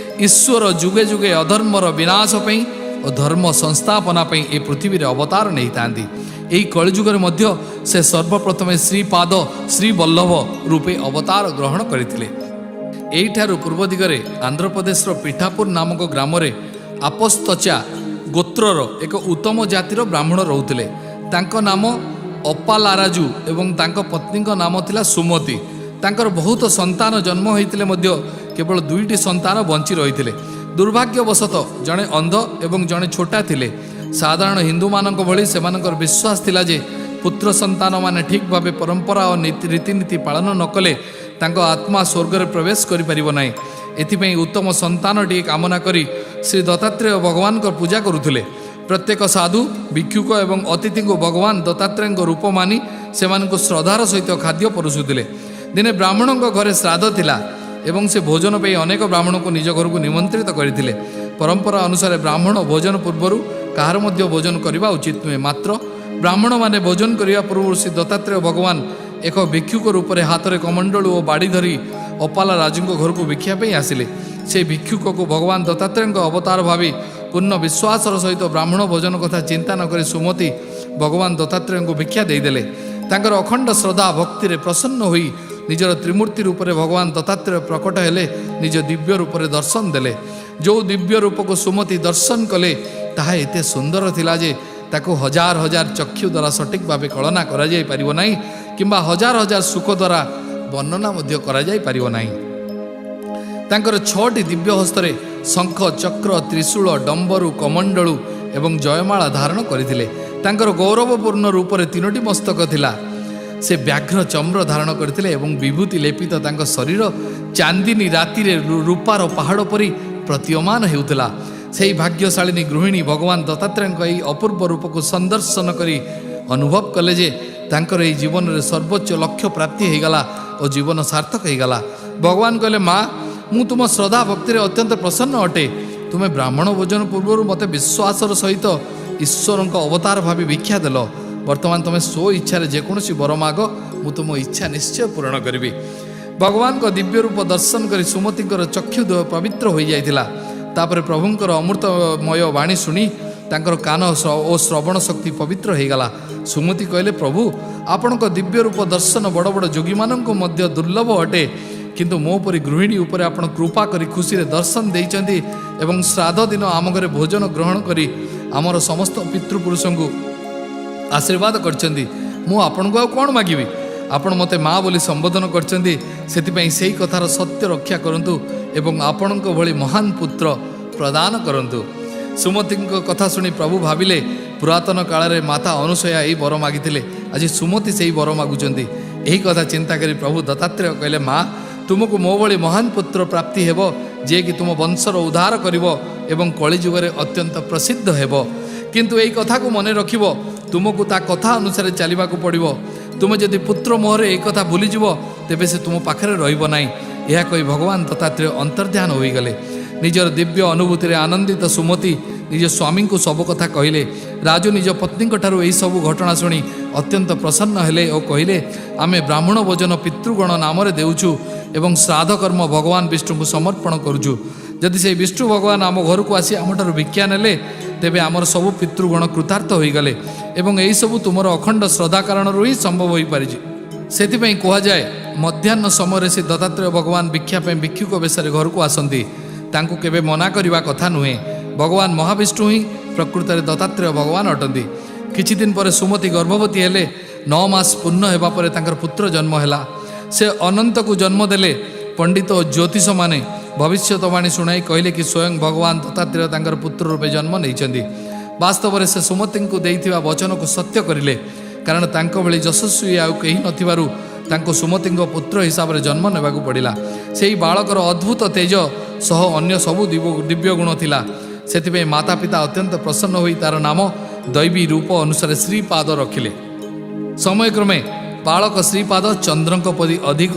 ଈଶ୍ୱର ଯୁଗେ ଯୁଗେ ଅଧର୍ମର ବିନାଶ ପାଇଁ ଓ ଧର୍ମ ସଂସ୍ଥାପନା ପାଇଁ ଏ ପୃଥିବୀରେ ଅବତାର ନେଇଥାନ୍ତି। ଏହି କଳିଯୁଗରେ ମଧ୍ୟ ସେ ସର୍ବପ୍ରଥମେ ଶ୍ରୀପାଦ ଶ୍ରୀବଲ୍ଲଭ ରୂପେ ଅବତାର ଗ୍ରହଣ କରିଥିଲେ। ଏହିଠାରୁ ପୂର୍ବ ଦିଗରେ ଆନ୍ଧ୍ରପ୍ରଦେଶର ପିଠାପୁର ନାମକ ଗ୍ରାମରେ ଆପସ୍ତଚା ଗୋତ୍ରର ଏକ ଉତ୍ତମ ଜାତିର ବ୍ରାହ୍ମଣ ରହୁଥିଲେ। ତାଙ୍କ ନାମ ଅପାଲାରାଜୁ ଏବଂ ତାଙ୍କ ପତ୍ନୀଙ୍କ ନାମ ଥିଲା ସୁମତି। ତାଙ୍କର ବହୁତ ସନ୍ତାନ ଜନ୍ମ ହୋଇଥିଲେ ମଧ୍ୟ କେବଳ 2ଟି ସନ୍ତାନ ବଞ୍ଚି ରହିଥିଲେ। ଦୁର୍ଭାଗ୍ୟବଶତଃ ଜଣେ ଅନ୍ଧ ଏବଂ ଜଣେ ଛୋଟା ଥିଲେ। ସାଧାରଣ ହିନ୍ଦୁମାନଙ୍କ ଭଳି ସେମାନଙ୍କର ବିଶ୍ୱାସ ଥିଲା ଯେ ପୁତ୍ର ସନ୍ତାନମାନେ ଠିକ୍ ଭାବେ ପରମ୍ପରା ଓ ରୀତିନୀତି ପାଳନ ନ କଲେ ତାଙ୍କ ଆତ୍ମା ସ୍ୱର୍ଗରେ ପ୍ରବେଶ କରିପାରିବ ନାହିଁ। ଏଥିପାଇଁ ଉତ୍ତମ ସନ୍ତାନଟିଏ କାମନା କରି ଶ୍ରୀ ଦତ୍ତାତ୍ରେୟ ଭଗବାନଙ୍କ ପୂଜା କରୁଥିଲେ। ପ୍ରତ୍ୟେକ ସାଧୁ, ଭିକ୍ଷୁକ ଏବଂ ଅତିଥିଙ୍କୁ ଭଗବାନ ଦତ୍ତାତ୍ରେୟଙ୍କ ରୂପ ମାନି ସେମାନଙ୍କୁ ଶ୍ରଦ୍ଧାର ସହିତ ଖାଦ୍ୟ ପରଷୁଥିଲେ। ଦିନେ ବ୍ରାହ୍ମଣଙ୍କ ଘରେ ଶ୍ରାଦ୍ଧ ଥିଲା ଏବଂ ସେ ଭୋଜନ ପାଇଁ ଅନେକ ବ୍ରାହ୍ମଣଙ୍କୁ ନିଜ ଘରକୁ ନିମନ୍ତ୍ରିତ କରିଥିଲେ। ପରମ୍ପରା ଅନୁସାରେ ବ୍ରାହ୍ମଣ ଭୋଜନ ପୂର୍ବରୁ କାହାର ମଧ୍ୟ ଭୋଜନ କରିବା ଉଚିତ ନୁହେଁ। ମାତ୍ର ବ୍ରାହ୍ମଣମାନେ ଭୋଜନ କରିବା ପୂର୍ବରୁ ଶ୍ରୀ ଦତ୍ତାତ୍ରେୟ ଭଗବାନ ଏକ ଭିକ୍ଷୁକ ରୂପରେ ହାତରେ କମଣ୍ଡଳୁ ଓ ବାଡ଼ି ଧରି ଅପାଲା ରାଜୁଙ୍କ ଘରକୁ ଭିକ୍ଷା ପାଇଁ ଆସିଲେ। ସେ ଭିକ୍ଷୁକକୁ ଭଗବାନ ଦତ୍ତାତ୍ରେୟଙ୍କ ଅବତାର ଭାବି ପୂର୍ଣ୍ଣ ବିଶ୍ୱାସର ସହିତ ବ୍ରାହ୍ମଣ ଭୋଜନ କଥା ଚିନ୍ତା ନ କରି ସୁମତି ଭଗବାନ ଦତ୍ତାତ୍ରେୟଙ୍କୁ ଭିକ୍ଷା ଦେଇଦେଲେ। ତାଙ୍କର ଅଖଣ୍ଡ ଶ୍ରଦ୍ଧା ଭକ୍ତିରେ ପ୍ରସନ୍ନ ହୋଇ ନିଜର ତ୍ରିମୂର୍ତ୍ତି ରୂପରେ ଭଗବାନ ଦତ୍ତାତ୍ରେୟ ପ୍ରକଟ ହେଲେ, ନିଜ ଦିବ୍ୟ ରୂପରେ ଦର୍ଶନ ଦେଲେ। ଯେଉଁ ଦିବ୍ୟ ରୂପକୁ ସୁମତି ଦର୍ଶନ କଲେ ତାହା ଏତେ ସୁନ୍ଦର ଥିଲା ଯେ ତାକୁ ହଜାର ହଜାର ଚକ୍ଷୁ ଦ୍ୱାରା ସଠିକ୍ ଭାବେ କଳନା କରାଯାଇପାରିବ ନାହିଁ କିମ୍ବା ହଜାର ହଜାର ସୁଖ ଦ୍ୱାରା ବର୍ଣ୍ଣନା ମଧ୍ୟ କରାଯାଇପାରିବ ନାହିଁ। ତାଙ୍କର 6ଟି ଦିବ୍ୟ ହସ୍ତରେ ଶଙ୍ଖ, ଚକ୍ର, ତ୍ରିଶୂଳ, ଡମ୍ବରୁ, କମଣ୍ଡଳୁ ଏବଂ ଜୟମାଳା ଧାରଣ କରିଥିଲେ। ତାଙ୍କର ଗୌରବପୂର୍ଣ୍ଣ ରୂପରେ 3ଟି ମସ୍ତକ ଥିଲା। ସେ ବ୍ୟାଘ୍ର ଚମ୍ର ଧାରଣ କରିଥିଲେ ଏବଂ ବିଭୂତି ଲେପିତ ତାଙ୍କ ଶରୀର ଚାନ୍ଦିନୀ ରାତିରେ ରୂପାର ପାହାଡ଼ ପରି ପ୍ରତୀୟମାନ ହେଉଥିଲା। ସେହି ଭାଗ୍ୟଶାଳିନୀ ଗୃହିଣୀ ଭଗବାନ ଦତ୍ତାତ୍ରେୟଙ୍କ ଏହି ଅପୂର୍ବ ରୂପକୁ ସନ୍ଦର୍ଶନ କରି ଅନୁଭବ କଲେ ଯେ ତାଙ୍କର ଏହି ଜୀବନରେ ସର୍ବୋଚ୍ଚ ଲକ୍ଷ୍ୟ ପ୍ରାପ୍ତି ହୋଇଗଲା ଓ ଜୀବନ ସାର୍ଥକ ହୋଇଗଲା। ଭଗବାନ କହିଲେ, ମା, ମୁଁ ତୁମ ଶ୍ରଦ୍ଧା ଭକ୍ତିରେ ଅତ୍ୟନ୍ତ ପ୍ରସନ୍ନ ଅଟେ। ତୁମେ ବ୍ରାହ୍ମଣ ଭୋଜନ ପୂର୍ବରୁ ମୋତେ ବିଶ୍ୱାସର ସହିତ ଈଶ୍ୱରଙ୍କ ଅବତାର ଭାବେ ଭିକ୍ଷା ଦେଲ। ବର୍ତ୍ତମାନ ତୁମେ ସ୍ୱ ଇଚ୍ଛାରେ ଯେକୌଣସି ବର ମାଗ, ମୁଁ ତୁମ ଇଚ୍ଛା ନିଶ୍ଚୟ ପୂରଣ କରିବି। ଭଗବାନଙ୍କ ଦିବ୍ୟ ରୂପ ଦର୍ଶନ କରି ସୁମତିଙ୍କର ଚକ୍ଷୁଦ୍ୱୟ ପବିତ୍ର ହୋଇଯାଇଥିଲା। ତାପରେ ପ୍ରଭୁଙ୍କର ଅମୃତମୟ ବାଣୀ ଶୁଣି ତାଙ୍କର କାନ ଓ ଶ୍ରବଣ ଶକ୍ତି ପବିତ୍ର ହୋଇଗଲା। ସୁମତି କହିଲେ, ପ୍ରଭୁ, ଆପଣଙ୍କ ଦିବ୍ୟ ରୂପ ଦର୍ଶନ ବଡ଼ ବଡ଼ ଯୋଗୀମାନଙ୍କୁ ମଧ୍ୟ ଦୁର୍ଲଭ ଅଟେ, କିନ୍ତୁ ମୋ ପରି ଗୃହିଣୀ ଉପରେ ଆପଣ କୃପା କରି ଖୁସିରେ ଦର୍ଶନ ଦେଇଛନ୍ତି ଏବଂ ଶ୍ରାଦ୍ଧ ଦିନ ଆମ ଘରେ ଭୋଜନ ଗ୍ରହଣ କରି ଆମର ସମସ୍ତ ପିତୃପୁରୁଷଙ୍କୁ ଆଶୀର୍ବାଦ କରିଛନ୍ତି। ମୁଁ ଆପଣଙ୍କୁ ଆଉ କ'ଣ ମାଗିବି? ଆପଣ ମୋତେ ମା ବୋଲି ସମ୍ବୋଧନ କରିଛନ୍ତି। ସେଥିପାଇଁ ସେହି କଥାର ସତ୍ୟ ରକ୍ଷା କରନ୍ତୁ ଏବଂ ଆପଣଙ୍କ ଭଳି ମହାନ ପୁତ୍ର ପ୍ରଦାନ କରନ୍ତୁ। ସୁମତିଙ୍କ କଥା ଶୁଣି ପ୍ରଭୁ ଭାବିଲେ, ପୁରାତନ କାଳରେ ମାତା ଅନୁସୟା ଏହି ବର ମାଗିଥିଲେ, ଆଜି ସୁମତି ସେହି ବର ମାଗୁଛନ୍ତି। ଏହି କଥା ଚିନ୍ତା କରି ପ୍ରଭୁ ଦତ୍ତାତ୍ରେୟ କହିଲେ, ମା, ତୁମକୁ ମୋ ଭଳି ମହାନ ପୁତ୍ର ପ୍ରାପ୍ତି ହେବ, ଯିଏକି ତୁମ ବଂଶର ଉଦ୍ଧାର କରିବ ଏବଂ କଳିଯୁଗରେ ଅତ୍ୟନ୍ତ ପ୍ରସିଦ୍ଧ ହେବ। କିନ୍ତୁ ଏହି କଥାକୁ ମନେ ରଖିବ, ତୁମକୁ ତା କଥା ଅନୁସାରେ ଚାଲିବାକୁ ପଡ଼ିବ। ତୁମେ ଯଦି ପୁତ୍ର ମୋହରେ ଏହି କଥା ଭୁଲିଯିବ, ତେବେ ସେ ତୁମ ପାଖରେ ରହିବ ନାହିଁ। ଏହା କହି ଭଗବାନ ଦତ୍ତାତ୍ରେୟ ଅନ୍ତର୍ଧ୍ୟାନ ହୋଇଗଲେ। ନିଜର ଦିବ୍ୟ ଅନୁଭୂତିରେ ଆନନ୍ଦିତ ସୁମତି ନିଜ ସ୍ୱାମୀଙ୍କୁ ସବୁ କଥା କହିଲେ। ରାଜୁ ନିଜ ପତ୍ନୀଙ୍କଠାରୁ ଏହିସବୁ ଘଟଣା ଶୁଣି ଅତ୍ୟନ୍ତ ପ୍ରସନ୍ନ ହେଲେ ଓ କହିଲେ, ଆମେ ବ୍ରାହ୍ମଣ ଭୋଜନ ପିତୃଗଣ ନାମରେ ଦେଉଛୁ ଏବଂ ଶ୍ରାଦ୍ଧ କର୍ମ ଭଗବାନ ବିଷ୍ଣୁଙ୍କୁ ସମର୍ପଣ କରୁଛୁ। ଯଦି ସେହି ବିଷ୍ଣୁ ଭଗବାନ ଆମ ଘରକୁ ଆସି ଆମଠାରୁ ଭିକ୍ଷା ନେଲେ, ତେବେ ଆମର ସବୁ ପିତୃଗଣ କୃତାର୍ଥ ହୋଇଗଲେ ଏବଂ ଏହିସବୁ ତୁମର ଅଖଣ୍ଡ ଶ୍ରଦ୍ଧା କାରଣରୁ ହିଁ ସମ୍ଭବ ହୋଇପାରିଛି। ସେଥିପାଇଁ କୁହାଯାଏ, ମଧ୍ୟାହ୍ନ ସମୟରେ ସେ ଦତ୍ତାତ୍ରେୟ ଭଗବାନ ଭିକ୍ଷା ପାଇଁ ଭିକ୍ଷୁକ ବେଶରେ ଘରକୁ ଆସନ୍ତି। ତାଙ୍କୁ କେବେ ମନା କରିବା କଥା ନୁହେଁ। ଭଗବାନ ମହାବିଷ୍ଣୁ ହିଁ ପ୍ରକୃତରେ ଦତ୍ତାତ୍ରେୟ ଭଗବାନ ଅଟନ୍ତି। କିଛି ଦିନ ପରେ ସୁମତି ଗର୍ଭବତୀ ହେଲେ। 9 ମାସ ପୂର୍ଣ୍ଣ ହେବା ପରେ ତାଙ୍କର ପୁତ୍ର ଜନ୍ମ ହେଲା। ସେ ଅନନ୍ତକୁ ଜନ୍ମ ଦେଲେ। ପଣ୍ଡିତ ଓ ଜ୍ୟୋତିଷମାନେ ଭବିଷ୍ୟତବାଣୀ ଶୁଣାଇ କହିଲେ କି ସ୍ୱୟଂ ଭଗବାନ ଦତ୍ତାତ୍ରେୟ ତାଙ୍କର ପୁତ୍ର ରୂପେ ଜନ୍ମ ନେଇଛନ୍ତି। ବାସ୍ତବରେ ସେ ସୁମତିଙ୍କୁ ଦେଇଥିବା ବଚନକୁ ସତ୍ୟ କରିଲେ, କାରଣ ତାଙ୍କ ଭଳି ଯଶସ୍ୱୀ ଆଉ କେହି ନଥିବାରୁ ତାଙ୍କୁ ସୁମତିଙ୍କ ପୁତ୍ର ହିସାବରେ ଜନ୍ମ ନେବାକୁ ପଡ଼ିଲା। ସେହି ବାଳକର ଅଦ୍ଭୁତ ତେଜ ସହ ଅନ୍ୟ ସବୁ ଦିବ୍ୟ ଗୁଣ ଥିଲା। ସେଥିପାଇଁ ମାତା ପିତା ଅତ୍ୟନ୍ତ ପ୍ରସନ୍ନ ହୋଇ ତାର ନାମ ଦୈବୀ ରୂପ ଅନୁସାରେ ଶ୍ରୀପାଦ ରଖିଲେ। ସମୟକ୍ରମେ ବାଳକ ଶ୍ରୀପାଦ ଚନ୍ଦ୍ରଙ୍କ ପରି ଅଧିକ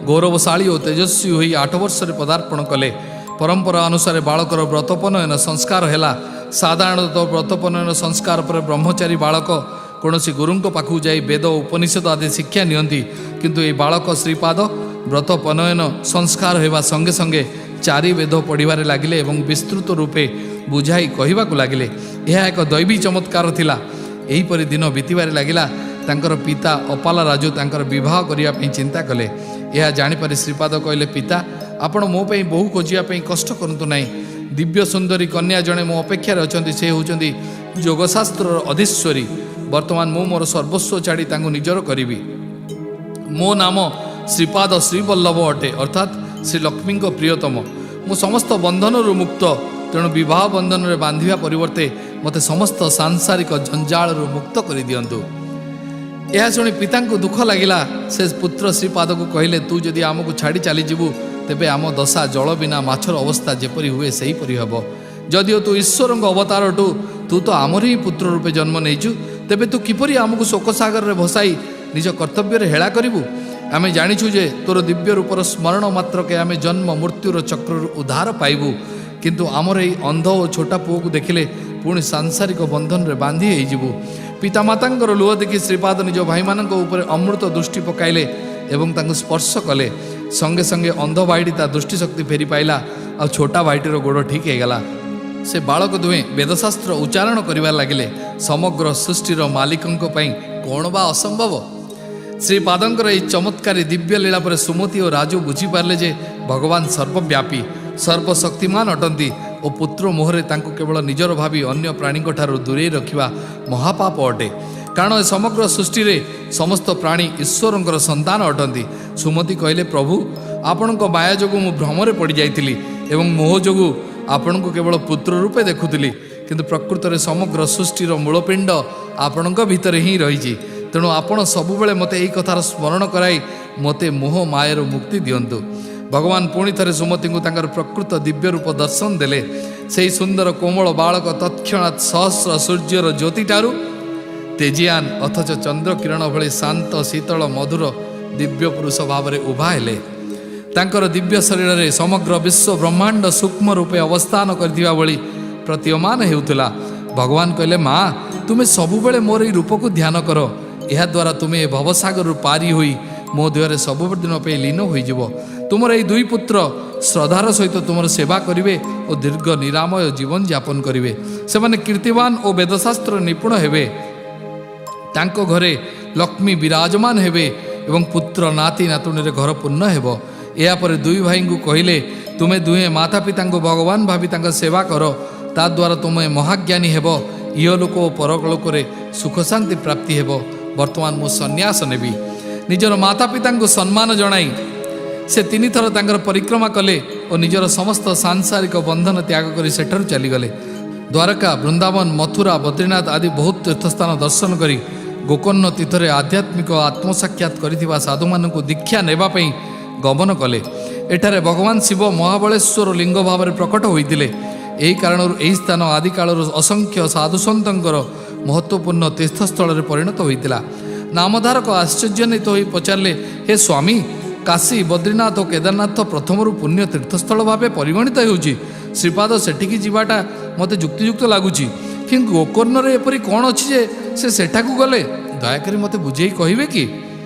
ଗୌରବଶାଳୀ ଓ ତେଜସ୍ୱୀ ହୋଇ 8 ବର୍ଷରେ ପଦାର୍ପଣ କଲେ। ପରମ୍ପରା ଅନୁସାରେ ବାଳକର ବ୍ରତୋପନୟନ ସଂସ୍କାର ହେଲା। ସାଧାରଣତଃ ବ୍ରତୋପନୟନ ସଂସ୍କାର ପରେ ବ୍ରହ୍ମଚାରୀ ବାଳକ କୌଣସି ଗୁରୁଙ୍କ ପାଖକୁ ଯାଇ ବେଦ ଓ ଉପନିଷଦ ଆଦି ଶିକ୍ଷା ନିଅନ୍ତି। କିନ୍ତୁ ଏହି ବାଳକ ଶ୍ରୀପାଦ ବ୍ରତୋପନୟନ ସଂସ୍କାର ହେବା ସଙ୍ଗେ ସଙ୍ଗେ 4 ବେଦ ପଢ଼ିବାରେ ଲାଗିଲେ ଏବଂ ବିସ୍ତୃତ ରୂପେ ବୁଝାଇ କହିବାକୁ ଲାଗିଲେ। ଏହା ଏକ ଦୈବୀ ଚମତ୍କାର ଥିଲା। ଏହିପରି ଦିନ ବିତିବାରେ ଲାଗିଲା। ତାଙ୍କର ପିତା ଅପାଲା ରାଜୁ ତାଙ୍କର ବିବାହ କରିବା ପାଇଁ ଚିନ୍ତା କଲେ। ଏହା ଜାଣିପାରି ଶ୍ରୀପାଦ କହିଲେ, ପିତା, ଆପଣ ମୋ ପାଇଁ ବୋହୂ ଖୋଜିବା ପାଇଁ କଷ୍ଟ କରନ୍ତୁ ନାହିଁ। ଦିବ୍ୟ ସୁନ୍ଦରୀ କନ୍ୟା ଜଣେ ମୋ ଅପେକ୍ଷାରେ ଅଛନ୍ତି। ସେ ହେଉଛନ୍ତି ଯୋଗଶାସ୍ତ୍ରର ଅଧୀଶ୍ୱରୀ। ବର୍ତ୍ତମାନ ମୁଁ ମୋର ସର୍ବସ୍ୱ ଛାଡ଼ି ତାଙ୍କୁ ନିଜର କରିବି। ମୋ ନାମ ଶ୍ରୀପାଦ ଶ୍ରୀବଲ୍ଲଭ ଅଟେ, ଅର୍ଥାତ୍ ଶ୍ରୀଲକ୍ଷ୍ମୀଙ୍କ ପ୍ରିୟତମ। ମୁଁ ସମସ୍ତ ବନ୍ଧନରୁ ମୁକ୍ତ। ତେଣୁ ବିବାହ ବନ୍ଧନରେ ବାନ୍ଧିବା ପରିବର୍ତ୍ତେ ମୋତେ ସମସ୍ତ ସାଂସାରିକ ଜଞ୍ଜାଳରୁ ମୁକ୍ତ କରିଦିଅନ୍ତୁ। ଏହା ଶୁଣି ପିତାଙ୍କୁ ଦୁଃଖ ଲାଗିଲା। ସେ ପୁତ୍ର ଶ୍ରୀପାଦକୁ କହିଲେ, ତୁ ଯଦି ଆମକୁ ଛାଡ଼ି ଚାଲିଯିବୁ, ତେବେ ଆମ ଦଶା ଜଳ ବିନା ମାଛର ଅବସ୍ଥା ଯେପରି ହୁଏ ସେହିପରି ହେବ। ଯଦିଓ ତୁ ଈଶ୍ୱରଙ୍କ ଅବତାର ଅଟୁ, ତୁ ତ ଆମର ହିଁ ପୁତ୍ର ରୂପେ ଜନ୍ମ ନେଇଛୁ, ତେବେ ତୁ କିପରି ଆମକୁ ଶୋକସାଗରରେ ଭସାଇ ନିଜ କର୍ତ୍ତବ୍ୟରେ ହେଳା କରିବୁ? ଆମେ ଜାଣିଛୁ ଯେ ତୋର ଦିବ୍ୟ ରୂପର ସ୍ମରଣ ମାତ୍ରକେ ଆମେ ଜନ୍ମ ମୃତ୍ୟୁର ଚକ୍ରରୁ ଉଦ୍ଧାର ପାଇବୁ। କିନ୍ତୁ ଆମର ଏହି ଅନ୍ଧ ଓ ଛୋଟା ପୁଅକୁ ଦେଖିଲେ ପୁଣି ସାଂସାରିକ ବନ୍ଧନରେ ବାନ୍ଧି ହେଇଯିବୁ। ପିତାମାତାଙ୍କର ଲୁହ ଦେଖି ଶ୍ରୀପାଦ ନିଜ ଭାଇମାନଙ୍କ ଉପରେ ଅମୃତ ଦୃଷ୍ଟି ପକାଇଲେ ଏବଂ ତାଙ୍କୁ ସ୍ପର୍ଶ କଲେ। ସଙ୍ଗେ ସଙ୍ଗେ ଅନ୍ଧ ଭାଇଟି ତା ଦୃଷ୍ଟିଶକ୍ତି ଫେରି ପାଇଲା ଆଉ ଛୋଟା ଭାଇଟିର ଗୋଡ଼ ଠିକ୍ ହେଇଗଲା। ସେ ବାଳକ ଦୁହେଁ ବେଦଶାସ୍ତ୍ର ଉଚ୍ଚାରଣ କରିବାରେ ଲାଗିଲେ। ସମଗ୍ର ସୃଷ୍ଟିର ମାଲିକଙ୍କ ପାଇଁ କ'ଣ ବା ଅସମ୍ଭବ? ଶ୍ରୀପାଦଙ୍କର ଏହି ଚମତ୍କାରୀ ଦିବ୍ୟ ଲୀଳା ପରେ ସୁମତି ଓ ରାଜୁ ବୁଝିପାରିଲେ ଯେ ଭଗବାନ ସର୍ବବ୍ୟାପୀ ସର୍ବଶକ୍ତିମାନ ଅଟନ୍ତି ଓ ପୁତ୍ର ମୋହରେ ତାଙ୍କୁ କେବଳ ନିଜର ଭାବି ଅନ୍ୟ ପ୍ରାଣୀଙ୍କ ଠାରୁ ଦୂରେଇ ରଖିବା ମହାପାପ ଅଟେ। କାରଣ ଏ ସମଗ୍ର ସୃଷ୍ଟିରେ ସମସ୍ତ ପ୍ରାଣୀ ଈଶ୍ୱରଙ୍କର ସନ୍ତାନ ଅଟନ୍ତି। ସୁମତି କହିଲେ, ପ୍ରଭୁ, ଆପଣଙ୍କ ମାୟା ଯୋଗୁଁ ମୁଁ ଭ୍ରମରେ ପଡ଼ିଯାଇଥିଲି ଏବଂ ମୋହ ଯୋଗୁଁ ଆପଣଙ୍କୁ କେବଳ ପୁତ୍ର ରୂପେ ଦେଖୁଥିଲି, କିନ୍ତୁ ପ୍ରକୃତରେ ସମଗ୍ର ସୃଷ୍ଟିର ମୂଳପିଣ୍ଡ ଆପଣଙ୍କ ଭିତରେ ହିଁ ରହିଛି। ତେଣୁ ଆପଣ ସବୁବେଳେ ମୋତେ ଏହି କଥାର ସ୍ମରଣ କରାଇ ମୋତେ ମୋହ ମାୟାରୁ ମୁକ୍ତି ଦିଅନ୍ତୁ। ଭଗବାନ ପୁଣି ଥରେ ସୁମତିଙ୍କୁ ତାଙ୍କର ପ୍ରକୃତ ଦିବ୍ୟ ରୂପ ଦର୍ଶନ ଦେଲେ। ସେହି ସୁନ୍ଦର କୋମଳ ବାଳକ ତତ୍କ୍ଷଣାତ୍ ସହସ୍ର ସୂର୍ଯ୍ୟର ଜ୍ୟୋତିଠାରୁ ତେଜିଆନ ଅଥଚ ଚନ୍ଦ୍ର କିରଣ ଭଳି ଶାନ୍ତ ଶୀତଳ ମଧୁର ଦିବ୍ୟ ପୁରୁଷ ଭାବରେ ଉଭା ହେଲେ। ତାଙ୍କର ଦିବ୍ୟ ଶରୀରରେ ସମଗ୍ର ବିଶ୍ୱ ବ୍ରହ୍ମାଣ୍ଡ ସୂକ୍ଷ୍ମ ରୂପେ ଅବସ୍ଥାନ କରିଥିବା ଭଳି ପ୍ରତୀୟମାନ ହେଉଥିଲା। ଭଗବାନ କହିଲେ, ମା, ତୁମେ ସବୁବେଳେ ମୋର ଏହି ରୂପକୁ ଧ୍ୟାନ କର। ଏହାଦ୍ୱାରା ତୁମେ ଏ ଭବସାଗରରୁ ପାରି ହୋଇ ମୋ ଦେହରେ ସବୁଦିନ ପାଇଁ ଲୀନ ହୋଇଯିବ। ତୁମର ଏହି ଦୁଇ ପୁତ୍ର ଶ୍ରଦ୍ଧାର ସହିତ ତୁମର ସେବା କରିବେ ଓ ଦୀର୍ଘ ନିରାମୟ ଜୀବନ ଯାପନ କରିବେ। ସେମାନେ କୀର୍ତ୍ତିବାନ ଓ ବେଦଶାସ୍ତ୍ର ନିପୁଣ ହେବେ। ତାଙ୍କ ଘରେ ଲକ୍ଷ୍ମୀ ବିରାଜମାନ ହେବେ ଏବଂ ପୁତ୍ର ନାତି ନାତୁଣୀରେ ଘର ପୂର୍ଣ୍ଣ ହେବ। ଏହାପରେ ଦୁଇ ଭାଇଙ୍କୁ କହିଲେ, ତୁମେ ଦୁହେଁ ମାତା ପିତାଙ୍କୁ ଭଗବାନ ଭାବି ତାଙ୍କ ସେବା କର। ତାଦ୍ୱାରା ତୁମେ ମହାଜ୍ଞାନୀ ହେବ। ଇହଲୋକ ଓ ପରଲୋକରେ ସୁଖ ଶାନ୍ତି ପ୍ରାପ୍ତି ହେବ। ବର୍ତ୍ତମାନ ମୁଁ ସନ୍ନ୍ୟାସ ନେବି। ନିଜର ମାତା ପିତାଙ୍କୁ ସମ୍ମାନ ଜଣାଇ ସେ 3 ଥର ତାଙ୍କର ପରିକ୍ରମା କଲେ ଓ ନିଜର ସମସ୍ତ ସାଂସାରିକ ବନ୍ଧନ ତ୍ୟାଗ କରି ସେଠାରୁ ଚାଲିଗଲେ। ଦ୍ୱାରକା, ବୃନ୍ଦାବନ, ମଥୁରା, ବଦ୍ରୀନାଥ ଆଦି ବହୁତ ତୀର୍ଥସ୍ଥାନ ଦର୍ଶନ କରି ଗୋକର୍ଣ୍ଣ ତୀର୍ଥରେ ଆଧ୍ୟାତ୍ମିକ ଆତ୍ମସାକ୍ଷାତ କରିଥିବା ସାଧୁମାନଙ୍କୁ ଦୀକ୍ଷା ନେବା ପାଇଁ ଗମନ କଲେ। ଏଠାରେ ଭଗବାନ ଶିବ ମହାବଳେଶ୍ୱର ଲିଙ୍ଗ ଭାବରେ ପ୍ରକଟ ହୋଇଥିଲେ। ଏହି କାରଣରୁ ଏହି ସ୍ଥାନ ଆଦିକାଳରୁ ଅସଂଖ୍ୟ ସାଧୁସନ୍ତଙ୍କର ମହତ୍ତ୍ୱପୂର୍ଣ୍ଣ ତୀର୍ଥସ୍ଥଳରେ ପରିଣତ ହୋଇଥିଲା। ନାମଧାରକ ଆଶ୍ଚର୍ଯ୍ୟାନ୍ୱିତ ହୋଇ ପଚାରିଲେ, ହେ ସ୍ୱାମୀ, କାଶୀ, ବଦ୍ରୀନାଥ ଓ କେଦାରନାଥ ପ୍ରଥମରୁ ପୁଣ୍ୟ ତୀର୍ଥସ୍ଥଳ ଭାବେ ପରିଗଣିତ ହେଉଛି। ଶ୍ରୀପାଦ ସେଠିକି ଯିବାଟା ମୋତେ ଯୁକ୍ତିଯୁକ୍ତ ଲାଗୁଛି, କିନ୍ତୁ ଗୋକର୍ଣ୍ଣରେ ଏପରି କ'ଣ ଅଛି ଯେ ସେ ସେଠାକୁ ଗଲେ? ଦୟାକରି ମୋତେ ବୁଝେଇ କହିବେ କି?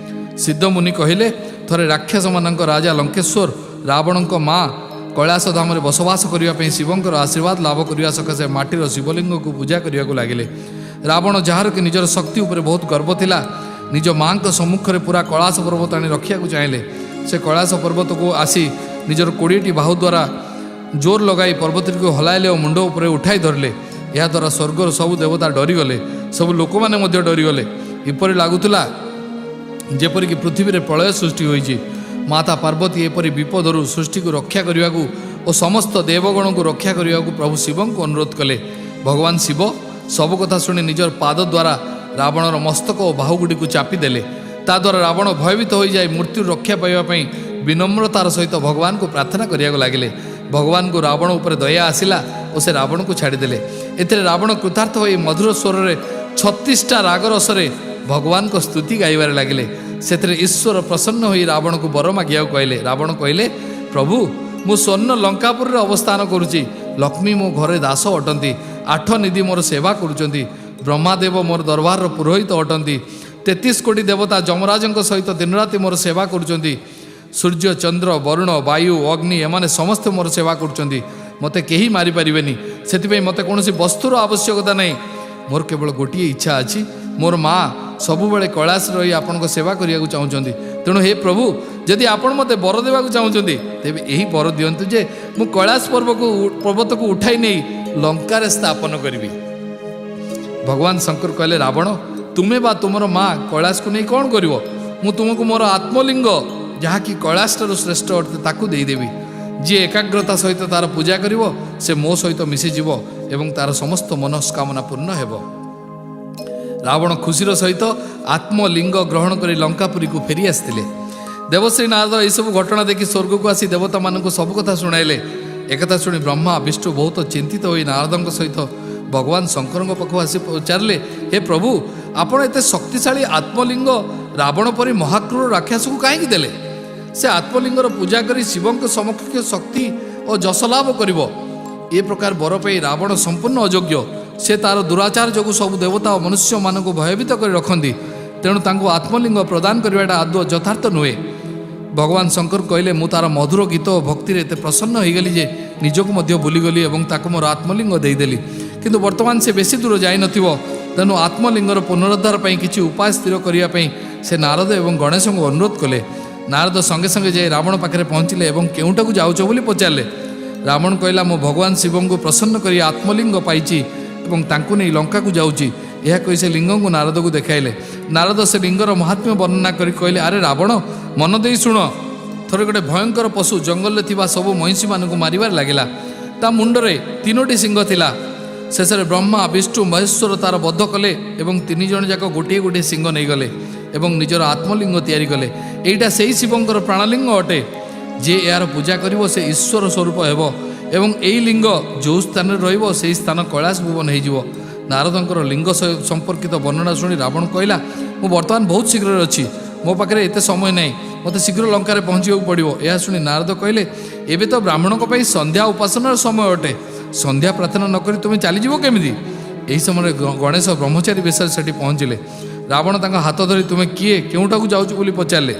ସିଦ୍ଧମୁନି କହିଲେ, ଥରେ ରାକ୍ଷସମାନଙ୍କ ରାଜା ଲଙ୍କେଶ୍ୱର ରାବଣଙ୍କ ମା କୈଳାସ ଧାମରେ ବସବାସ କରିବା ପାଇଁ ଶିବଙ୍କର ଆଶୀର୍ବାଦ ଲାଭ କରିବା ସକାଶେ ମାଟିର ଶିବଲିଙ୍ଗକୁ ପୂଜା କରିବାକୁ ଲାଗିଲେ। ରାବଣ, ଯାହାର କି ନିଜର ଶକ୍ତି ଉପରେ ବହୁତ ଗର୍ବ ଥିଲା, ନିଜ ମାଙ୍କ ସମ୍ମୁଖରେ ପୁରା କୈଳାସ ପର୍ବତ ଆଣି ରଖିବାକୁ ଚାହିଁଲେ। ସେ କୈଳାସ ପର୍ବତକୁ ଆସି ନିଜର 20ଟି ବାହୁ ଦ୍ୱାରା ଜୋର ଲଗାଇ ପର୍ବତଟିକୁ ହଲାଇଲେ ଓ ମୁଣ୍ଡ ଉପରେ ଉଠାଇ ଧରିଲେ। ଏହାଦ୍ୱାରା ସ୍ୱର୍ଗର ସବୁ ଦେବତା ଡରିଗଲେ, ସବୁ ଲୋକମାନେ ମଧ୍ୟ ଡରିଗଲେ। ଏପରି ଲାଗୁଥିଲା ଯେପରିକି ପୃଥିବୀରେ ପ୍ରଳୟ ସୃଷ୍ଟି ହୋଇଛି। ମାତା ପାର୍ବତୀ ଏପରି ବିପଦରୁ ସୃଷ୍ଟିକୁ ରକ୍ଷା କରିବାକୁ ଓ ସମସ୍ତ ଦେବଗଣଙ୍କୁ ରକ୍ଷା କରିବାକୁ ପ୍ରଭୁ ଶିବଙ୍କୁ ଅନୁରୋଧ କଲେ। ଭଗବାନ ଶିବ ସବୁ କଥା ଶୁଣି ନିଜର ପାଦ ଦ୍ୱାରା ରାବଣର ମସ୍ତକ ଓ ବାହୁଗୁଡ଼ିକୁ ଚାପିଦେଲେ। ତାଦ୍ୱାରା ରାବଣ ଭୟଭୀତ ହୋଇଯାଇ ମୃତ୍ୟୁରୁ ରକ୍ଷା ପାଇବା ପାଇଁ ବିନମ୍ରତାର ସହିତ ଭଗବାନଙ୍କୁ ପ୍ରାର୍ଥନା କରିବାକୁ ଲାଗିଲେ। ଭଗବାନଙ୍କୁ ରାବଣ ଉପରେ ଦୟା ଆସିଲା ଓ ସେ ରାବଣକୁ ଛାଡ଼ିଦେଲେ। ଏଥିରେ ରାବଣ କୃତାର୍ଥ ହୋଇ ମଧୁର ସ୍ୱରରେ 36ଟା ରାଗରସରେ ଭଗବାନଙ୍କ ସ୍ତୁତି ଗାଇବାରେ ଲାଗିଲେ। ସେଥିରେ ଈଶ୍ୱର ପ୍ରସନ୍ନ ହୋଇ ରାବଣକୁ ବର ମାଗିବାକୁ କହିଲେ। ରାବଣ କହିଲେ, ପ୍ରଭୁ, ମୁଁ ସ୍ୱର୍ଣ୍ଣ ଲଙ୍କାପୁରରେ ଅବସ୍ଥାନ କରୁଛି। ଲକ୍ଷ୍ମୀ ମୋ ଘରେ ଦାସ ଅଟନ୍ତି। 8 ନିଧି ମୋର ସେବା କରୁଛନ୍ତି। ବ୍ରହ୍ମାଦେବ ମୋର ଦରବାରର ପୁରୋହିତ ଅଟନ୍ତି। 33 କୋଟି ଦେବତା ଯମରାଜଙ୍କ ସହିତ ଦିନରାତି ମୋର ସେବା କରୁଛନ୍ତି। ସୂର୍ଯ୍ୟ, ଚନ୍ଦ୍ର, ବରୁଣ, ବାୟୁ, ଅଗ୍ନି ଏମାନେ ସମସ୍ତେ ମୋର ସେବା କରୁଛନ୍ତି। ମୋତେ କେହି ମାରିପାରିବେନି। ସେଥିପାଇଁ ମୋତେ କୌଣସି ବସ୍ତୁର ଆବଶ୍ୟକତା ନାହିଁ। ମୋର କେବଳ ଗୋଟିଏ ଇଚ୍ଛା ଅଛି। ମୋର ମା ସବୁବେଳେ କୈଳାସରେ ରହି ଆପଣଙ୍କ ସେବା କରିବାକୁ ଚାହୁଁଛନ୍ତି। ତେଣୁ ହେ ପ୍ରଭୁ, ଯଦି ଆପଣ ମୋତେ ବର ଦେବାକୁ ଚାହୁଁଛନ୍ତି, ତେବେ ଏହି ବର ଦିଅନ୍ତୁ ଯେ ମୁଁ କୈଳାସ ପର୍ବତକୁ ଉଠାଇ ନେଇ ଲଙ୍କାରେ ସ୍ଥାପନ କରିବି। ଭଗବାନ ଶଙ୍କର କହିଲେ, ରାବଣ, ତୁମେ ବା ତୁମର ମା କୈଳାସକୁ ନେଇ କ'ଣ କରିବ? ମୁଁ ତୁମକୁ ମୋର ଆତ୍ମଲିଙ୍ଗ, ଯାହାକି କୈଳାସଠାରୁ ଶ୍ରେଷ୍ଠ ଅଟେ, ତାକୁ ଦେଇଦେବି। ଯିଏ ଏକାଗ୍ରତା ସହିତ ତାର ପୂଜା କରିବ, ସେ ମୋ ସହିତ ମିଶିଯିବ ଏବଂ ତାର ସମସ୍ତ ମନସ୍କାମନା ପୂର୍ଣ୍ଣ ହେବ। ରାବଣ ଖୁସିର ସହିତ ଆତ୍ମଲିଙ୍ଗ ଗ୍ରହଣ କରି ଲଙ୍କାପୁରୀକୁ ଫେରି ଆସିଥିଲେ। ଦେବଶ୍ରୀ ନାରଦ ଏହିସବୁ ଘଟଣା ଦେଖି ସ୍ୱର୍ଗକୁ ଆସି ଦେବତାମାନଙ୍କୁ ସବୁ କଥା ଶୁଣାଇଲେ। ଏକଥା ଶୁଣି ବ୍ରହ୍ମା, ବିଷ୍ଣୁ ବହୁତ ଚିନ୍ତିତ ହୋଇ ନାରଦଙ୍କ ସହିତ ଭଗବାନ ଶଙ୍କରଙ୍କ ପାଖକୁ ଆସି ପଚାରିଲେ, ହେ ପ୍ରଭୁ, ଆପଣ ଏତେ ଶକ୍ତିଶାଳୀ ଆତ୍ମଲିଙ୍ଗ ରାବଣ ପରି ମହାକ୍ରୂର ରାକ୍ଷସକୁ କାହିଁକି ଦେଲେ? ସେ ଆତ୍ମଲିଙ୍ଗର ପୂଜା କରି ଶିବଙ୍କ ସମକକ୍ଷ ଶକ୍ତି ଓ ଯଶ ଲାଭ କରିବ। ଏ ପ୍ରକାର ବର ପାଇଁ ରାବଣ ସମ୍ପୂର୍ଣ୍ଣ ଅଯୋଗ୍ୟ। ସେ ତାର ଦୁରାଚାର ଯୋଗୁଁ ସବୁ ଦେବତା ଓ ମନୁଷ୍ୟମାନଙ୍କୁ ଭୟଭୀତ କରି ରଖନ୍ତି। ତେଣୁ ତାଙ୍କୁ ଆତ୍ମଲିଙ୍ଗ ପ୍ରଦାନ କରିବାଟା ଆଦୌ ଯଥାର୍ଥ ନୁହେଁ। ଭଗବାନ ଶଙ୍କର କହିଲେ, ମୁଁ ତାର ମଧୁର ଗୀତ ଓ ଭକ୍ତିରେ ଏତେ ପ୍ରସନ୍ନ ହୋଇଗଲି ଯେ ନିଜକୁ ମଧ୍ୟ ଭୁଲିଗଲି ଏବଂ ତାକୁ ମୋର ଆତ୍ମଲିଙ୍ଗ ଦେଇଦେଲି। କିନ୍ତୁ ବର୍ତ୍ତମାନ ସେ ବେଶୀ ଦୂର ଯାଇନଥିବ। ତେଣୁ ଆତ୍ମଲିଙ୍ଗର ପୁନରୁଦ୍ଧାର ପାଇଁ କିଛି ଉପାୟ ସ୍ଥିର କରିବା ପାଇଁ ସେ ନାରଦ ଏବଂ ଗଣେଶଙ୍କୁ ଅନୁରୋଧ କଲେ। ନାରଦ ସଙ୍ଗେ ସଙ୍ଗେ ଯାଇ ରାବଣ ପାଖରେ ପହଞ୍ଚିଲେ ଏବଂ କେଉଁଠାକୁ ଯାଉଛ ବୋଲି ପଚାରିଲେ। रावण कहला मो भगवान शिव को प्रसन्न कर आत्मलिंग पाई और तांकु नहीं लंका को जाऊँगी। यह कही से लिंग को नारद को देखाइले। नारद से लिंगर महात्म्य वर्णना कर कहले अरे रावण मन दे शुण थरे गोटे भयंकर पशु जंगल में सब महिषी मान मारिबार लगिला। ता मुंडरे 3टी सिंह थिला। शेष ब्रह्मा विष्णु महेश्वर तार बध कले और 3 जन जाक गोटे गोटे सिंह नहीं गले और निजर आत्मलिंग तैयारी कले। एटा से शिवंकर प्राणलिंग अटे जे यार पूजा करिवो से ईश्वर स्वरूप हेबो एवं एई लिंग जो स्थान रहिबो से स्थान कैलाश भुवन हो। नारदंकर लिंग संपर्कित वर्णना शुणी रावण कहला मु वर्तमान बहुत शीघ्र अच्छी मो पाखे एत समय नहीं मत शीघ्र लंकार पहुँचा पड़ो। यह शुणी नारद कहले एबे तो ब्राह्मण संध्या उपासनार समय अटे संध्या प्रार्थना नक तुम्हें चलीज केमी। यही समय गणेश ब्रह्मचारी बेश से पहुँचले। रावण तांका हाथ धरी तुम्हें किए केउठा को जाऊँ बोली पचारे।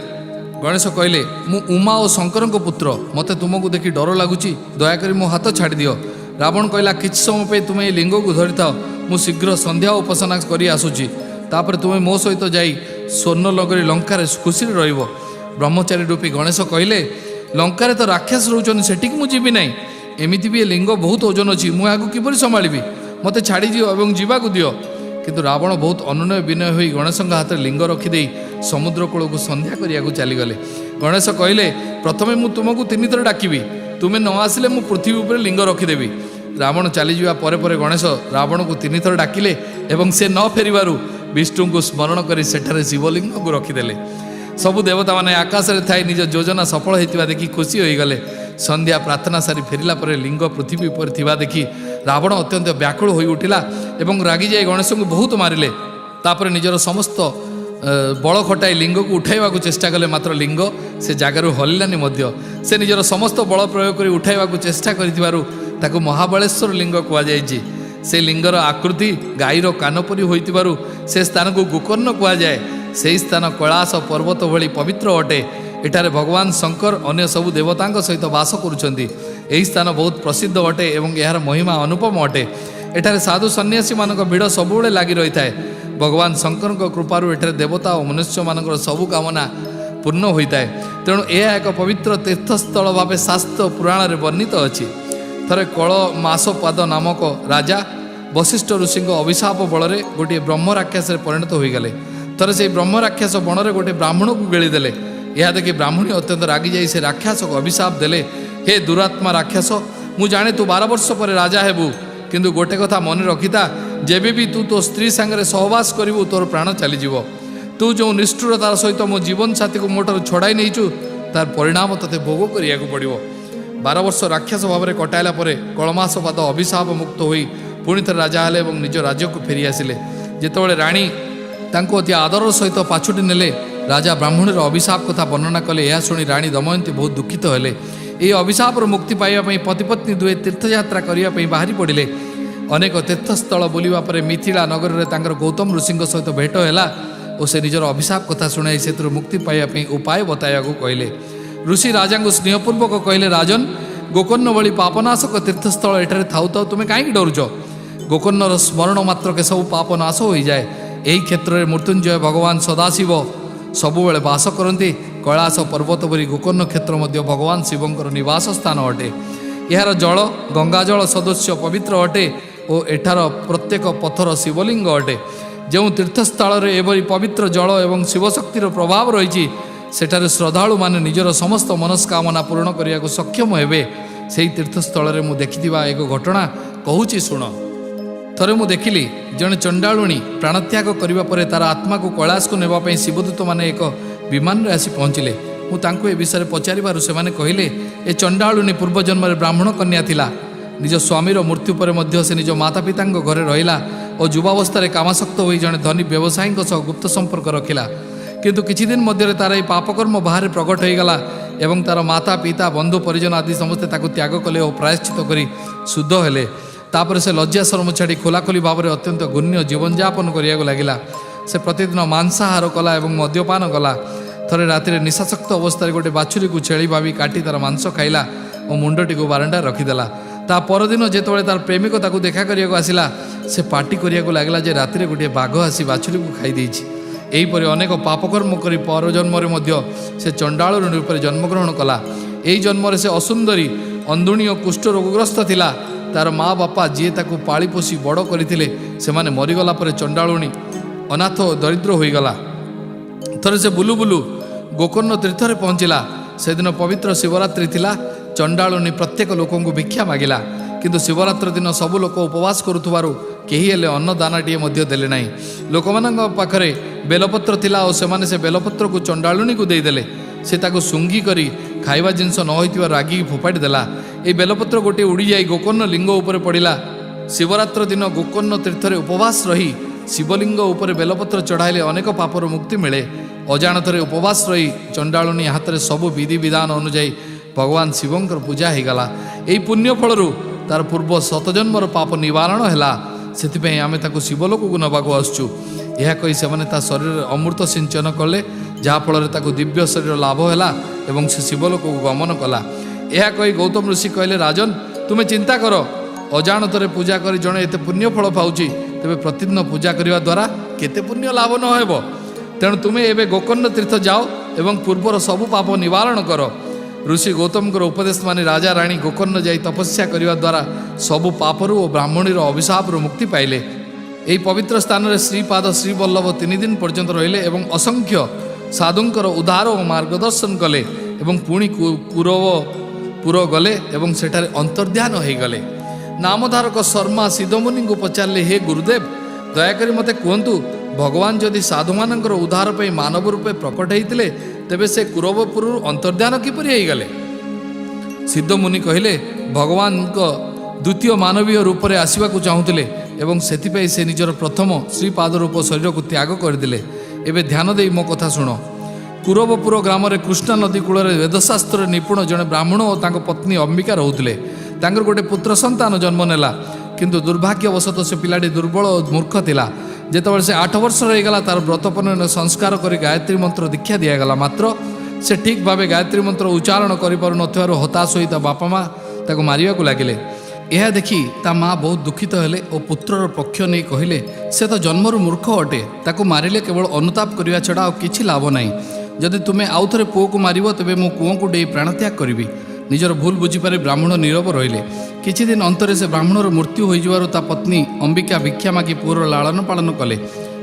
गणेश कहले मु उमा और शंकर पुत्र मते तुमको देखी डर लगुच दयाकोरी मो हाथ छाड़ी दियो। रावण कहला किछ समय पे तुम्हें लिंग को धरी था मु शीघ्र संध्या उपासना करी आसुची तापर तुम्हें मो सहित जाई स्वर्ण लगरी लंकार खुशी रहिब। ब्रह्मचारी रूपी गणेश कहले लंकार तो राक्षस रोचन सेठी मु जीवी नहीं एमिति भी लिंग बहुत ओजन अच्छी मु आगु किपरि संभाळिबी मते छाड़ी दियो एवं जीवाकु दियो। किंतु रावण बहुत अनुनय विनय होई गणेश हाथ लिंग रखिदे समुद्र कूल को संध्या करिया चलीगले। गणेश कहले प्रथमे मु तुमको 3 थर डाकिबी तुम्हें न आसिले मु पृथ्वी उपर लिंग रखिदेवी। रावण चलीजा पर गणेश रावण को 3 थर डाकिले एवं से न फेरिबारु विष्णु को स्मरण कर सेठारे शिवलिंग को रखिदेले। सबु देवता माने आकाश में थाई निज योजना सफल होता देखी खुशी हो गले। संध्या प्रार्थना सारी फेरिला पर लिंग पृथ्वी पर थिबा देखी रावण अत्यंत व्याकुल हो उठिला एवं रागी जाई गणेश को बहुत मारिले। तापर निजर समस्त बल खटाई लिंग को उठाइबा चेष्टा कले मात्र लिंग से जगार हलिलानी मध्य से निजर समस्त बल प्रयोग कर उठाइबा चेष्टा करिथिबारु ताको महाबलेश्वर लिंग कुआ जायछि। से लिंगर आकृति गाईर कान परी होइतिबारु से स्थान को गोकर्ण कुआ जाए। से स्थान कैलाश पर्वत भली पवित्र अटे। एठारे भगवान शंकर अन्य सबु देवतांक सहित वास करुछंती। एही स्थान बहुत प्रसिद्ध अटे एवं यार महिमा अनुपम अटे। एठारे साधु सन्यासी मानक भिड़ सबुबले लागि रही थाए। भगवान शंकर कृपारु एठारे देवता और मनुष्य मानकर सबु कामना पूर्ण होता है। तेणु यह एक पवित्र तीर्थस्थल भाव शास्त्र पुराण में वर्णित अच्छी। थरे कल मासपाद नामक राजा वशिष्ठ ऋषि अभिशाप बल गोटे ब्रह्म राक्षस परिणत हो गले। थरे से ब्रह्म राक्षस बन में गोटे ब्राह्मण को गेलीदेले। यह देखि ब्राह्मणी अत्यंत रागी जाई से राक्षस को अभिशाप देले हे दुरात्मा राक्षस मु जाने तू 12 वर्ष पर राजा हेबू किंतु गोटे कथा मन रखिता जेबे भी तू तो स्त्री सांगे सहवास करू तोर प्राण चलीज। तू जो निष्ठुरतार सहित मो जीवन साथी को मोटर छड़ाई नहींचु तार परिणाम तते भोग करिया को पड़िबो। 12 वर्ष राक्षस भाव में कटाइला कलमासपाद अभिशाप मुक्त होई पुणी थे राजा हेले और निज राज्य को फेरी आसिले। जितेबाला राणी तांको अति आदर सहित पाछुटी नेले राजा ब्राह्मणर अभिशाप कथा वर्णना कले। यह शुणी राणी दमयंती बहुत दुखित हेले। ये अभिशाप मुक्ति पाइबा पतिपत्नी दुहे तीर्थयात्रा करने बाहरी पड़े। अनेक तीर्थस्थल बुलवा पर मिथिला नगर में तांकर गौतम ऋषि सहित भेट है और से निजर अभिशाप कथा शुणाई से मुक्ति पाइबा उपाय बताया कहले। ऋषि राजा को स्नेहपूर्वक कहले राजन गोकर्ण भली पापनाशक तीर्थस्थल एठारे थाउ थाउ तुम्हें कहीं डरुच। गोकर्णर स्मरण मात्र के सब पाप नाश हो जाए। यही क्षेत्र में मृत्युंजय भगवान सदाशिव सबुबले वास करती। कैलाश पर्वत परी गोकर्ण क्षेत्र मध्य भगवान शिवंकर निवास स्थान अटे। यार जल गंगाजल सदृश पवित्र अटे और एठार प्रत्येक पत्थर शिवलिंग अटे। जो तीर्थस्थल एवं पवित्र जल एवं शिवशक्तिर प्रभाव रही सेठारे श्रद्धालु माने निजर समस्त मनस्कामना पूर्ण करने को सक्षम हेबे। से तीर्थस्थल में मुझे देखि एक घटना कहूँ शुण। थरे मु देखिली जड़े चंडालुणी प्राणत्याग करने पर तार आत्मा को कैलाश को नेबाई शिवदूत मैंने एक विमान रे आसी पहुँचले। मु तांको ए विषय पचारिबारु से माने कहले ए चंडालुणी पूर्वजन्म ब्राह्मण कन्या थिला। निज स्वामीर मृत्यु पर मध्य से निज माता पिता घरे रहिला और युवावस्था कामासक्त होई जड़े धनी व्यवसायी गुप्त संपर्क रखिला। किंतु किछि दिन मध्य तार ये पापकर्म बाहर प्रकट हो गला एवं तार माता पिता बंधु परिजन आदि समस्ते ताको त्याग कले और प्रायश्चित करी शुद्ध हेले। तापर से लज्जा शर्म छाड़ी खोलाखोली भाव में अत्यंत गुण्य जीवन यापन करिया लगिला। से प्रतिदिन मांसाहार कला एवं मद्यपान कला। थरे राति निशाशक्त अवस्था गोटे बाछुरी को छेली भावी काटी तार मांस खाइला और मुंडटी को बारंडा रखिदेला। ता परदिन जेतबेले तार प्रेमिक ताको देखा करिया आसिला से पार्टी करिया लगला जे राति गोटे बाघ आसी बाछुरी को खाई देछि। एहीपरि अनेक पापकर्म करी परजन्म से चंडाल रूप में जन्मग्रहण कला। यही जन्म से असुंदरी अंधुणी और कुष्ठ रोगग्रस्त थिला तार माँ बापा जी ताकू पाली पोषी बड़ करते से मरीगला पर चंडालुणी अनाथ दरिद्र होईगला। थरे से बुलू बुलू गोकर्ण तीर्थरे पहुँचला। से दिन पवित्र शिवरात्रि थिला। चंडालुणी प्रत्येक लोक भिक्षा मागिला किंतु शिवरात्र दिन सबु लोक उपवास करुथुवारु केही हेले अन्न दानाटीए मध्य देले नाही। लोकमानंग पाखरे बेलपत्र थिला और सेमाने से बेलपत्र को चंडालुणी को देदेले। से ताको सुंगी करी खाइबा जिनस न होइतिबा रागी फोपाड़ी देला। ए बेलपत्र गोटे उड़ी जाई गोकर्ण लिंग उपरे पड़िला। शिवरात्र दिन गोकर्ण तीर्थरे उपवास रही शिवलिंग उपरे बेलपत्र चढ़ाइले अनेक पापर मुक्ति मिले। अजाणतरे उपवास रही चंडालुणी हाथ में सबु विधि विधान अनुजाई भगवान शिवंकर पूजा होगला। यही पुण्य फलरू तार पूर्व शतजन्मर पाप निवारण है। से आम ताको शिवलोक को नवाक आसुचु। यह कही से शरीर अमृत सिंचन कले जहाँफल दिव्य शरीर लाभ है और से शिवलोक को गमन कला। यह कही गौतम ऋषि कहले राजन तुम्हें चिंता कर अजाणतरे पूजा कर जड़े एत पुण्य फल पाऊँच तेरे प्रतिदिन पूजा करने द्वारा केते पुण्य लाभ न हो। तेणु तुम्हें एवं गोकर्ण तीर्थ जाओ एवं पूर्वर सबु पाप निवारण कर। ऋषि गौतम उपदेश माने राजा राणी गोकर्ण जाई तपस्या करने द्वारा सबु पापरू और ब्राह्मणीर अभिशापरू मुक्ति पाइले। यही पवित्र स्थान में श्रीपाद श्रीवल्लभ 3 दिन पर्यंत रहिले और असंख्य साधुंकर उद्धार और मार्गदर्शन कले और पुणी कुरवपुर गले और सेठारे अंतर्ध्यान हो गले। नामधारक शर्मा सिद्धमुनि को पचारे हे गुरुदेव दयाकोरी मते कहतु भगवान जदि साधु मानकर उद्धार पे मानव रूपे प्रकट होते तेबे से कुरवपुर अंतर्ध्यान किपरि हो गले। सिद्धमुनि कहले भगवान को द्वितीय मानवीय रूप में आसवा चाहूले और से निजर प्रथम श्रीपाद रूप शरीर को त्याग करदे। एवं ध्यान दे मो कथा शुण। कुरवपुर ग्राम में कृष्णा नदी कूल वेदशास्त्र निपुण जड़े ब्राह्मण और पत्नी अंबिका रोते। गोटे पुत्र संतान जन्म नेला किंतु दुर्भाग्यवशत से पिलाटी दुर्बल और मूर्ख थिला। जेतबेले से 8 वर्ष रहीगला तार व्रतपन संस्कार कर गायत्री मंत्र दीक्षा दिगला मात्र से ठीक भाव गायत्री मंत्र उच्चारण कर हताश हो बापा माँ ताको मारिया को लगिले। यह देखी ता माँ बहुत दुखित हेले और पुत्रर पक्ष नहीं कहले से तो जन्मरू मूर्ख अटे ताको मारिले केवल अनुताप करने छड़ा और किछि लाभ नहीं। जदि तुम्हें आउ थे पुओ को मार तेरे मो कुओं को डे प्राणत्याग करी। निजर भूल बुझीपारे ब्राह्मण नीरव रहिले। किछि दिन अंतरे से ब्राह्मणर मृत्यु हो ता पत्नी अंबिका भिक्षा मागी पुओर लालन पालन कले।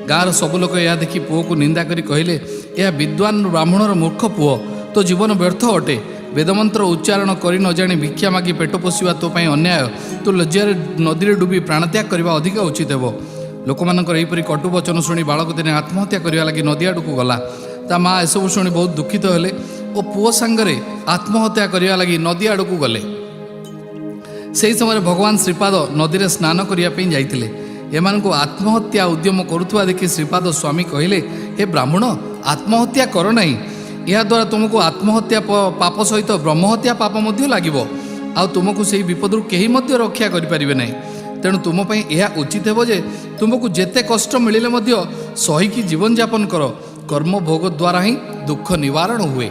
गाँव सब लोक यह देखी पुओ को निंदा करी कहले यह विद्वान ब्राह्मणर मूर्ख पुओ तो जीवन व्यर्थ अटे। वेदमंत्र उच्चारण कर न जाणी भिक्षा मागी पेट पोषा तो अन्याय तो लज्जार नदी में डुबी प्राणत्याग करने अधिक उचित हो। लोक मानकर कटु वचन शुणी बालक दिने आत्महत्या करने लगी नदी आड़ को गला। ता माँ एसबू शुणी बहुत दुखित हेले और पुओ सांगरे आत्महत्या करने लगी नदी आड़ को गले। से समय भगवान श्रीपाद नदी में स्नान करने जाइए। एमान को आत्महत्या उद्यम करुवा देखि श्रीपाद स्वामी कहले हे ब्राह्मण आत्महत्या कर नहीं। यह द्वारा तुमको आत्महत्या पाप सहित ब्रह्महत्या पाप लगे आ तुमको से विपद कहीं रक्षा करें ना। तेणु तुम यह उचित हो जे तुमको जेते कष्ट मिले सहीकि जीवन यापन कर। कर्म भोग द्वारा ही दुख निवारण हुए।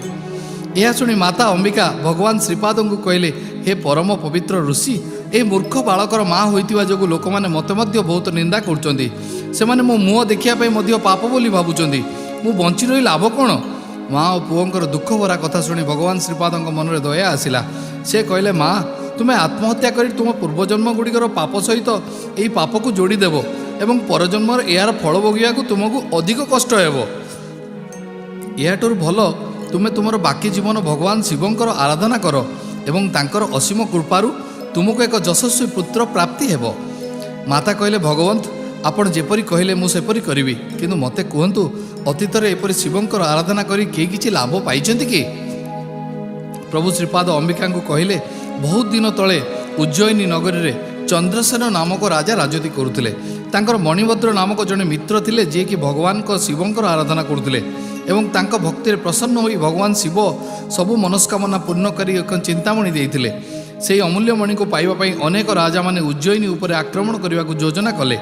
यह शुणी माता अंबिका भगवान श्रीपाद को कहले हे परम पवित्र ऋषि ए मूर्ख बालकर माँ होइतिबा जोगु लोक माने मते मध्य बहुत निंदा करचंदी। सेमाने मो मुह देखिया पे मध्य पाप बोली भाबुचंदी। मु बंची रही लाभ कौन। माँ और पुओंकर दुख भरा कथा शुणी भगवान श्रीपाद मन में दया आसिला। से कहले माँ तुम्हें आत्महत्या कर तुम पूर्वजन्म गुड़िकर पाप सहित यही पाप को जोड़ीदेव और परजन्म यार फल भोगिया तुमको अधिक कष्ट हो। याठू भल तुम्हें तुमर बाकी जीवन भगवान शिवंकर आराधना कर एवं तांकर असीम कृपारू तुमको एक यशस्वी पुत्र प्राप्ति हेब। माता कहले भगवंत आपण जेपरी कहले मु सेपरी करिवि किंतु मते कहंतु अतीत रे एपरी शिवंकर आराधना करी के किछि लाभ पाइछंती कि। प्रभु श्रीपाद अंबिका को कहले बहुत दिन तले उज्जयिनी नगरी रे चंद्रसेन नामक राजा राजती करुले। तांकर मणिभद्र नामक जड़े मित्र थिले जे कि भगवान को शिवंकर आराधना करुले एवं तांको भक्ति प्रसन्न होई भगवान शिव सबु मनस्कामना पूर्ण करी एक चिंतामणि देइथिले। से अमूल्य मणि को पाइबा पई अनेक राजा माने उज्जयिनी उपर आक्रमण करने को योजना कले।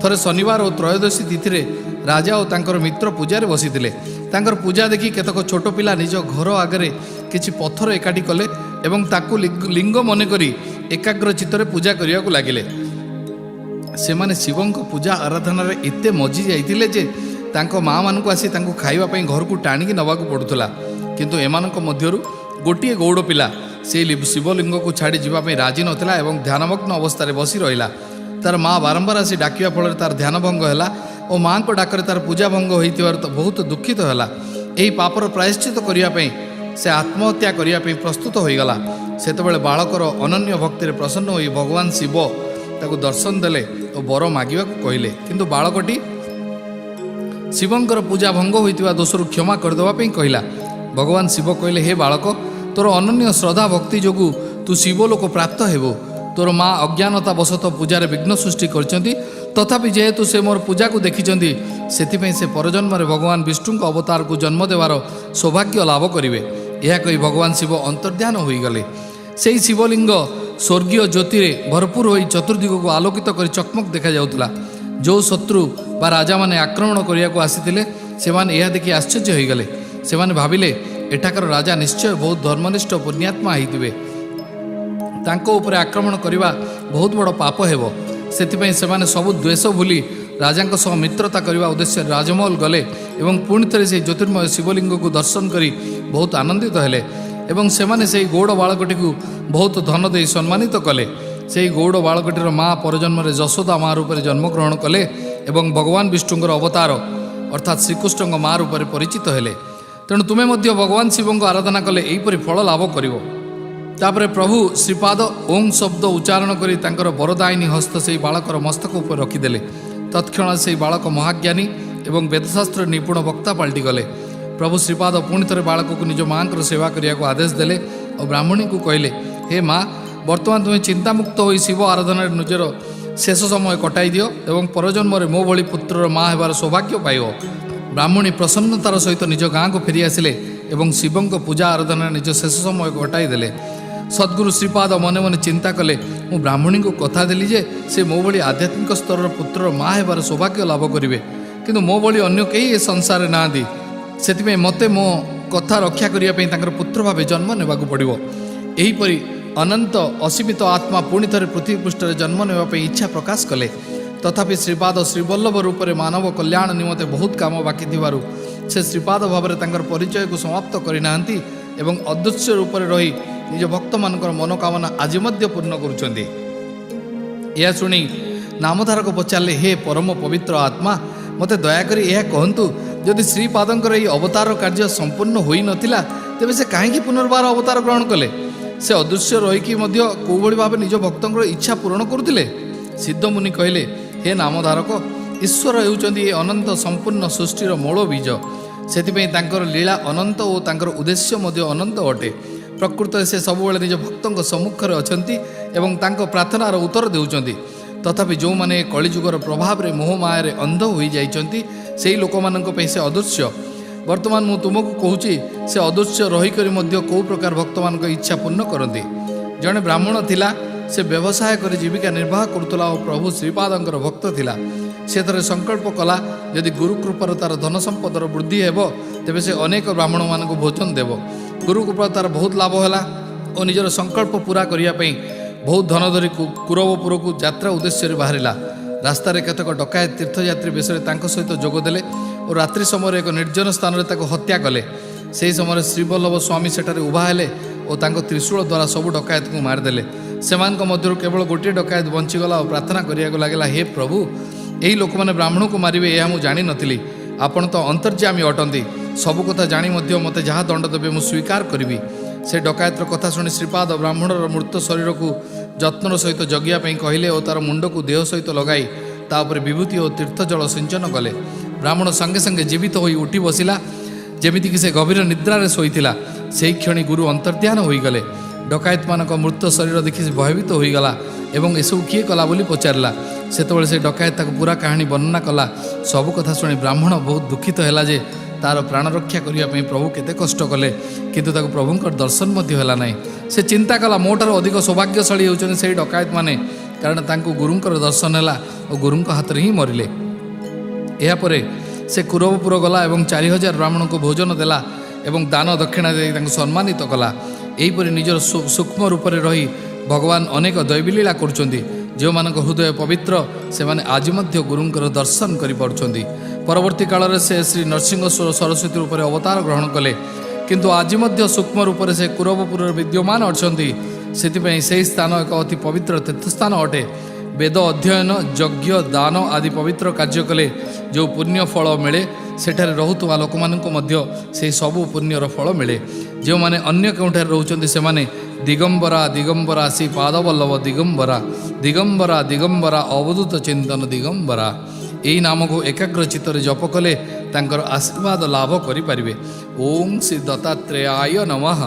थरे शनिवार और त्रयोदशी तिथि रे राजा और तांकर मित्र पूजा रे बसिथिले। तांकर पूजा देखि केतक छोट पिला निज घर आगे किछि पत्थर एकाठी कले एवं ताकू लिंग मन करी एकाग्र चित्तरे पूजा करिया को लागिले। सेमाने शिवंक पूजा आराधना रे एते मजी जाइथिले जे तांको माँ मान को आसी तांको खाइबा पई घर को टाणी नवा को पड़ुथला। किंतु एमानक मध्यरु ଗୋଟିଏ ଗୌଡ଼ ପିଲା ସେହି ଶିବଲିଙ୍ଗକୁ ଛାଡ଼ି ଯିବା ପାଇଁ ରାଜି ନଥିଲା ଏବଂ ଧ୍ୟାନମଗ୍ନ ଅବସ୍ଥାରେ ବସି ରହିଲା। ତାର ମା ବାରମ୍ବାର ଆସି ଡାକିବା ଫଳରେ ତାର ଧ୍ୟାନ ଭଙ୍ଗ ହେଲା ଓ ମାଆଙ୍କ ଡାକରେ ତାର ପୂଜା ଭଙ୍ଗ ହୋଇଥିବାରୁ ବହୁତ ଦୁଃଖିତ ହେଲା। ଏହି ପାପର ପ୍ରାୟଶ୍ଚିତ କରିବା ପାଇଁ ସେ ଆତ୍ମହତ୍ୟା କରିବା ପାଇଁ ପ୍ରସ୍ତୁତ ହୋଇଗଲା। ସେତେବେଳେ ବାଳକର ଅନନ୍ୟ ଭକ୍ତିରେ ପ୍ରସନ୍ନ ହୋଇ ଭଗବାନ ଶିବ ତାକୁ ଦର୍ଶନ ଦେଲେ ଓ ବର ମାଗିବାକୁ କହିଲେ। କିନ୍ତୁ ବାଳକଟି ଶିବଙ୍କର ପୂଜା ଭଙ୍ଗ ହୋଇଥିବା ଦୋଷରୁ କ୍ଷମା କରିଦେବା ପାଇଁ କହିଲା। ଭଗବାନ ଶିବ କହିଲେ, ହେ ବାଳକ, ତୋର ଅନନ୍ୟ ଶ୍ରଦ୍ଧା ଭକ୍ତି ଯୋଗୁଁ ତୁ ଶିବଲୋକ ପ୍ରାପ୍ତ ହେବୁ। ତୋର ମା ଅଜ୍ଞାନତା ବଶତଃ ପୂଜାରେ ବିଘ୍ନ ସୃଷ୍ଟି କରିଛନ୍ତି, ତଥାପି ଯେହେତୁ ସେ ମୋର ପୂଜାକୁ ଦେଖିଛନ୍ତି, ସେଥିପାଇଁ ସେ ପରଜନ୍ମରେ ଭଗବାନ ବିଷ୍ଣୁଙ୍କ ଅବତାରକୁ ଜନ୍ମ ଦେବାର ସୌଭାଗ୍ୟ ଲାଭ କରିବେ। ଏହା କହି ଭଗବାନ ଶିବ ଅନ୍ତର୍ଧ୍ୟାନ ହୋଇଗଲେ। ସେହି ଶିବଲିଙ୍ଗ ସ୍ୱର୍ଗୀୟ ଜ୍ୟୋତିରେ ଭରପୁର ହୋଇ ଚତୁର୍ଦିଗକୁ ଆଲୋକିତ କରି ଚକମକ ଦେଖାଯାଉଥିଲା। ଯେଉଁ ଶତ୍ରୁ ବା ରାଜାମାନେ ଆକ୍ରମଣ କରିବାକୁ ଆସିଥିଲେ, ସେମାନେ ଏହା ଦେଖି ଆଶ୍ଚର୍ଯ୍ୟ ହୋଇଗଲେ। ସେମାନେ ଭାବିଲେ, ଏଠାକାର ରାଜା ନିଶ୍ଚୟ ବହୁତ ଧର୍ମନିଷ୍ଠ ପୁଣ୍ୟାତ୍ମା ହୋଇଥିବେ। ତାଙ୍କ ଉପରେ ଆକ୍ରମଣ କରିବା ବହୁତ ବଡ଼ ପାପ ହେବ। ସେଥିପାଇଁ ସେମାନେ ସବୁ ଦ୍ୱେଷ ଭୁଲି ରାଜାଙ୍କ ସହ ମିତ୍ରତା କରିବା ଉଦ୍ଦେଶ୍ୟରେ ରାଜମହଲ ଗଲେ ଏବଂ ପୁଣି ଥରେ ସେହି ଜ୍ୟୋତିର୍ମୟ ଶିବଲିଙ୍ଗକୁ ଦର୍ଶନ କରି ବହୁତ ଆନନ୍ଦିତ ହେଲେ ଏବଂ ସେମାନେ ସେହି ଗୌଡ଼ ବାଳକଟିକୁ ବହୁତ ଧନ ଦେଇ ସମ୍ମାନିତ କଲେ। ସେହି ଗୌଡ଼ ବାଳକଟିର ମା ପରଜନ୍ମରେ ଯଶୋଦା ମା ରୂପରେ ଜନ୍ମଗ୍ରହଣ କଲେ ଏବଂ ଭଗବାନ ବିଷ୍ଣୁଙ୍କର ଅବତାର ଅର୍ଥାତ୍ ଶ୍ରୀକୃଷ୍ଣଙ୍କ ମା ରୂପରେ ପରିଚିତ ହେଲେ। ତେଣୁ ତୁମେ ମଧ୍ୟ ଭଗବାନ ଶିବଙ୍କ ଆରାଧନା କଲେ ଏହିପରି ଫଳ ଲାଭ କରିବ। ତାପରେ ପ୍ରଭୁ ଶ୍ରୀପାଦ ଓଂ ଶବ୍ଦ ଉଚ୍ଚାରଣ କରି ତାଙ୍କର ବରଦାୟିନୀ ହସ୍ତ ସେହି ବାଳକର ମସ୍ତକ ଉପରେ ରଖିଦେଲେ। ତତ୍କ୍ଷଣାତ୍ ସେହି ବାଳକ ମହାଜ୍ଞାନୀ ଏବଂ ବେଦଶାସ୍ତ୍ର ନିପୁଣ ବକ୍ତା ପାଲଟିଗଲେ। ପ୍ରଭୁ ଶ୍ରୀପାଦ ପୁଣି ଥରେ ବାଳକକୁ ନିଜ ମାଆଙ୍କର ସେବା କରିବାକୁ ଆଦେଶ ଦେଲେ ଓ ବ୍ରାହ୍ମଣୀଙ୍କୁ କହିଲେ, ହେ ମା, ବର୍ତ୍ତମାନ ତୁମେ ଚିନ୍ତାମୁକ୍ତ ହୋଇ ଶିବ ଆରାଧନାରେ ନିଜର ଶେଷ ସମୟ କଟାଇ ଦିଅ ଏବଂ ପରଜନ୍ମରେ ମୋ ଭଳି ପୁତ୍ରର ମା ହେବାର ସୌଭାଗ୍ୟ ପାଇବ। ବ୍ରାହ୍ମଣୀ ପ୍ରସନ୍ନତାର ସହିତ ନିଜ ଗାଁକୁ ଫେରି ଆସିଲେ ଏବଂ ଶିବଙ୍କ ପୂଜା ଆରାଧନାରେ ନିଜ ଶେଷ ସମୟ କଟାଇ ଦେଲେ। ସଦ୍ଗୁରୁ ଶ୍ରୀପାଦ ମନେ ମନେ ଚିନ୍ତା କଲେ, ମୁଁ ବ୍ରାହ୍ମଣୀଙ୍କୁ କଥା ଦେଲି ଯେ ସେ ମୋ ଭଳି ଆଧ୍ୟାତ୍ମିକ ସ୍ତରର ପୁତ୍ରର ମା ହେବାର ସୌଭାଗ୍ୟ ଲାଭ କରିବେ, କିନ୍ତୁ ମୋ ଭଳି ଅନ୍ୟ କେହି ଏ ସଂସାରରେ ନାହାନ୍ତି। ସେଥିପାଇଁ ମୋତେ ମୋ କଥା ରକ୍ଷା କରିବା ପାଇଁ ତାଙ୍କର ପୁତ୍ର ଭାବେ ଜନ୍ମ ନେବାକୁ ପଡ଼ିବ। ଏହିପରି ଅନନ୍ତ ଅସୀମିତ ଆତ୍ମା ପୁଣି ଥରେ ପୃଥିବୀ ପୃଷ୍ଠରେ ଜନ୍ମ ନେବା ପାଇଁ ଇଚ୍ଛା ପ୍ରକାଶ କଲେ। ତଥାପି ଶ୍ରୀପାଦ ଶ୍ରୀବଲ୍ଲଭ ରୂପରେ ମାନବ କଲ୍ୟାଣ ନିମନ୍ତେ ବହୁତ କାମ ବାକି ଥିବାରୁ ସେ ଶ୍ରୀପାଦ ଭାବରେ ତାଙ୍କର ପରିଚୟକୁ ସମାପ୍ତ କରିନାହାନ୍ତି ଏବଂ ଅଦୃଶ୍ୟ ରୂପରେ ରହି ନିଜ ଭକ୍ତମାନଙ୍କର ମନୋକାମନା ଆଜି ମଧ୍ୟ ପୂର୍ଣ୍ଣ କରୁଛନ୍ତି। ଏହା ଶୁଣି ନାମଧାରକ ପଚାରିଲେ, ହେ ପରମ ପବିତ୍ର ଆତ୍ମା, ମୋତେ ଦୟାକରି ଏହା କହନ୍ତୁ, ଯଦି ଶ୍ରୀପାଦଙ୍କର ଏହି ଅବତାର କାର୍ଯ୍ୟ ସମ୍ପୂର୍ଣ୍ଣ ହୋଇନଥିଲା, ତେବେ ସେ କାହିଁକି ପୁନର୍ବାର ଅବତାର ଗ୍ରହଣ କଲେ? ସେ ଅଦୃଶ୍ୟ ରହିକି ମଧ୍ୟ କେଉଁଭଳି ଭାବେ ନିଜ ଭକ୍ତଙ୍କର ଇଚ୍ଛା ପୂରଣ କରୁଥିଲେ? ସିଦ୍ଧମୁନି କହିଲେ, ହେ ନାମଧାରକ, ଈଶ୍ୱର ହେଉଛନ୍ତି ଏ ଅନନ୍ତ ସମ୍ପୂର୍ଣ୍ଣ ସୃଷ୍ଟିର ମୂଳ ବୀଜ। ସେଥିପାଇଁ ତାଙ୍କର ଲୀଳା ଅନନ୍ତ ଓ ତାଙ୍କର ଉଦ୍ଦେଶ୍ୟ ମଧ୍ୟ ଅନନ୍ତ ଅଟେ। ପ୍ରକୃତରେ ସେ ସବୁବେଳେ ନିଜ ଭକ୍ତଙ୍କ ସମ୍ମୁଖରେ ଅଛନ୍ତି ଏବଂ ତାଙ୍କ ପ୍ରାର୍ଥନାର ଉତ୍ତର ଦେଉଛନ୍ତି। ତଥାପି ଯେଉଁମାନେ କଳିଯୁଗର ପ୍ରଭାବରେ ମୋହମାୟାରେ ଅନ୍ଧ ହୋଇଯାଇଛନ୍ତି, ସେହି ଲୋକମାନଙ୍କ ପାଇଁ ସେ ଅଦୃଶ୍ୟ। ବର୍ତ୍ତମାନ ମୁଁ ତୁମକୁ କହୁଛି, ସେ ଅଦୃଶ୍ୟ ରହିକରି ମଧ୍ୟ କେଉଁ ପ୍ରକାର ଭକ୍ତମାନଙ୍କ ଇଚ୍ଛା ପୂର୍ଣ୍ଣ କରନ୍ତି। ଜଣେ ବ୍ରାହ୍ମଣ ଥିଲା, ସେ ବ୍ୟବସାୟ କରି ଜୀବିକା ନିର୍ବାହ କରୁଥିଲା ଓ ପ୍ରଭୁ ଶ୍ରୀପାଦଙ୍କର ଭକ୍ତ ଥିଲା। ସେ ଥରେ ସଂକଳ୍ପ କଲା, ଯଦି ଗୁରୁକୃପାରୁ ତା'ର ଧନ ସମ୍ପଦର ବୃଦ୍ଧି ହେବ, ତେବେ ସେ ଅନେକ ବ୍ରାହ୍ମଣମାନଙ୍କୁ ଭୋଜନ ଦେବ। ଗୁରୁକୃପାରୁ ତା'ର ବହୁତ ଲାଭ ହେଲା ଓ ନିଜର ସଂକଳ୍ପ ପୁରା କରିବା ପାଇଁ ବହୁତ ଧନ ଧରି କୁରବପୁରକୁ ଯାତ୍ରା ଉଦ୍ଦେଶ୍ୟରେ ବାହାରିଲା। ରାସ୍ତାରେ କେତେକ ଡକାୟତ ତୀର୍ଥଯାତ୍ରୀ ବେଶରେ ତାଙ୍କ ସହିତ ଯୋଗ ଦେଲେ ଓ ରାତ୍ରି ସମୟରେ ଏକ ନିର୍ଜନ ସ୍ଥାନରେ ତାକୁ ହତ୍ୟା କଲେ। ସେହି ସମୟରେ ଶ୍ରୀବଲ୍ଲଭ ସ୍ୱାମୀ ସେଠାରେ ଉଭା ହେଲେ ଓ ତାଙ୍କ ତ୍ରିଶୂଳ ଦ୍ୱାରା ସବୁ ଡକାୟତଙ୍କୁ ମାରିଦେଲେ। ସେମାନଙ୍କ ମଧ୍ୟରୁ କେବଳ ଗୋଟିଏ ଡକାୟତ ବଞ୍ଚିଗଲା ଓ ପ୍ରାର୍ଥନା କରିବାକୁ ଲାଗିଲା, ହେ ପ୍ରଭୁ, ଏହି ଲୋକମାନେ ବ୍ରାହ୍ମଣକୁ ମାରିବେ ଏହା ମୁଁ ଜାଣିନଥିଲି। ଆପଣ ତ ଅନ୍ତର୍ଯ୍ୟାମୀ ଅଟନ୍ତି। ସବୁ କଥା ଜାଣି ମଧ୍ୟ ମୋତେ ଯାହା ଦଣ୍ଡ ଦେବେ ମୁଁ ସ୍ୱୀକାର କରିବି। ସେ ଡକାୟତର କଥା ଶୁଣି ଶ୍ରୀପାଦ ବ୍ରାହ୍ମଣର ମୃତ ଶରୀରକୁ ଯତ୍ନର ସହିତ ଜଗିବା ପାଇଁ କହିଲେ ଓ ତା'ର ମୁଣ୍ଡକୁ ଦେହ ସହିତ ଲଗାଇ ତା ଉପରେ ବିଭୂତି ଓ ତୀର୍ଥ ଜଳ ସିଞ୍ଚନ କଲେ। ବ୍ରାହ୍ମଣ ସଙ୍ଗେ ସଙ୍ଗେ ଜୀବିତ ହୋଇ ଉଠି ବସିଲା, ଯେମିତିକି ସେ ଗଭୀର ନିଦ୍ରାରେ ଶୋଇଥିଲା। ସେହି କ୍ଷଣି ଗୁରୁ ଅନ୍ତର୍ଧ୍ୟାନ ହୋଇଗଲେ। ଡକାୟତମାନଙ୍କ ମୃତ ଶରୀର ଦେଖି ସେ ଭୟଭୀତ ହୋଇଗଲା ଏବଂ ଏସବୁ କିଏ କଲା ବୋଲି ପଚାରିଲା। ସେତେବେଳେ ସେ ଡକାୟତ ତାକୁ ପୁରା କାହାଣୀ ବର୍ଣ୍ଣନା କଲା। ସବୁ କଥା ଶୁଣି ବ୍ରାହ୍ମଣ ବହୁତ ଦୁଃଖିତ ହେଲା ଯେ ତା'ର ପ୍ରାଣ ରକ୍ଷା କରିବା ପାଇଁ ପ୍ରଭୁ କେତେ କଷ୍ଟ କଲେ, କିନ୍ତୁ ତାକୁ ପ୍ରଭୁଙ୍କର ଦର୍ଶନ ମଧ୍ୟ ହେଲା ନାହିଁ। ସେ ଚିନ୍ତା କଲା, ମୋଠାରୁ ଅଧିକ ସୌଭାଗ୍ୟଶାଳୀ ହେଉଛନ୍ତି ସେହି ଡକାୟତମାନେ, କାରଣ ତାଙ୍କୁ ଗୁରୁଙ୍କର ଦର୍ଶନ ହେଲା ଓ ଗୁରୁଙ୍କ ହାତରେ ହିଁ ମରିଲେ। ଏହାପରେ ସେ କୁରବପୁର ଗଲା ଏବଂ 4000 ବ୍ରାହ୍ମଣଙ୍କୁ ଭୋଜନ ଦେଲା ଏବଂ ଦାନ ଦକ୍ଷିଣା ଦେଇ ତାଙ୍କୁ ସମ୍ମାନିତ କଲା। ଏହିପରି ନିଜର ସୂକ୍ଷ୍ମ ରୂପରେ ରହି ଭଗବାନ ଅନେକ ଦୈବୀଲୀଳା କରୁଛନ୍ତି। ଯେଉଁମାନଙ୍କ ହୃଦୟ ପବିତ୍ର, ସେମାନେ ଆଜି ମଧ୍ୟ ଗୁରୁଙ୍କର ଦର୍ଶନ କରିପାରୁଛନ୍ତି। ପରବର୍ତ୍ତୀ କାଳରେ ସେ ଶ୍ରୀ ନରସିଂହ ସରସ୍ୱତୀ ରୂପରେ ଅବତାର ଗ୍ରହଣ କଲେ। କିନ୍ତୁ ଆଜି ମଧ୍ୟ ସୂକ୍ଷ୍ମ ରୂପରେ ସେ କୁରବପୁରରେ ବିଦ୍ୟମାନ ଅଛନ୍ତି। ସେଥିପାଇଁ ସେହି ସ୍ଥାନ ଏକ ଅତି ପବିତ୍ର ତୀର୍ଥସ୍ଥାନ ଅଟେ। ବେଦ ଅଧ୍ୟୟନ, ଯଜ୍ଞ, ଦାନ ଆଦି ପବିତ୍ର କାର୍ଯ୍ୟ କଲେ ଯେଉଁ ପୁଣ୍ୟ ଫଳ ମିଳେ, ସେଠାରେ ରହୁଥିବା ଲୋକମାନଙ୍କୁ ମଧ୍ୟ ସେହି ସବୁ ପୁଣ୍ୟର ଫଳ ମିଳେ। ଯେଉଁମାନେ ଅନ୍ୟ କେଉଁଠାରେ ରହୁଛନ୍ତି ସେମାନେ ଦିଗମ୍ବରା ଦିଗମ୍ବରା ଶ୍ରୀ ପାଦବଲ୍ଲଭ ଦିଗମ୍ବରା ଦିଗମ୍ବରା ଦିଗମ୍ବରା ଅବଧୂତ ଚିନ୍ତନ ଦିଗମ୍ବରା ଏହି ନାମକୁ ଏକାଗ୍ର ଚିତ୍ତରେ ଜପ କଲେ ତାଙ୍କର ଆଶୀର୍ବାଦ ଲାଭ କରିପାରିବେ। ଓಂ ଶ୍ରୀ ଦତ୍ତାତ୍ରେୟାୟ ନମଃ।